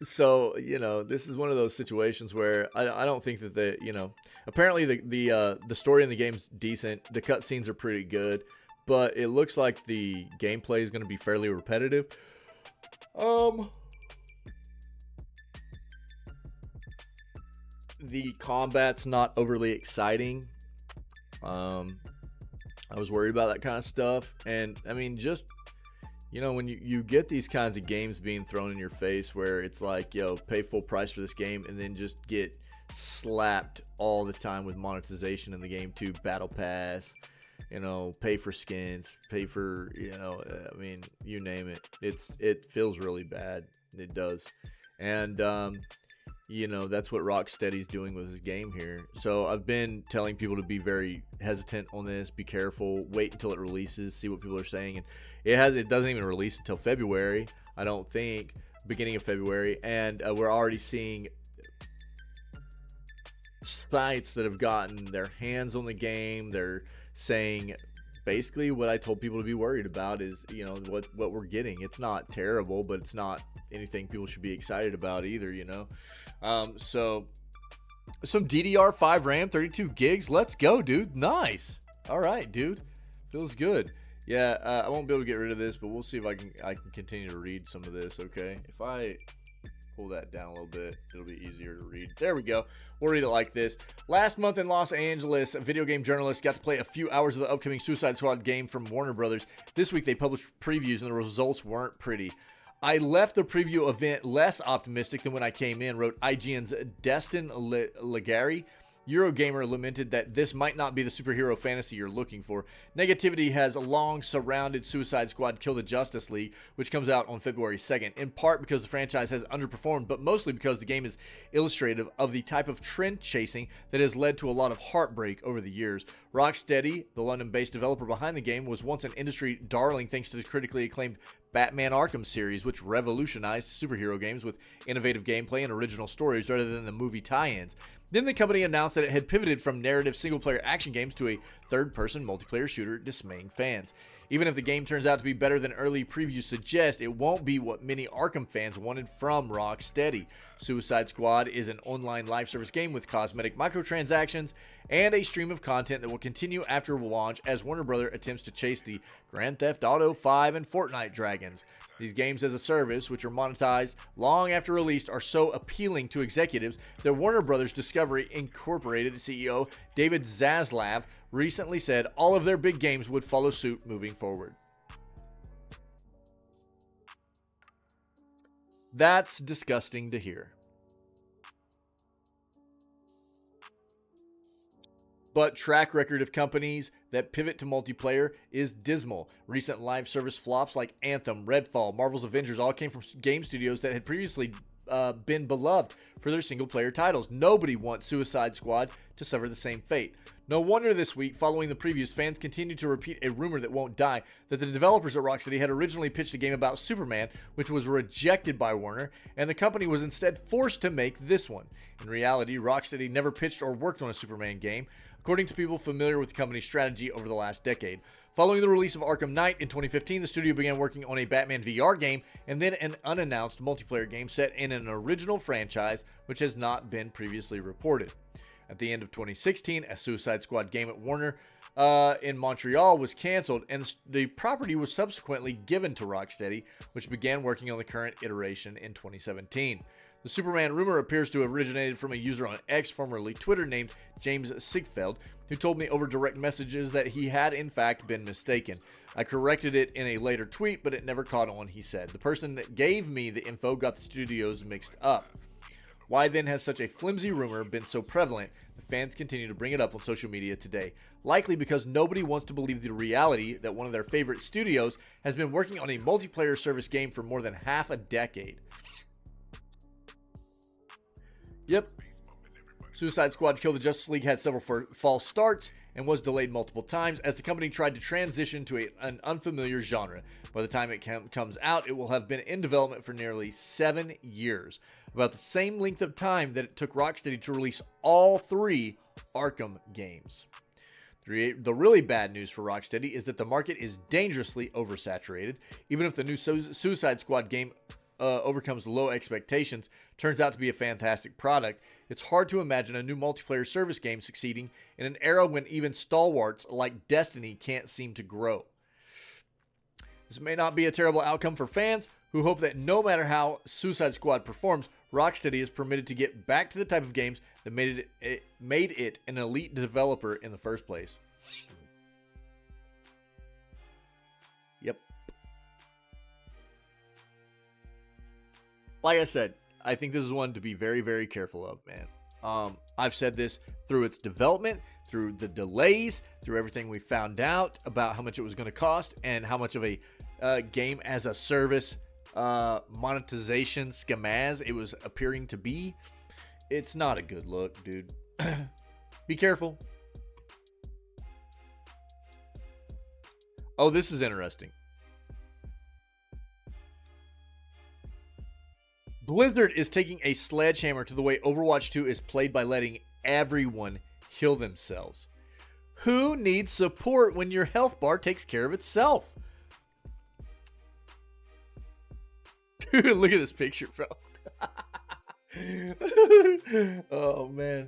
So, you know, this is one of those situations where I don't think that they, you know, apparently the story in the game's decent. The cutscenes are pretty good, but it looks like the gameplay is going to be fairly repetitive. The combat's not overly exciting. I was worried about that kind of stuff. And, I mean, just, you know, when you get these kinds of games being thrown in your face where it's like, yo, pay full price for this game and then just get slapped all the time with monetization in the game too. Battle Pass, you know, pay for skins, pay for, you know, I mean, you name it. It feels really bad. It does. And, you know, that's what Rocksteady's doing with his game here. So I've been telling people to be very hesitant on this, be careful, wait until it releases, see what people are saying. And it doesn't even release until February, I don't think, beginning of February. And we're already seeing sites that have gotten their hands on the game. They're saying basically what I told people to be worried about is, you know, what we're getting. It's not terrible, but it's not anything people should be excited about either, you know. So some DDR5 RAM, 32 gigs. Let's go, dude. Nice. All right, dude. Feels good. Yeah, I won't be able to get rid of this, but we'll see if I can continue to read some of this, okay? If I pull that down a little bit, it'll be easier to read. There we go. We'll read it like this. Last month in Los Angeles, video game journalists got to play a few hours of the upcoming Suicide Squad game from Warner Brothers. This week they published previews and the results weren't pretty. I left the preview event less optimistic than when I came in, wrote IGN's Destin Legary. Eurogamer lamented that this might not be the superhero fantasy you're looking for. Negativity has long surrounded Suicide Squad Kill the Justice League, which comes out on February 2nd, in part because the franchise has underperformed, but mostly because the game is illustrative of the type of trend chasing that has led to a lot of heartbreak over the years. Rocksteady, the London-based developer behind the game, was once an industry darling thanks to the critically acclaimed Batman Arkham series, which revolutionized superhero games with innovative gameplay and original stories rather than the movie tie-ins. Then the company announced that it had pivoted from narrative single-player action games to a third-person multiplayer shooter, dismaying fans. Even if the game turns out to be better than early previews suggest, it won't be what many Arkham fans wanted from Rocksteady. Suicide Squad is an online live service game with cosmetic microtransactions and a stream of content that will continue after launch as Warner Bros. Attempts to chase the Grand Theft Auto 5 and Fortnite dragons. These games as a service, which are monetized long after released, are so appealing to executives that Warner Bros. Discovery Incorporated CEO David Zaslav recently said all of their big games would follow suit moving forward. That's disgusting to hear. But track record of companies that pivot to multiplayer is dismal. Recent live service flops like Anthem, Redfall, Marvel's Avengers all came from game studios that had previously been beloved for their single-player titles. Nobody wants Suicide Squad to suffer the same fate. No wonder this week, following the previews, fans continue to repeat a rumor that won't die, that the developers at Rocksteady had originally pitched a game about Superman, which was rejected by Warner, and the company was instead forced to make this one. In reality, Rocksteady never pitched or worked on a Superman game, according to people familiar with the company's strategy over the last decade. Following the release of Arkham Knight in 2015, the studio began working on a Batman VR game and then an unannounced multiplayer game set in an original franchise which has not been previously reported. At the end of 2016, a Suicide Squad game at Warner in Montreal was canceled, and the property was subsequently given to Rocksteady, which began working on the current iteration in 2017. The Superman rumor appears to have originated from a user on X, formerly Twitter, named James Sigfeld, who told me over direct messages that he had in fact been mistaken. I corrected it in a later tweet, but it never caught on, he said. The person that gave me the info got the studios mixed up. Why then has such a flimsy rumor been so prevalent that fans continue to bring it up on social media today? Likely because nobody wants to believe the reality that one of their favorite studios has been working on a multiplayer service game for more than half a decade. Yep. Suicide Squad Kill the Justice League had several false starts and was delayed multiple times as the company tried to transition to an unfamiliar genre. By the time it comes out, it will have been in development for nearly 7 years, about the same length of time that it took Rocksteady to release all 3 Arkham games. The really bad news for Rocksteady is that the market is dangerously oversaturated. Even if the new Suicide Squad game overcomes low expectations, turns out to be a fantastic product, it's hard to imagine a new multiplayer service game succeeding in an era when even stalwarts like Destiny can't seem to grow. This may not be a terrible outcome for fans who hope that no matter how Suicide Squad performs, Rocksteady is permitted to get back to the type of games that made it an elite developer in the first place. Yep. Like I said, I think this is one to be very, very careful of, man. I've said this through its development, through the delays, through everything we found out about how much it was going to cost and how much of a game as a service monetization scamaz it was appearing to be. It's not a good look, dude. Be careful. Oh, this is interesting. Blizzard is taking a sledgehammer to the way Overwatch 2 is played by letting everyone heal themselves. Who needs support when your health bar takes care of itself? Dude, look at this picture, bro. Oh, man.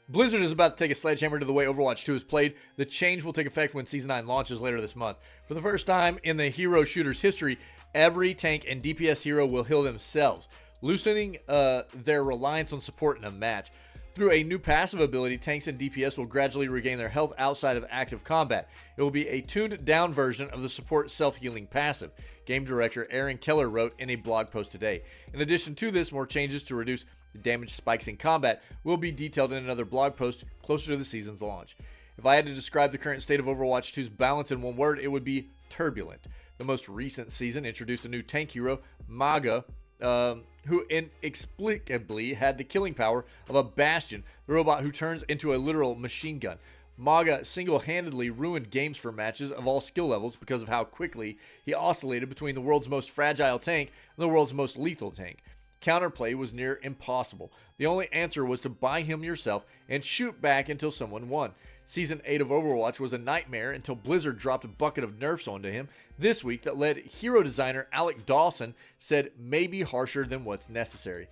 Blizzard is about to take a sledgehammer to the way Overwatch 2 is played. The change will take effect when Season 9 launches later this month. For the first time in the hero shooter's history, every tank and DPS hero will heal themselves, loosening their reliance on support in a match. Through a new passive ability, tanks and DPS will gradually regain their health outside of active combat. It will be a tuned-down version of the support self-healing passive, game director Aaron Keller wrote in a blog post today. In addition to this, more changes to reduce the damage spikes in combat will be detailed in another blog post closer to the season's launch. If I had to describe the current state of Overwatch 2's balance in one word, it would be turbulent. The most recent season introduced a new tank hero, Maga, who inexplicably had the killing power of a Bastion, the robot who turns into a literal machine gun. Maga single-handedly ruined games for matches of all skill levels because of how quickly he oscillated between the world's most fragile tank and the world's most lethal tank. Counterplay was near impossible. The only answer was to buy him yourself and shoot back until someone won. Season 8 of Overwatch was a nightmare until Blizzard dropped a bucket of nerfs onto him this week that led hero designer Alec Dawson said may be harsher than what's necessary.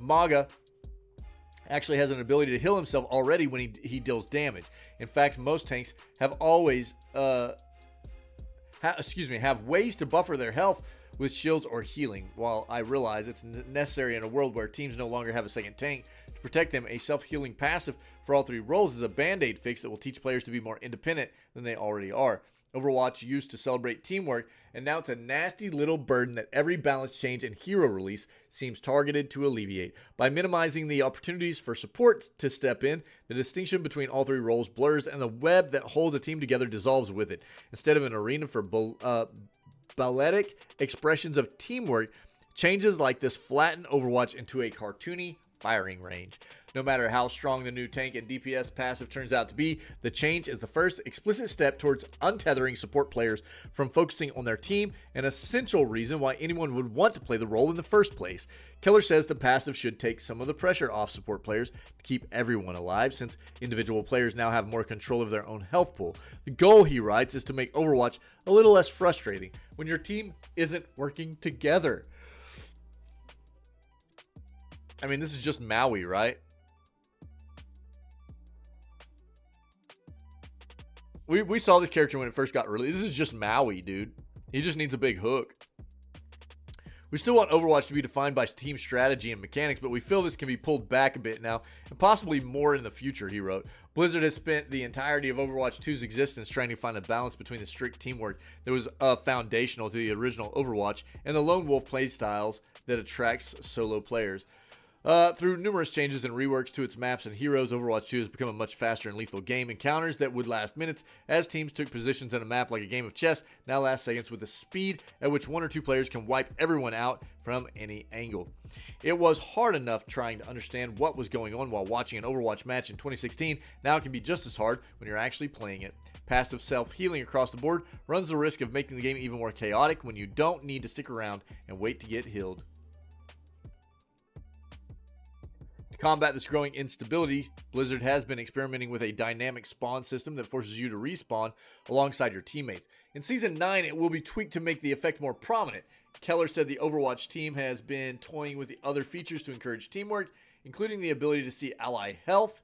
Maga actually has an ability to heal himself already when he deals damage. In fact, most tanks have always have ways to buffer their health with shields or healing. While I realize it's necessary in a world where teams no longer have a second tank to protect them, a self-healing passive for all 3 roles is a band-aid fix that will teach players to be more independent than they already are. Overwatch used to celebrate teamwork, and now it's a nasty little burden that every balance change and hero release seems targeted to alleviate. By minimizing the opportunities for support to step in, the distinction between all 3 roles blurs, and the web that holds a team together dissolves with it. Instead of an arena for balletic expressions of teamwork, changes like this flatten Overwatch into a cartoony firing range. No matter how strong the new tank and DPS passive turns out to be, the change is the first explicit step towards untethering support players from focusing on their team, an essential reason why anyone would want to play the role in the first place. Keller says the passive should take some of the pressure off support players to keep everyone alive, since individual players now have more control of their own health pool. The goal, he writes, is to make Overwatch a little less frustrating when your team isn't working together. I mean, this is just Maui, right? We saw this character when it first got released. This is just Maui, dude. He just needs a big hook. We still want Overwatch to be defined by team strategy and mechanics, but we feel this can be pulled back a bit now, and possibly more in the future, he wrote. Blizzard has spent the entirety of Overwatch 2's existence trying to find a balance between the strict teamwork that was foundational to the original Overwatch and the lone wolf playstyles that attracts solo players. Through numerous changes and reworks to its maps and heroes, Overwatch 2 has become a much faster and lethal game. Encounters that would last minutes as teams took positions in a map like a game of chess now last seconds with the speed at which 1 or 2 players can wipe everyone out from any angle. It was hard enough trying to understand what was going on while watching an Overwatch match in 2016. Now it can be just as hard when you're actually playing it. Passive self-healing across the board runs the risk of making the game even more chaotic when you don't need to stick around and wait to get healed. To combat this growing instability, Blizzard has been experimenting with a dynamic spawn system that forces you to respawn alongside your teammates. In Season 9, it will be tweaked to make the effect more prominent. Keller said the Overwatch team has been toying with the other features to encourage teamwork, including the ability to see ally health,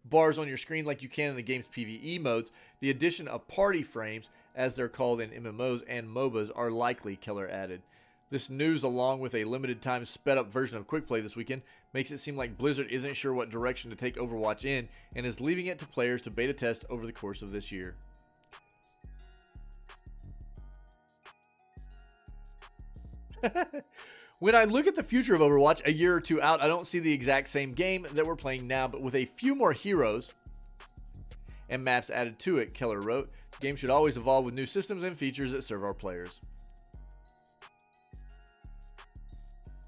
bars on your screen like you can in the game's PvE modes. The addition of party frames, as they're called in MMOs and MOBAs, are likely, Keller added. This news, along with a limited-time sped-up version of Quick Play this weekend, makes it seem like Blizzard isn't sure what direction to take Overwatch in and is leaving it to players to beta test over the course of this year. When I look at the future of Overwatch a year or two out, I don't see the exact same game that we're playing now, but with a few more heroes and maps added to it, Keller wrote. The game should always evolve with new systems and features that serve our players.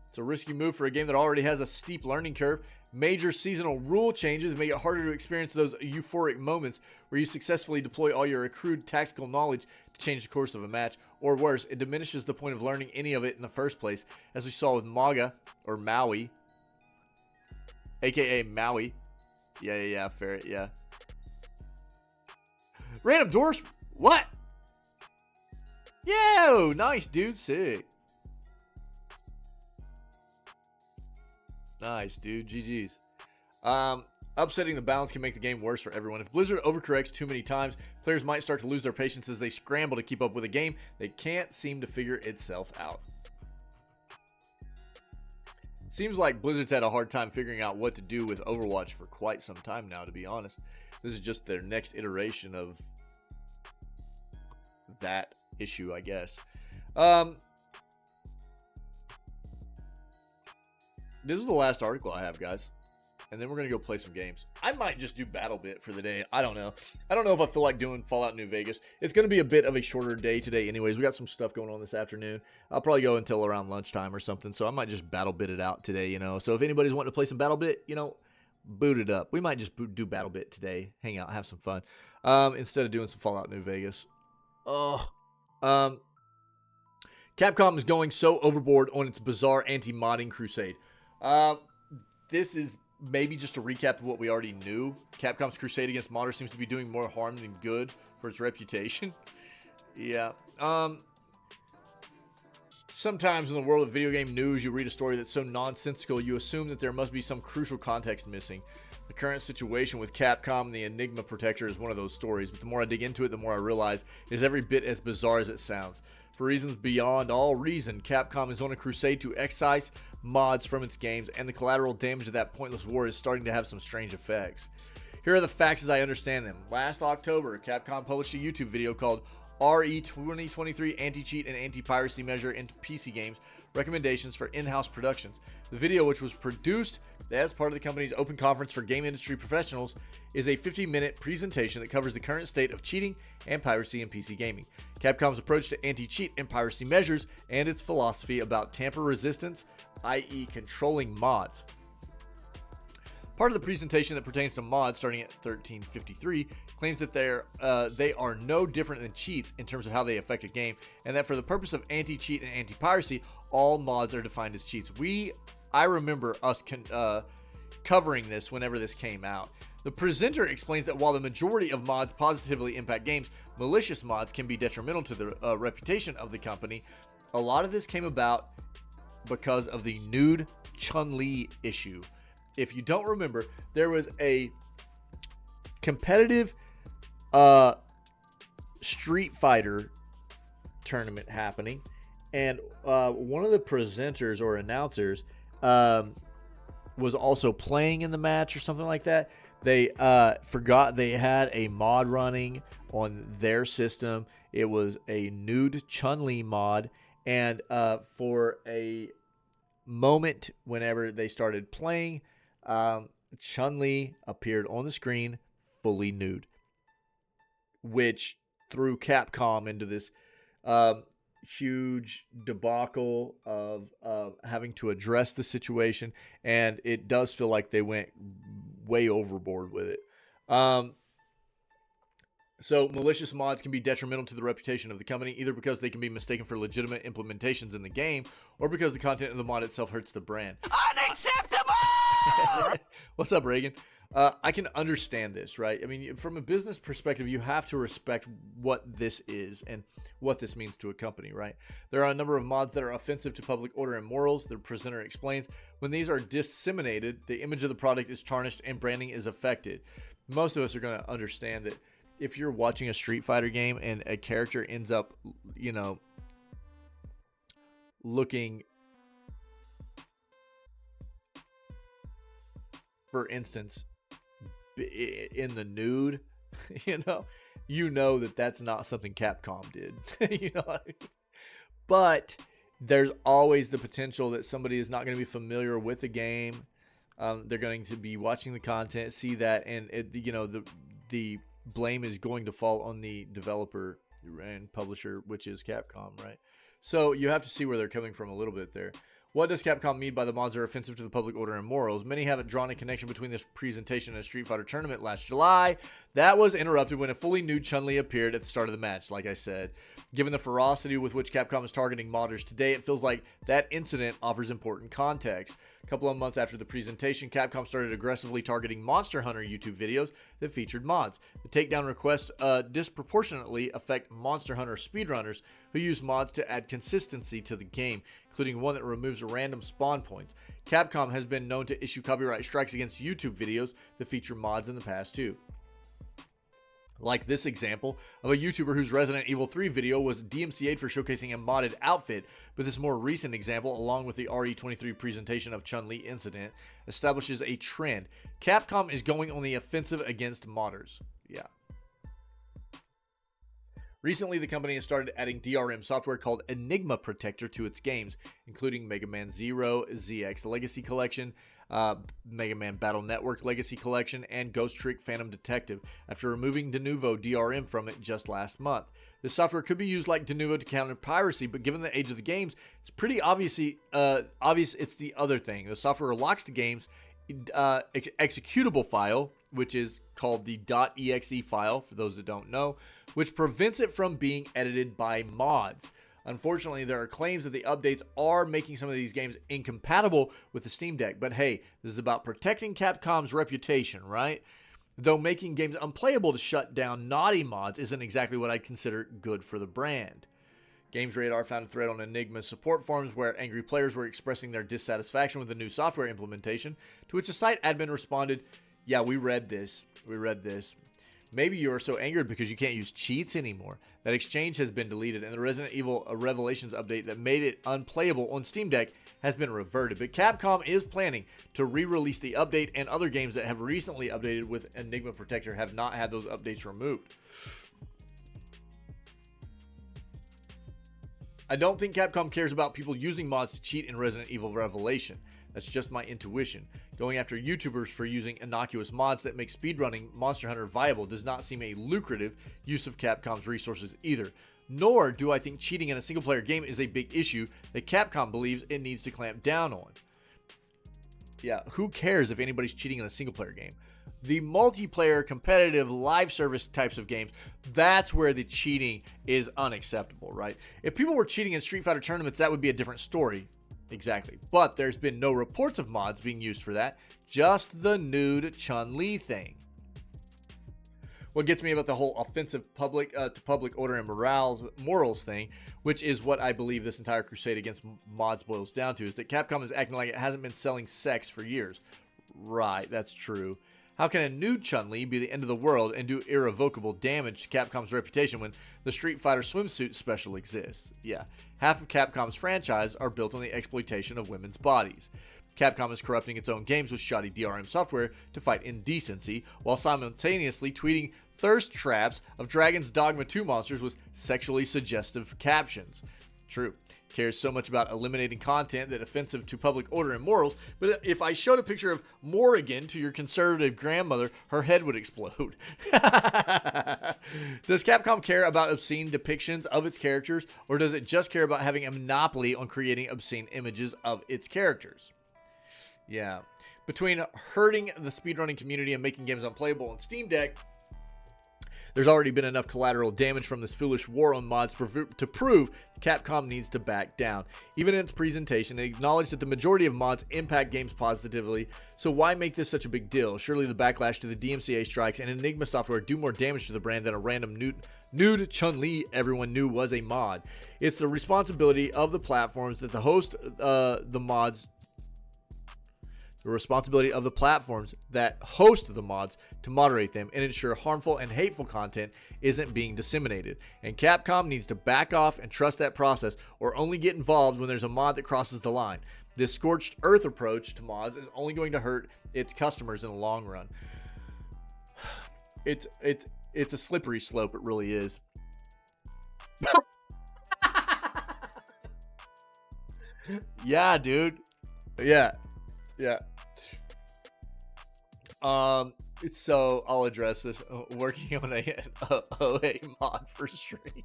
It's a risky move for a game that already has a steep learning curve. Major seasonal rule changes make it harder to experience those euphoric moments where you successfully deploy all your accrued tactical knowledge to change the course of a match. Or worse, it diminishes the point of learning any of it in the first place, as we saw with or Maui, aka Maui. Yeah, ferret, yeah. Random doors? What? Yo, nice, dude, sick. Nice, dude. GG's. Upsetting the balance can make the game worse for everyone. If Blizzard overcorrects too many times, players might start to lose their patience as they scramble to keep up with a game that can't seem to figure itself out. Seems like Blizzard's had a hard time figuring out what to do with Overwatch for quite some time now, to be honest. This is just their next iteration of that issue, I guess. This is the last article I have, guys. And then we're going to go play some games. I might just do BattleBit for the day. I don't know. I don't know if I feel like doing Fallout New Vegas. It's going to be a bit of a shorter day today anyways. We got some stuff going on this afternoon. I'll probably go until around lunchtime or something. So I might just BattleBit it out today, you know. So if anybody's wanting to play some BattleBit, you know, boot it up. We might just do BattleBit today. Hang out, have some fun. Instead of doing some Fallout New Vegas. Capcom is going so overboard on its bizarre anti-modding crusade. This is maybe just a recap of what we already knew. Capcom's crusade against modders seems to be doing more harm than good for its reputation. Yeah. Sometimes in the world of video game news, you read a story that's so nonsensical, you assume that there must be some crucial context missing. The current situation with Capcom and the Enigma Protector is one of those stories, but the more I dig into it, the more I realize it is every bit as bizarre as it sounds. For reasons beyond all reason, Capcom is on a crusade to excise mods from its games, and the collateral damage of that pointless war is starting to have some strange effects. Here are the facts as I understand them. Last October, Capcom published a YouTube video called RE 2023 Anti-Cheat and Anti-Piracy Measure in PC Games Recommendations for In-House Productions. The video, which was produced as part of the company's open conference for game industry professionals, is a 50-minute presentation that covers the current state of cheating and piracy in PC gaming, Capcom's approach to anti-cheat and piracy measures, and its philosophy about tamper resistance, i.e. controlling mods. Part of the presentation that pertains to mods, starting at 1353, claims that they are no different than cheats in terms of how they affect a game, and that for the purpose of anti-cheat and anti-piracy, all mods are defined as cheats. I remember us covering this whenever this came out. The presenter explains that while the majority of mods positively impact games, malicious mods can be detrimental to the reputation of the company. A lot of this came about because of the nude Chun-Li issue. If you don't remember, there was a competitive Street Fighter tournament happening, and one of the presenters or announcers was also playing in the match or something like that. They forgot they had a mod running on their system. It was a nude Chun-Li mod, and for a moment whenever they started playing, Chun-Li appeared on the screen fully nude, which threw Capcom into this huge debacle of having to address the situation, and it does feel like they went way overboard with it. So malicious mods can be detrimental to the reputation of the company, either because they can be mistaken for legitimate implementations in the game, or because the content of the mod itself hurts the brand. Unacceptable! What's up, Reagan? I can understand this, right? I mean, from a business perspective, you have to respect what this is and what this means to a company, right? There are a number of mods that are offensive to public order and morals. The presenter explains, when these are disseminated, the image of the product is tarnished and branding is affected. Most of us are going to understand that if you're watching a Street Fighter game and a character ends up, you know, looking, for instance, in the nude, you know that that's not something Capcom did. But there's always the potential that somebody is not going to be familiar with the game. They're going to be watching the content, see that, and the blame is going to fall on the developer and publisher, which is Capcom, right? So you have to see where they're coming from a little bit there. What does Capcom mean by the mods are offensive to the public order and morals? Many haven't drawn a connection between this presentation and a Street Fighter tournament last July. That was interrupted when a fully nude Chun-Li appeared at the start of the match, like I said. Given the ferocity with which Capcom is targeting modders today, it feels like that incident offers important context. A couple of months after the presentation, Capcom started aggressively targeting Monster Hunter YouTube videos that featured mods. The takedown requests disproportionately affect Monster Hunter speedrunners who use mods to add consistency to the game, including one that removes random spawn points. Capcom has been known to issue copyright strikes against YouTube videos that feature mods in the past too. Like this example of a YouTuber whose Resident Evil 3 video was DMCA'd for showcasing a modded outfit, but this more recent example, along with the RE23 presentation of Chun-Li incident, establishes a trend. Capcom is going on the offensive against modders. Yeah. Recently, the company has started adding DRM software called Enigma Protector to its games, including Mega Man Zero, ZX Legacy Collection, Mega Man Battle Network Legacy Collection, and Ghost Trick Phantom Detective, after removing Denuvo DRM from it just last month. This software could be used like Denuvo to counter piracy, but given the age of the games, it's pretty obvious it's the other thing. The software locks the game's executable file, which is called the .exe file, for those that don't know, which prevents it from being edited by mods. Unfortunately, there are claims that the updates are making some of these games incompatible with the Steam Deck. But hey, this is about protecting Capcom's reputation, right? Though making games unplayable to shut down naughty mods isn't exactly what I'd consider good for the brand. Games Radar found a thread on Enigma's support forums where angry players were expressing their dissatisfaction with the new software implementation, to which a site admin responded, "Yeah, we read this. Maybe you are so angered because you can't use cheats anymore. That exchange has been deleted, and the Resident Evil Revelations update that made it unplayable on Steam Deck has been reverted. But Capcom is planning to re-release the update, and other games that have recently updated with Enigma Protector have not had those updates removed." I don't think Capcom cares about people using mods to cheat in Resident Evil Revelation. That's just my intuition. Going after YouTubers for using innocuous mods that make speedrunning Monster Hunter viable does not seem a lucrative use of Capcom's resources either. Nor do I think cheating in a single-player game is a big issue that Capcom believes it needs to clamp down on. Yeah, who cares if anybody's cheating in a single-player game? The multiplayer, competitive, live service types of games, that's where the cheating is unacceptable, right? If people were cheating in Street Fighter tournaments, that would be a different story. Exactly. But there's been no reports of mods being used for that. Just the nude Chun-Li thing. What gets me about the whole offensive to public order and morals thing, which is what I believe this entire crusade against mods boils down to, is that Capcom is acting like it hasn't been selling sex for years. Right, that's true. How can a nude Chun-Li be the end of the world and do irrevocable damage to Capcom's reputation when the Street Fighter swimsuit special exists? Yeah, half of Capcom's franchise are built on the exploitation of women's bodies. Capcom is corrupting its own games with shoddy DRM software to fight indecency, while simultaneously tweeting thirst traps of Dragon's Dogma 2 monsters with sexually suggestive captions. True. Cares so much about eliminating content that offensive to public order and morals, but if I showed a picture of Morrigan to your conservative grandmother, her head would explode. Does Capcom care about obscene depictions of its characters, or does it just care about having a monopoly on creating obscene images of its characters? Yeah. Between hurting the speedrunning community and making games unplayable on Steam Deck, there's already been enough collateral damage from this foolish war on mods to prove Capcom needs to back down. Even in its presentation, it acknowledged that the majority of mods impact games positively, so why make this such a big deal? Surely the backlash to the DMCA strikes and Enigma software do more damage to the brand than a random nude Chun-Li everyone knew was a mod. It's the responsibility of the platforms that host the mods to moderate them and ensure harmful and hateful content isn't being disseminated. And Capcom needs to back off and trust that process, or only get involved when there's a mod that crosses the line. This scorched earth approach to mods is only going to hurt its customers in the long run. It's a slippery slope, it really is. Yeah, dude. Yeah. So I'll address this. Working on a OA mod for stream.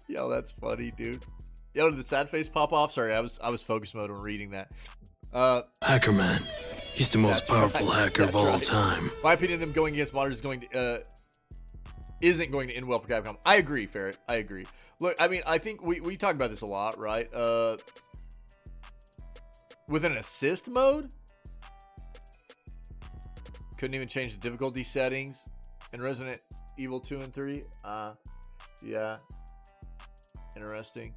Yo, that's funny, dude. Yo, did the sad face pop off? Sorry, I was focus mode on reading that. Hacker Man. He's the most powerful hacker of all time. My opinion, them going against modders isn't going to end well for Capcom. I agree, Ferret. I agree. Look, I mean, I think we talk about this a lot, right? With an assist mode, couldn't even change the difficulty settings in Resident Evil 2 and 3. Yeah. Interesting.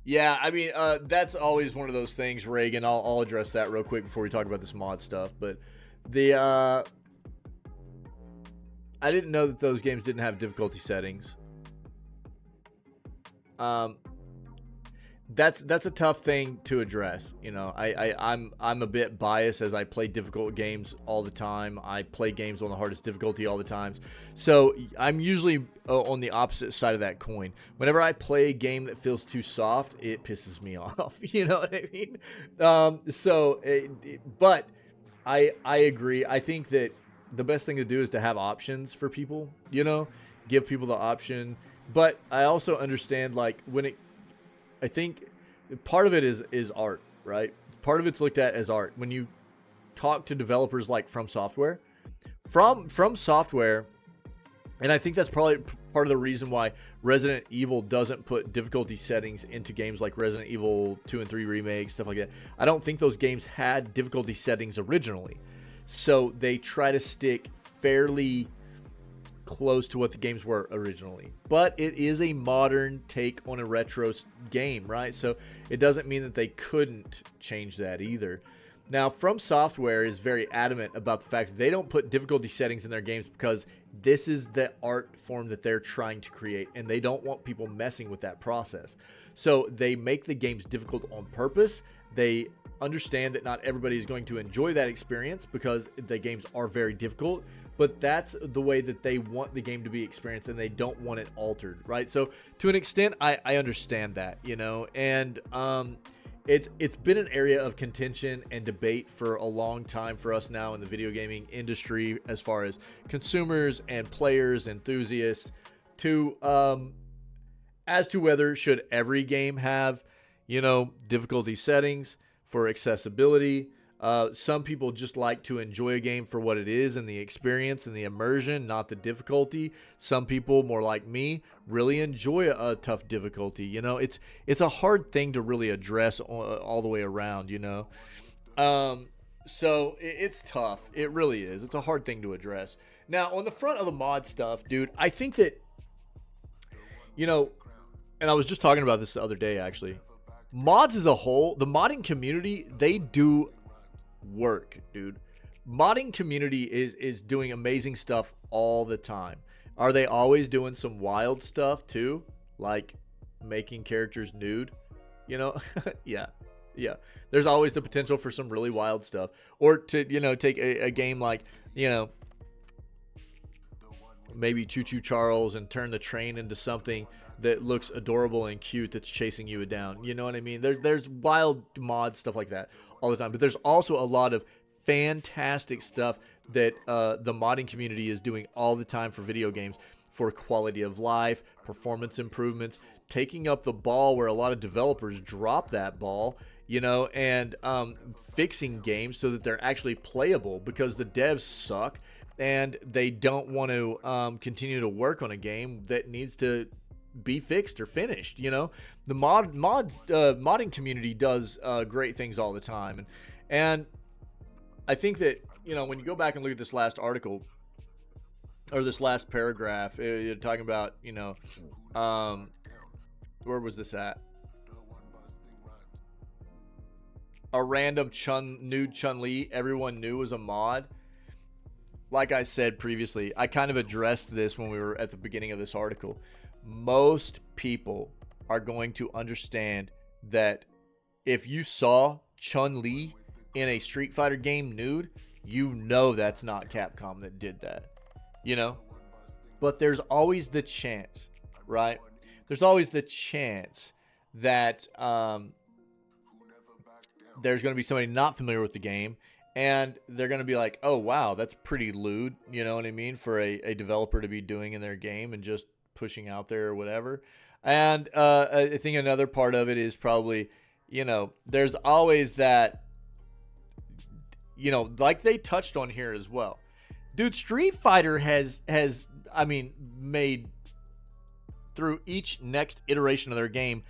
Yeah, I mean, that's always one of those things, Reagan. I'll address that real quick before we talk about this mod stuff. But I didn't know that those games didn't have difficulty settings. That's a tough thing to address. You know, I'm a bit biased as I play difficult games all the time. I play games on the hardest difficulty all the time. So I'm usually on the opposite side of that coin. Whenever I play a game that feels too soft, it pisses me off. You know what I mean? But I agree. I think that the best thing to do is to have options for people, you know, give people the option. But I also understand, like, I think part of it is art, right? Part of it's looked at as art. When you talk to developers like From Software, and I think that's probably part of the reason why Resident Evil doesn't put difficulty settings into games like Resident Evil 2 and 3 remakes, stuff like that. I don't think those games had difficulty settings originally. So they try to stick fairly close to what the games were originally, but it is a modern take on a retro game, right? So it doesn't mean that they couldn't change that either. Now, From Software is very adamant about the fact that they don't put difficulty settings in their games because this is the art form that they're trying to create, and they don't want people messing with that process. So they make the games difficult on purpose. They understand that not everybody is going to enjoy that experience because the games are very difficult, but that's the way that they want the game to be experienced, and they don't want it altered, right? So to an extent, I understand that, you know, and it's been an area of contention and debate for a long time for us now in the video gaming industry, as far as consumers and players, enthusiasts, as to whether should every game have, you know, difficulty settings for accessibility. Some people just like to enjoy a game for what it is and the experience and the immersion, not the difficulty. Some people, more like me, really enjoy a tough difficulty. You know, it's a hard thing to really address all the way around, you know. So it's tough. It really is. It's a hard thing to address. Now, on the front of the mod stuff, dude, I think that, you know, and I was just talking about this the other day, actually. Mods as a whole, the modding community, they do work, dude. Modding community is doing amazing stuff all the time. Are they always doing some wild stuff too, like making characters nude, you know? yeah there's always the potential for some really wild stuff, or to, you know, take a game like, you know, maybe Choo Choo Charles and turn the train into something that looks adorable and cute that's chasing you down. You know what I mean? There's wild mod stuff like that all the time. But there's also a lot of fantastic stuff that the modding community is doing all the time for video games, for quality of life, performance improvements, taking up the ball where a lot of developers drop that ball, you know, and fixing games so that they're actually playable, because the devs suck and they don't want to continue to work on a game that needs to be fixed or finished. You know, the modding community does great things all the time, and I think that, you know, when you go back and look at this last article or this last paragraph, you're talking about, you know, where was this at? A random nude Chun-Li everyone knew was a mod. Like I said previously, I kind of addressed this when we were at the beginning of this article. Most people are going to understand that if you saw Chun-Li in a Street Fighter game nude, you know that's not Capcom that did that, you know? But there's always the chance, right? There's always the chance that there's going to be somebody not familiar with the game, and they're going to be like, oh, wow, that's pretty lewd, you know what I mean, for a developer to be doing in their game and just pushing out there or whatever. And I think another part of it is probably, you know, there's always that, you know, like they touched on here as well. Dude, Street Fighter has I mean, made through each next iteration of their game,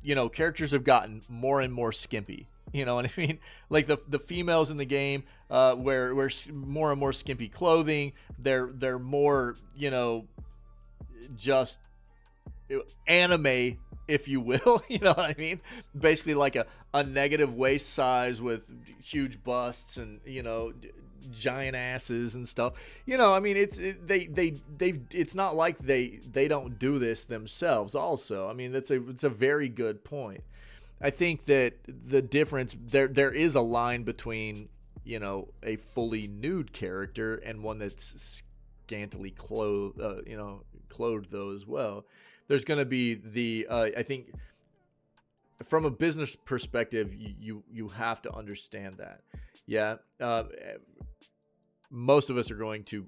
you know, characters have gotten more and more skimpy. You know what I mean? Like the females in the game wear more and more skimpy clothing. They're more, you know, just anime, if you will. You know what I mean? Basically like a negative waist size with huge busts and, you know, giant asses and stuff. You know, I mean, it's not like they don't do this themselves also. I mean, it's a very good point. I think that the difference there is a line between, you know, a fully nude character and one that's scantily clothed, you know, clothed though as well. There's going to be the I think from a business perspective, you have to understand that. Yeah, most of us are going to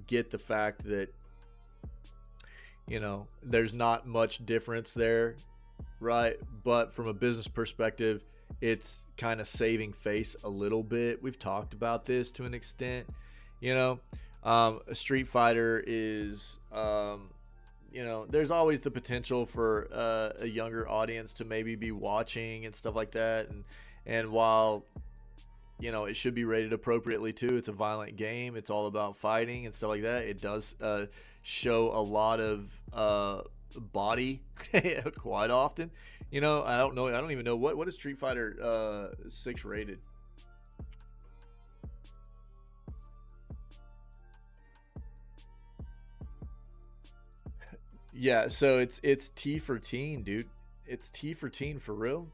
get the fact that, you know, there's not much difference there, right? But from a business perspective, it's kind of saving face a little bit. We've talked about this to an extent, you know. Street Fighter is, you know, there's always the potential for a younger audience to maybe be watching and stuff like that. And while, you know, it should be rated appropriately too, it's a violent game. It's all about fighting and stuff like that. It does show a lot of body quite often. You know, I don't even know what is Street Fighter 6 rated. Yeah, so it's T for teen, dude. It's T for teen, for real.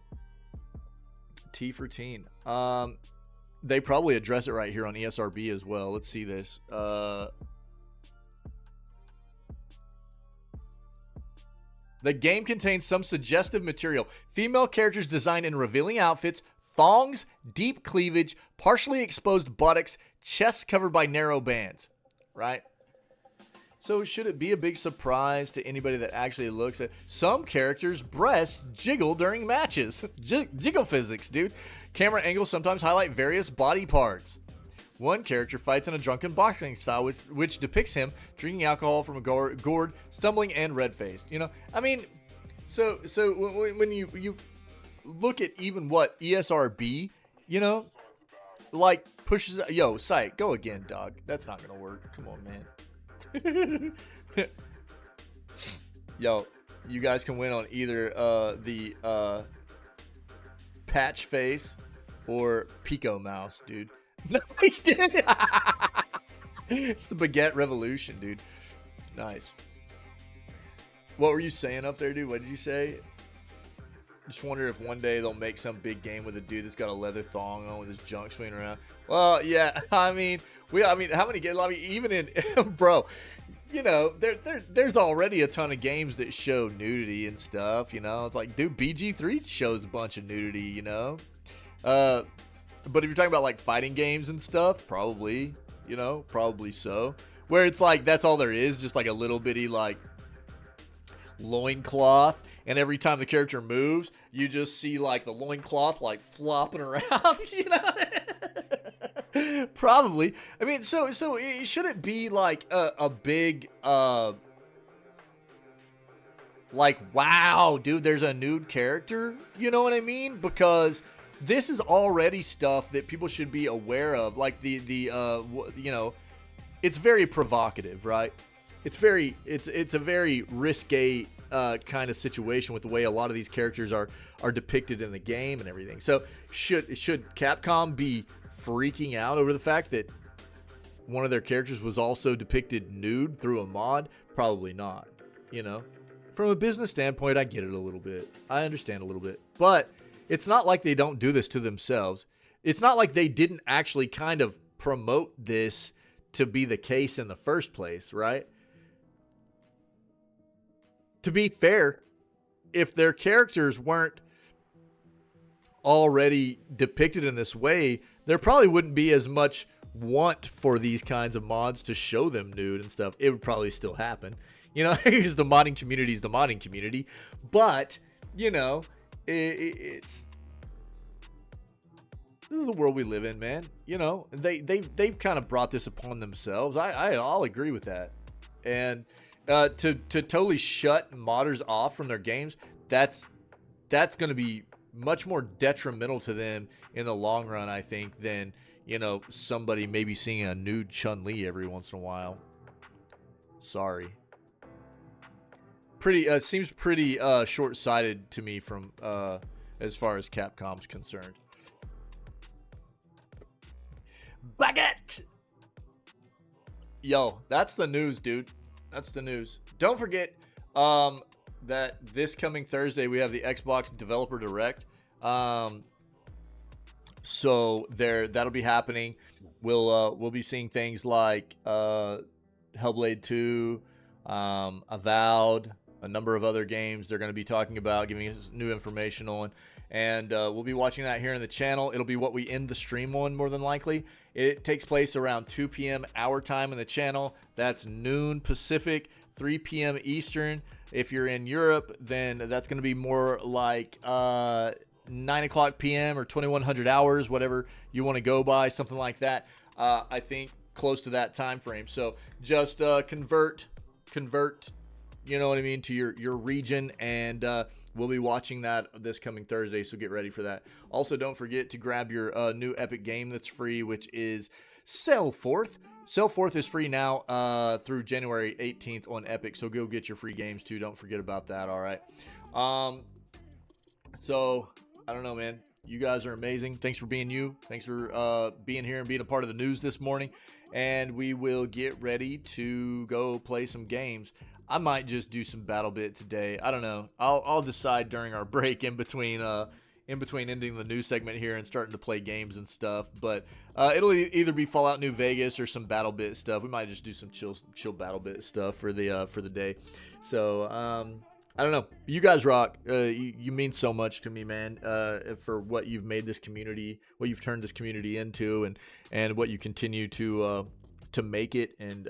T for teen. They probably address it right here on ESRB as well. Let's see this. The game contains some suggestive material. Female characters designed in revealing outfits, thongs, deep cleavage, partially exposed buttocks, chests covered by narrow bands. Right? So should it be a big surprise to anybody that actually looks at some characters' breasts jiggle during matches? Jiggle physics, dude. Camera angles sometimes highlight various body parts. One character fights in a drunken boxing style, which depicts him drinking alcohol from a gourd, stumbling and red-faced. You know, I mean, so when you look at even what ESRB, you know, like pushes. Yo, Sight, go again, dog. That's not gonna work. Come on, man. Yo, you guys can win on either the patch face or Pico mouse, dude. Nice, dude. It's the baguette revolution, dude. Nice. What were you saying up there, dude? What did you say? Just wonder if one day they'll make some big game with a dude that's got a leather thong on with his junk swinging around. Well, yeah, I mean, I mean, how many games? I mean, even in, bro, you know, there's already a ton of games that show nudity and stuff, you know? It's like, dude, BG3 shows a bunch of nudity, you know? But if you're talking about, like, fighting games and stuff, probably, you know, probably so. Where it's like, that's all there is, just like a little bitty, like, loincloth, and every time the character moves, you just see, like, the loincloth, like, flopping around, you know? Probably. I mean, so it shouldn't be like a big like, wow, dude, there's a nude character, you know what I mean? Because this is already stuff that people should be aware of, like you know, it's very provocative, right? It's a very risque kind of situation with the way a lot of these characters are depicted in the game and everything. So should Capcom be freaking out over the fact that one of their characters was also depicted nude through a mod? Probably not. You know, from a business standpoint, I get it a little bit. I understand a little bit, but it's not like they don't do this to themselves. It's not like they didn't actually kind of promote this to be the case in the first place, right? To be fair, if their characters weren't already depicted in this way, there probably wouldn't be as much want for these kinds of mods to show them nude and stuff. It would probably still happen, you know, because the modding community is the modding community. But, you know, it's this is the world we live in, man. You know, they've kind of brought this upon themselves. I'll agree with that. And to totally shut modders off from their games, that's going to be much more detrimental to them in the long run, I think, than, you know, somebody maybe seeing a nude Chun-Li every once in a while. Sorry. Seems pretty short-sighted to me from as far as Capcom's concerned. Baguette! Yo, that's the news, dude. That's the news. Don't forget that this coming Thursday we have the Xbox Developer Direct. So that'll be happening. We'll be seeing things like Hellblade 2, Avowed, a number of other games they're going to be talking about, giving us new information on. And we'll be watching that here in the channel. It'll be what we end the stream on, more than likely. It takes place around 2 p.m. our time in the channel. That's noon Pacific, 3 p.m. Eastern. If you're in Europe, then that's going to be more like 9 o'clock p.m. or 2100 hours, whatever you want to go by, something like that. I think close to that time frame. So just convert, you know what I mean, to your region, and we'll be watching that this coming Thursday, so get ready for that. Also, don't forget to grab your new Epic game that's free, which is Cellforth. Cellforth is free now through January 18th on Epic, so go get your free games too. Don't forget about that, all right? So, I don't know, man. You guys are amazing. Thanks for being you. Thanks for being here and being a part of the news this morning. And we will get ready to go play some games. I might just do some BattleBit today. I don't know. I'll decide during our break in between ending the news segment here and starting to play games and stuff. But it'll either be Fallout New Vegas or some BattleBit stuff. We might just do some chill BattleBit stuff for the day. So I don't know. You guys rock. You mean so much to me, man. For what you've made this community, what you've turned this community into, and what you continue to make it, and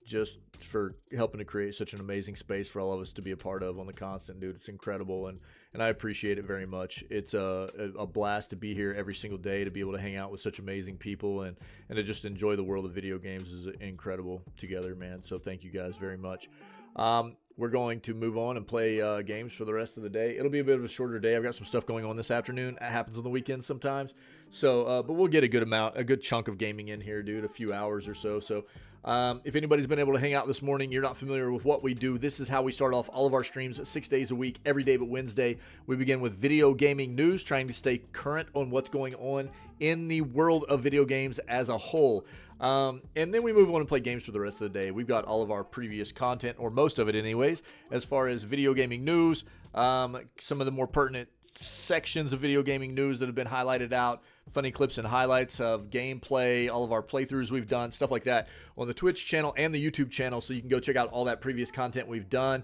just for helping to create such an amazing space for all of us to be a part of on the constant, dude. It's incredible, and I appreciate it very much. It's a blast to be here every single day, to be able to hang out with such amazing people, and to just enjoy the world of video games is incredible together, man. So thank you guys very much. We're going to move on and play games for the rest of the day. It'll be a bit of a shorter day. I've got some stuff going on this afternoon. That happens on the weekends sometimes. So, but we'll get a good chunk of gaming in here, dude, a few hours or so. So, if anybody's been able to hang out this morning, you're not familiar with what we do, this is how we start off all of our streams 6 days a week, every day but Wednesday. We begin with video gaming news, trying to stay current on what's going on in the world of video games as a whole. And then we move on and play games for the rest of the day. We've got all of our previous content, or most of it anyways, as far as video gaming news, some of the more pertinent sections of video gaming news that have been highlighted out, funny clips and highlights of gameplay, all of our playthroughs we've done, stuff like that on the Twitch channel and the YouTube channel, so you can go check out all that previous content we've done.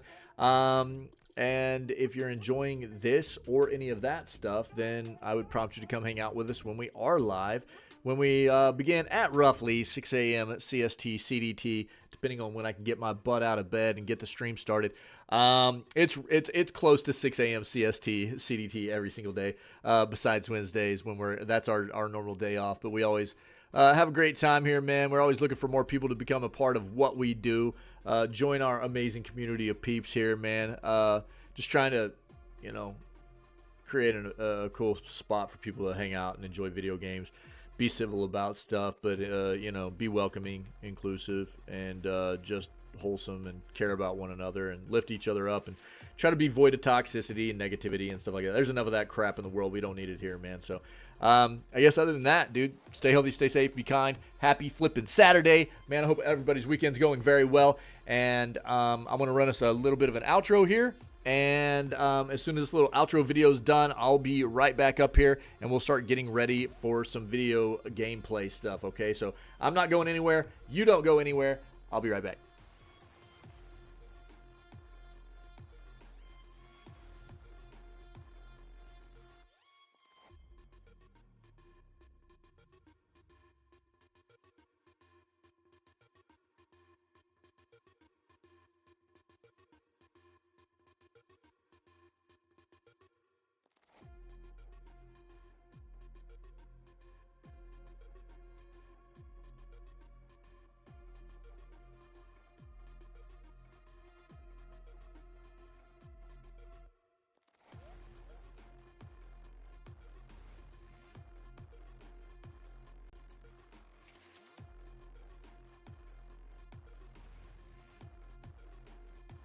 And if you're enjoying this or any of that stuff, then I would prompt you to come hang out with us when we are live, when we begin at roughly 6 a.m. CST, CDT, depending on when I can get my butt out of bed and get the stream started. It's close to 6 a.m. CST, CDT every single day, besides Wednesdays when that's our normal day off. But we always have a great time here, man. We're always looking for more people to become a part of what we do. Join our amazing community of peeps here, man. Just trying to, create a cool spot for people to hang out and enjoy video games. Be civil about stuff, but, be welcoming, inclusive, and just wholesome and care about one another and lift each other up and try to be void of toxicity and negativity and stuff like that. There's enough of that crap in the world. We don't need it here, man. So I guess other than that, dude, stay healthy, stay safe, be kind. Happy flipping Saturday, man. I hope everybody's weekend's going very well. And I'm going to run us a little bit of an outro here. And as soon as this little outro video is done, I'll be right back up here and we'll start getting ready for some video gameplay stuff, okay? So I'm not going anywhere. You don't go anywhere. I'll be right back.